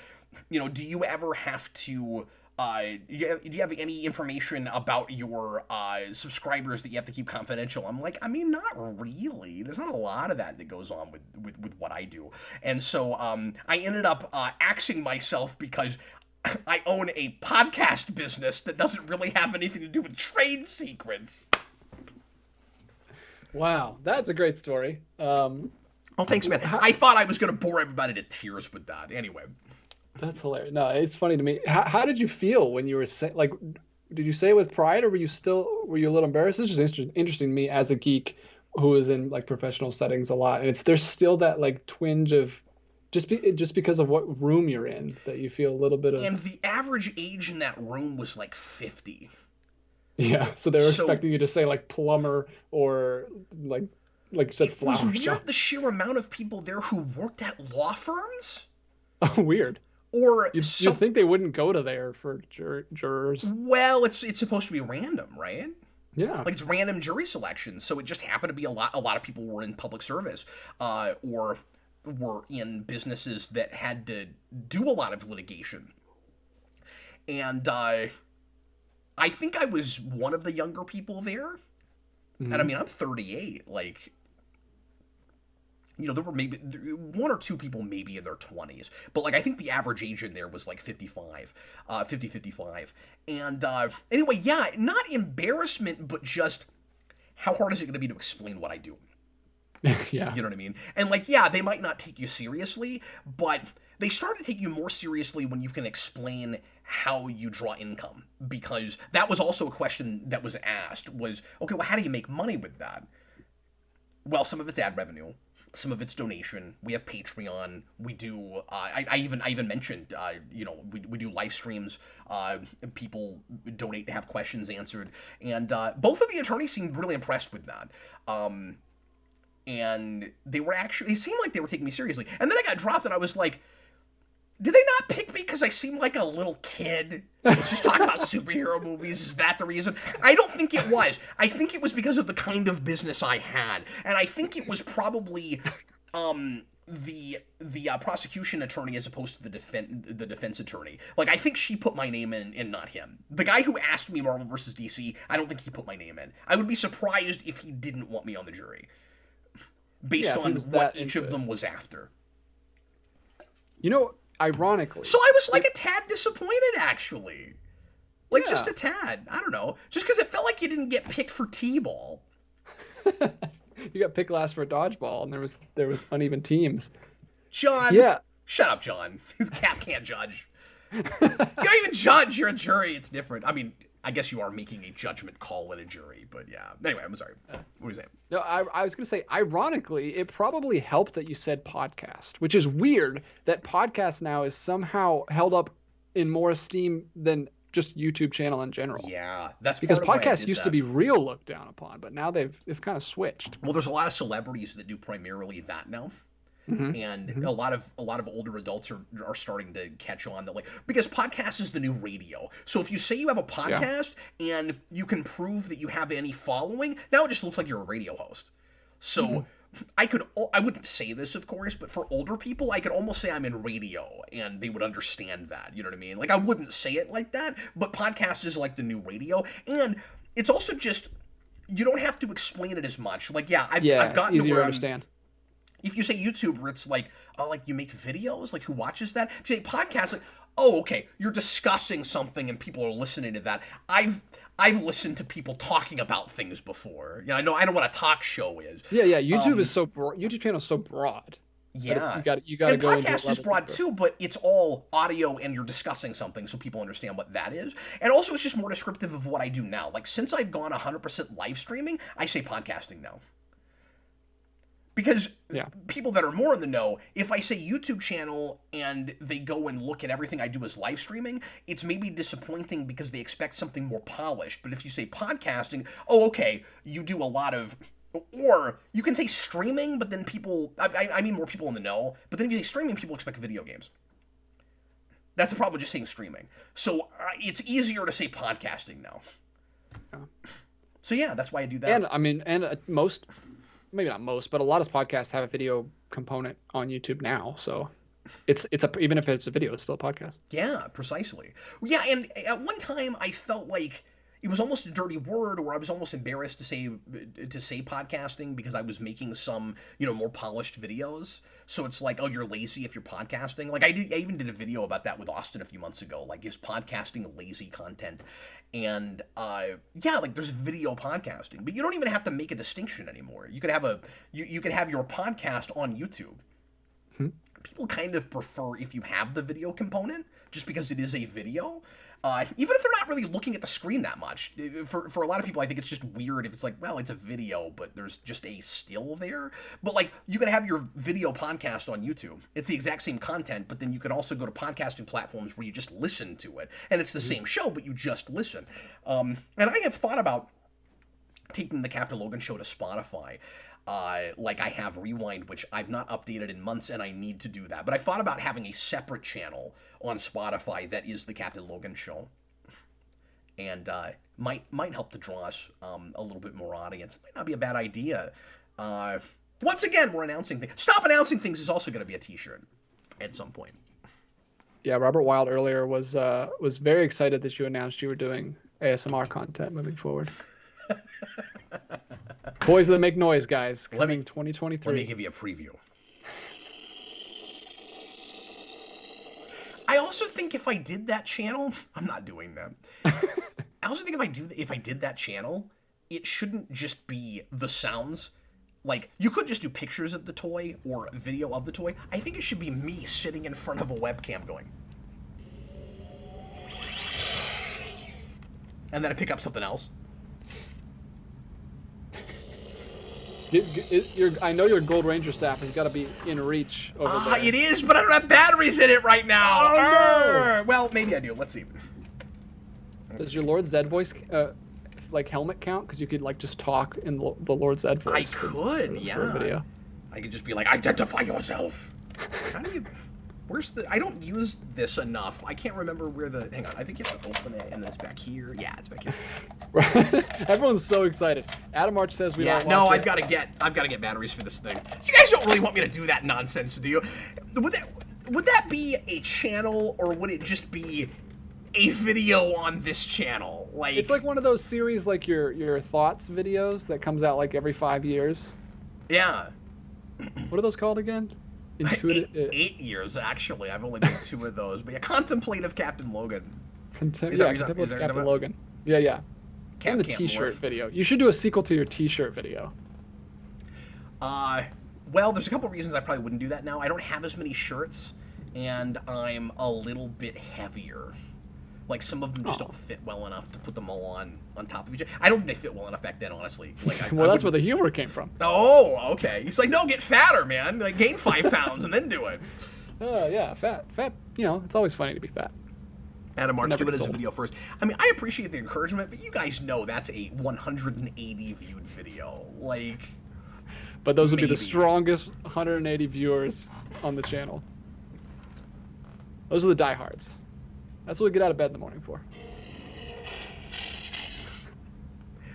[SPEAKER 1] do you ever have to do you have any information about your subscribers that you have to keep confidential? I'm like, I mean, not really. There's not a lot of that goes on with what I do. And so I ended up axing myself because I own a podcast business that doesn't really have anything to do with trade secrets.
[SPEAKER 2] Wow, that's a great story.
[SPEAKER 1] Oh, thanks, man. I thought I was going to bore everybody to tears with that. Anyway.
[SPEAKER 2] That's hilarious. No, it's funny to me. How did you feel when you were saying, like, did you say it with pride, or were you a little embarrassed? It's just interesting to me as a geek who is in like professional settings a lot, and there's still that like twinge of just because of what room you're in that you feel a little bit of. And
[SPEAKER 1] the average age in that room was like 50.
[SPEAKER 2] Yeah, so they were expecting you to say like plumber or like you said flower shop.
[SPEAKER 1] Was weird the sheer amount of people there who worked at law firms.
[SPEAKER 2] Oh, weird.
[SPEAKER 1] Or
[SPEAKER 2] you think they wouldn't go to there for jurors?
[SPEAKER 1] Well, it's supposed to be random, right?
[SPEAKER 2] Yeah,
[SPEAKER 1] like it's random jury selection. So it just happened to be a lot of people were in public service, or were in businesses that had to do a lot of litigation. And I think I was one of the younger people there. Mm-hmm. And I mean, I'm 38. Like, There were maybe one or two people maybe in their 20s, but like I think the average age in there was like 55, 55. And anyway, yeah, not embarrassment, but just how hard is it going to be to explain what I do?
[SPEAKER 2] Yeah.
[SPEAKER 1] You know what I mean? And like, yeah, they might not take you seriously, but they start to take you more seriously when you can explain how you draw income. Because that was also a question that was asked was, okay, well, how do you make money with that? Well, some of it's ad revenue. Some of it's donation. We have Patreon. We do. I even mentioned. We do live streams. People donate to have questions answered, and both of the attorneys seemed really impressed with that. And they seemed like they were taking me seriously. And then I got dropped, and I was like, did they not pick me because I seem like a little kid? I was just talking about superhero movies. Is that the reason? I don't think it was. I think it was because of the kind of business I had. And I think it was probably the prosecution attorney as opposed to the defense attorney. Like, I think she put my name in and not him. The guy who asked me Marvel vs. DC, I don't think he put my name in. I would be surprised if he didn't want me on the jury. Based on what each of them was after.
[SPEAKER 2] Ironically.
[SPEAKER 1] So I was like a tad disappointed, actually. Like, just a tad. I don't know. Just because it felt like you didn't get picked for T-ball.
[SPEAKER 2] You got picked last for a dodgeball, and there was uneven teams.
[SPEAKER 1] John.
[SPEAKER 2] Yeah.
[SPEAKER 1] Shut up, John. Cap can't judge. You don't even judge. You're a jury. It's different. I mean, I guess you are making a judgment call in a jury, but yeah. Anyway, I'm sorry. What were you saying?
[SPEAKER 2] No, I was going to say, ironically, it probably helped that you said podcast, which is weird that podcast now is somehow held up in more esteem than just YouTube channel in general.
[SPEAKER 1] Yeah, that's
[SPEAKER 2] because
[SPEAKER 1] part of why I
[SPEAKER 2] podcasts
[SPEAKER 1] did
[SPEAKER 2] used
[SPEAKER 1] that.
[SPEAKER 2] to be real looked down upon, but now they've kind of switched.
[SPEAKER 1] Well, there's a lot of celebrities that do primarily that now. And a lot of older adults are starting to catch on that, like, because podcast is the new radio. So if you say you have a podcast and you can prove that you have any following, now it just looks like you're a radio host. So I wouldn't say this, of course, but for older people, I could almost say I'm in radio and they would understand that. You know what I mean? Like, I wouldn't say it like that, but podcast is like the new radio. And it's also just, you don't have to explain it as much. Like, I've gotten
[SPEAKER 2] easier
[SPEAKER 1] to where
[SPEAKER 2] to understand.
[SPEAKER 1] If you say YouTuber, it's like, oh, like you make videos? Like, who watches that? If you say podcast, like, oh, okay, you're discussing something and people are listening to that. I've listened to people talking about things before. I know what a talk show is.
[SPEAKER 2] Yeah. YouTube is so broad. YouTube channel is so broad.
[SPEAKER 1] Yeah,
[SPEAKER 2] you got to go into
[SPEAKER 1] podcast is broad too, but it's all audio and you're discussing something, so people understand what that is. And also, it's just more descriptive of what I do now. Like, since I've gone 100% live streaming, I say podcasting now. Because people that are more in the know, if I say YouTube channel and they go and look at everything I do as live streaming, it's maybe disappointing because they expect something more polished. But if you say podcasting, oh, okay, you do a lot of... Or you can say streaming, but then people... I mean more people in the know. But then if you say streaming, people expect video games. That's the problem with just saying streaming. So it's easier to say podcasting now. So yeah, that's why I do that.
[SPEAKER 2] And, I mean, most... Maybe not most, but a lot of podcasts have a video component on YouTube now. So even if it's a video, it's still a podcast.
[SPEAKER 1] Yeah, precisely. Yeah, and at one time I felt like it was almost a dirty word, or I was almost embarrassed to say podcasting because I was making some, more polished videos. So it's like, oh, you're lazy if you're podcasting. Like I even did a video about that with Austin a few months ago. Like, is podcasting lazy content? And like there's video podcasting, but you don't even have to make a distinction anymore. You could have you could have your podcast on YouTube. People kind of prefer if you have the video component, just because it is a video. Even if they're not really looking at the screen that much. For a lot of people, I think it's just weird if it's like, well, it's a video, but there's just a still there. But, like, you can have your video podcast on YouTube. It's the exact same content, but then you can also go to podcasting platforms where you just listen to it. And it's the same show, but you just listen. And I have thought about taking the Captain Logan show to Spotify. Like I have Rewind, which I've not updated in months, and I need to do that. But I thought about having a separate channel on Spotify that is the Captain Logan show, and might help to draw us a little bit more audience. It might not be a bad idea. Once again, we're announcing things. Stop announcing things is also going to be a T-shirt at some point.
[SPEAKER 2] Yeah, Robert Wild earlier was very excited that you announced you were doing ASMR content moving forward. Toys that make noise, guys. Coming
[SPEAKER 1] Let me
[SPEAKER 2] 2023.
[SPEAKER 1] Let me give you a preview. I also think if I did that channel, I'm not doing that. I also think if I did that channel, it shouldn't just be the sounds. Like, you could just do pictures of the toy or video of the toy. I think it should be me sitting in front of a webcam going. And then I pick up something else.
[SPEAKER 2] I know your Gold Ranger staff has got to be in reach over there.
[SPEAKER 1] It is, but I don't have batteries in it right now.
[SPEAKER 2] Oh, no.
[SPEAKER 1] Well, maybe I do. Let's see.
[SPEAKER 2] Does your Lord Zed voice like helmet count? Because you could like just talk in the Lord Zed voice.
[SPEAKER 1] I could,
[SPEAKER 2] for
[SPEAKER 1] yeah.
[SPEAKER 2] a video.
[SPEAKER 1] I could just be like, identify yourself. How do you... Where's the... I don't use this enough. I can't remember where the... Hang on. I think you have to open it, and then it's back here. Yeah, it's back here.
[SPEAKER 2] Everyone's so excited. Adam March says we don't
[SPEAKER 1] no,
[SPEAKER 2] watch
[SPEAKER 1] I've got to get batteries for this thing. You guys don't really want me to do that nonsense, do you? Would that be a channel, or would it just be a video on this channel? Like,
[SPEAKER 2] it's like one of those series, like your thoughts videos that comes out like every 5 years.
[SPEAKER 1] Yeah.
[SPEAKER 2] What are those called again? Intuitive.
[SPEAKER 1] 8 years, actually. I've only made 2 of those. But yeah, Contemplative Captain Logan.
[SPEAKER 2] Contemplative Captain Logan. Yeah. And the T-shirt video. You should do a sequel to your T-shirt video.
[SPEAKER 1] Well, there's a couple reasons I probably wouldn't do that now. I don't have as many shirts, and I'm a little bit heavier. Like, some of them just don't fit well enough to put them all on top of each other. I don't think they fit well enough back then, honestly. Like,
[SPEAKER 2] well, that's where the humor came from.
[SPEAKER 1] Oh, okay. He's like, no, get fatter, man. Like, gain 5 pounds and then do it.
[SPEAKER 2] Yeah, fat. You know, it's always funny to be fat.
[SPEAKER 1] Adam Mark, do it as a video first. I mean, I appreciate the encouragement, but you guys know that's a 180 viewed video. Like,
[SPEAKER 2] but those would be the strongest 180 viewers on the channel. Those are the diehards. That's what we get out of bed in the morning for.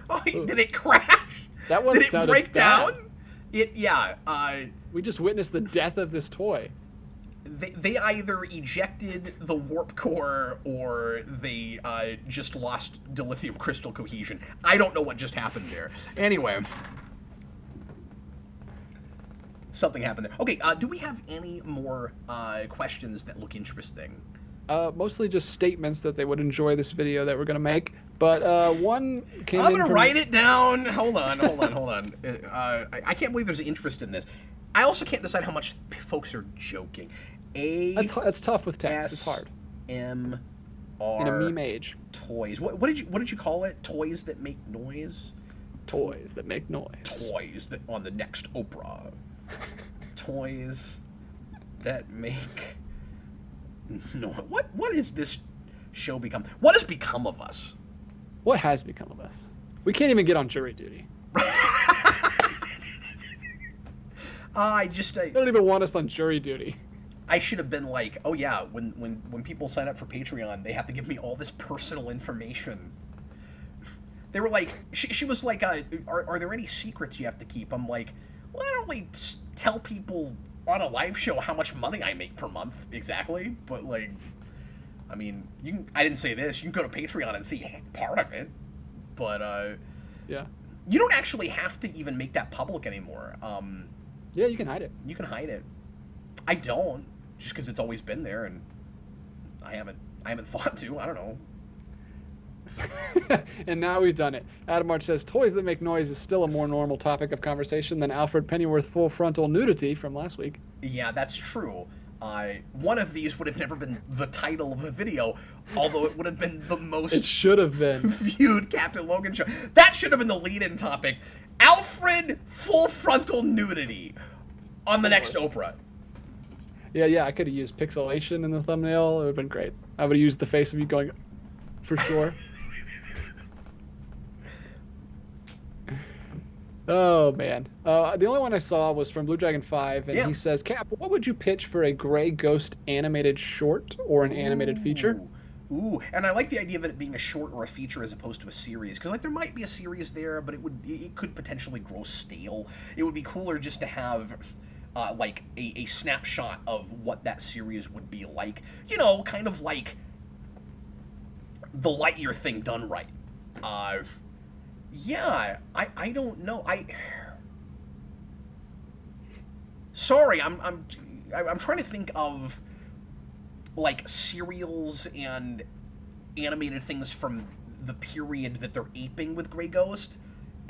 [SPEAKER 1] Oh, did it crash?
[SPEAKER 2] That one
[SPEAKER 1] did it break down?
[SPEAKER 2] We just witnessed the death of this toy.
[SPEAKER 1] They either ejected the warp core or they just lost dilithium crystal cohesion. I don't know what just happened there. Anyway. Something happened there. Okay, do we have any more questions that look interesting?
[SPEAKER 2] Mostly just statements that they would enjoy this video that we're going to make. But one came in
[SPEAKER 1] I'm going to write it down. Hold on. I can't believe there's interest in this. I also can't decide how much folks are joking.
[SPEAKER 2] That's tough with text. It's hard.
[SPEAKER 1] M-R...
[SPEAKER 2] In a meme age.
[SPEAKER 1] Toys. What did you call it? Toys that make noise?
[SPEAKER 2] Toys that make noise.
[SPEAKER 1] Toys that on the next Oprah. Toys that make... No, what is this show become? What has become of us?
[SPEAKER 2] What has become of us? We can't even get on jury duty.
[SPEAKER 1] They
[SPEAKER 2] don't even want us on jury duty.
[SPEAKER 1] I should have been like, oh yeah, when people sign up for Patreon, they have to give me all this personal information. They were like, she was like, are there any secrets you have to keep? I'm like, well, I don't really tell people on a live show how much money I make per month exactly, but like, I mean, I didn't say this. You can go to Patreon and see part of it, but
[SPEAKER 2] yeah,
[SPEAKER 1] you don't actually have to even make that public anymore.
[SPEAKER 2] Yeah, you can hide it.
[SPEAKER 1] You can hide it. I don't, just because it's always been there, and I haven't thought to. I don't know.
[SPEAKER 2] And now we've done it. Adam March says, toys that make noise is still a more normal topic of conversation than Alfred Pennyworth full frontal nudity from last week.
[SPEAKER 1] Yeah, that's true. One of these would have never been the title of the video, although it would have been the most...
[SPEAKER 2] It should have been.
[SPEAKER 1] ...viewed Captain Logan show. That should have been the lead-in topic. Alfred full frontal nudity on the next Oprah.
[SPEAKER 2] Yeah, I could have used pixelation in the thumbnail. It would have been great. I would have used the face of you going, for sure. Oh, man. The only one I saw was from Blue Dragon 5, and he says, Cap, what would you pitch for a Gray Ghost animated short or an animated feature?
[SPEAKER 1] Ooh, and I like the idea of it being a short or a feature as opposed to a series, because like there might be a series there, but it could potentially grow stale. It would be cooler just to have like a snapshot of what that series would be like. You know, kind of like the Lightyear thing done right. Yeah, I don't know. Sorry, I'm trying to think of like serials and animated things from the period that they're aping with Grey Ghost,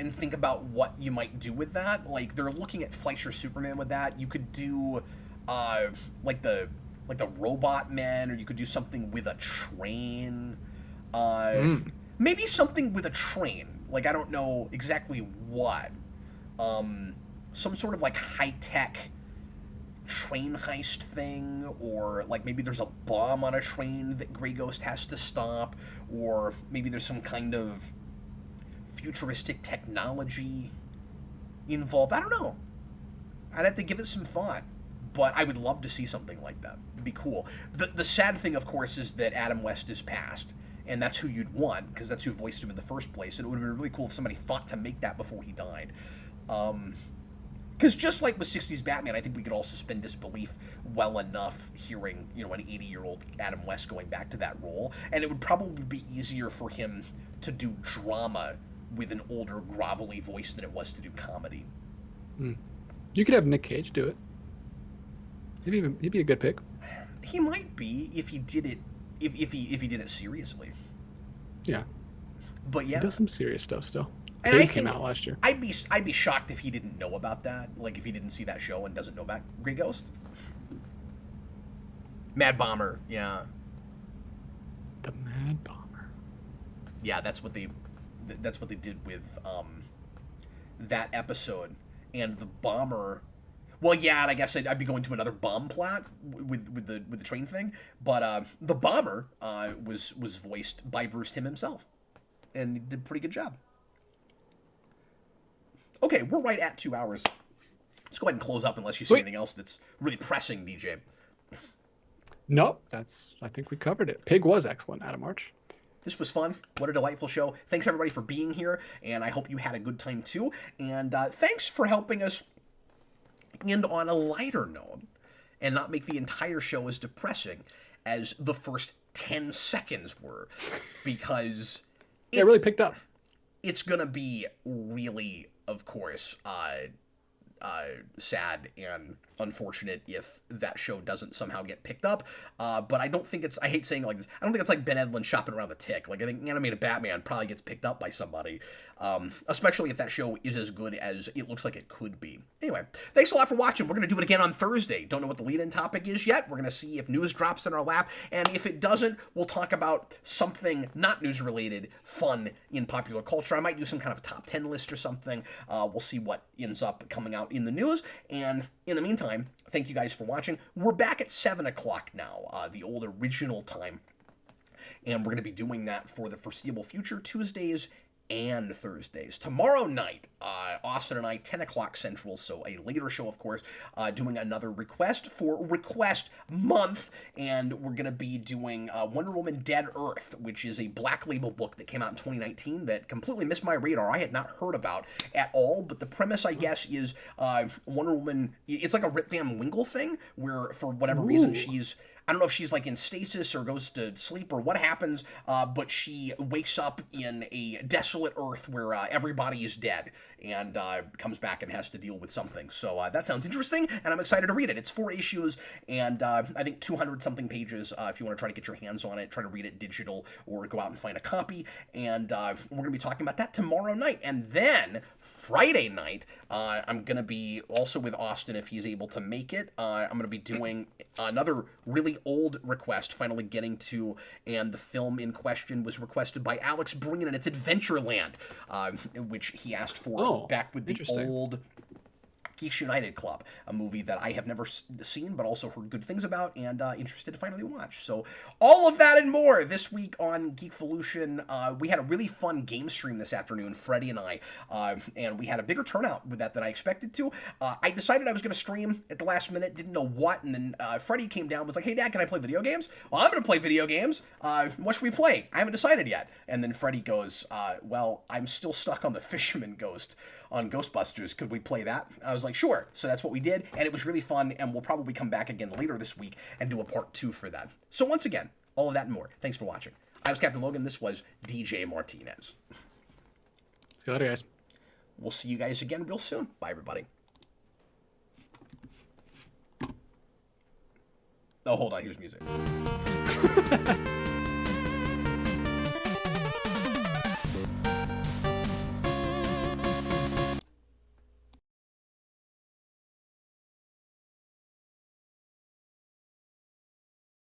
[SPEAKER 1] and think about what you might do with that. Like they're looking at Fleischer Superman with that. You could do uh like the Robot Men, or you could do something with a train. Maybe something with a train. Like I don't know exactly what. Some sort of like high tech train heist thing, or like maybe there's a bomb on a train that Grey Ghost has to stop, or maybe there's some kind of futuristic technology involved. I don't know. I'd have to give it some thought, but I would love to see something like that. It'd be cool. The sad thing, of course, is that Adam West is passed, and that's who you'd want, because that's who voiced him in the first place, and it would have been really cool if somebody thought to make that before he died. Because just like with 60s Batman, I think we could all suspend disbelief well enough hearing, an 80-year-old Adam West going back to that role, and it would probably be easier for him to do drama with an older, grovelly voice than it was to do comedy.
[SPEAKER 2] You could have Nick Cage do it. He'd be a good pick.
[SPEAKER 1] He might be if he did it, if he did it seriously.
[SPEAKER 2] Yeah.
[SPEAKER 1] But yeah,
[SPEAKER 2] he does some serious stuff still.
[SPEAKER 1] And
[SPEAKER 2] Cage came out last year.
[SPEAKER 1] I'd be shocked if he didn't know about that. Like if he didn't see that show and doesn't know about Grey Ghost. Mad Bomber, yeah.
[SPEAKER 2] The Mad Bomber.
[SPEAKER 1] Yeah, that's what they did with that episode. And the bomber, well, yeah, and I guess I'd be going to another bomb plot with the train thing. But the bomber was voiced by Bruce Timm himself, and he did a pretty good job. Okay, we're right at 2 hours. Let's go ahead and close up unless you see anything else that's really pressing, DJ.
[SPEAKER 2] Nope, I think we covered it. Pig was excellent, Adam Arch.
[SPEAKER 1] This was fun. What a delightful show. Thanks, everybody, for being here, and I hope you had a good time, too. And thanks for helping us end on a lighter note and not make the entire show as depressing as the first 10 seconds were, because
[SPEAKER 2] it really picked up.
[SPEAKER 1] It's going to be really, of course, sad and unfortunate if that show doesn't somehow get picked up. But I don't think it's, I hate saying it like this, I don't think it's like Ben Edlund shopping around the tick. Like I think Animated Batman probably gets picked up by somebody, especially if that show is as good as it looks like it could be. Anyway, thanks a lot for watching. We're going to do it again on Thursday. Don't know what the lead-in topic is yet. We're going to see if news drops in our lap, and if it doesn't, we'll talk about something not news-related, fun in popular culture. I might do some kind of top 10 list or something. We'll see what ends up coming out in the news, and in the meantime, thank you guys for watching. We're back at 7 o'clock now, the old original time, and we're going to be doing that for the foreseeable future, Tuesdays and Thursdays. Tomorrow night, Austin and I, 10 o'clock Central, so a later show, of course, doing another request for Request Month, and we're going to be doing Wonder Woman Dead Earth, which is a Black Label book that came out in 2019 that completely missed my radar. I had not heard about at all, but the premise, I guess, is Wonder Woman, it's like a Rip Van Winkle thing, where for whatever reason she's, I don't know if she's like in stasis or goes to sleep or what happens, but she wakes up in a desolate Earth where everybody is dead, and comes back and has to deal with something. So that sounds interesting, and I'm excited to read it. It's 4 issues, and I think 200-something pages if you want to try to get your hands on it, try to read it digital, or go out and find a copy. And we're going to be talking about that tomorrow night. And then Friday night, I'm going to be also with Austin if he's able to make it. I'm going to be doing another really old request, finally getting to, and the film in question was requested by Alex Breen, and it's Adventureland, which he asked for back with the old Geeks United Club, a movie that I have never seen but also heard good things about and interested to finally watch. So all of that and more this week on Geekvolution. We had a really fun game stream this afternoon, Freddie and I, and we had a bigger turnout with that than I expected to. I decided I was going to stream at the last minute, didn't know what, and then Freddie came down and was like, "Hey Dad, can I play video games?" "Well, I'm going to play video games. What should we play? I haven't decided yet." And then Freddie goes, "Well, I'm still stuck on the Fisherman Ghost on Ghostbusters. Could we play that?" I was like, "Sure." So that's what we did, and it was really fun, and we'll probably come back again later this week and do a part 2 for that. So once again, all of that and more. Thanks for watching. I was Captain Logan. This was DJ Martinez.
[SPEAKER 2] See you later, guys.
[SPEAKER 1] We'll see you guys again real soon. Bye, everybody. Oh, hold on. Here's music.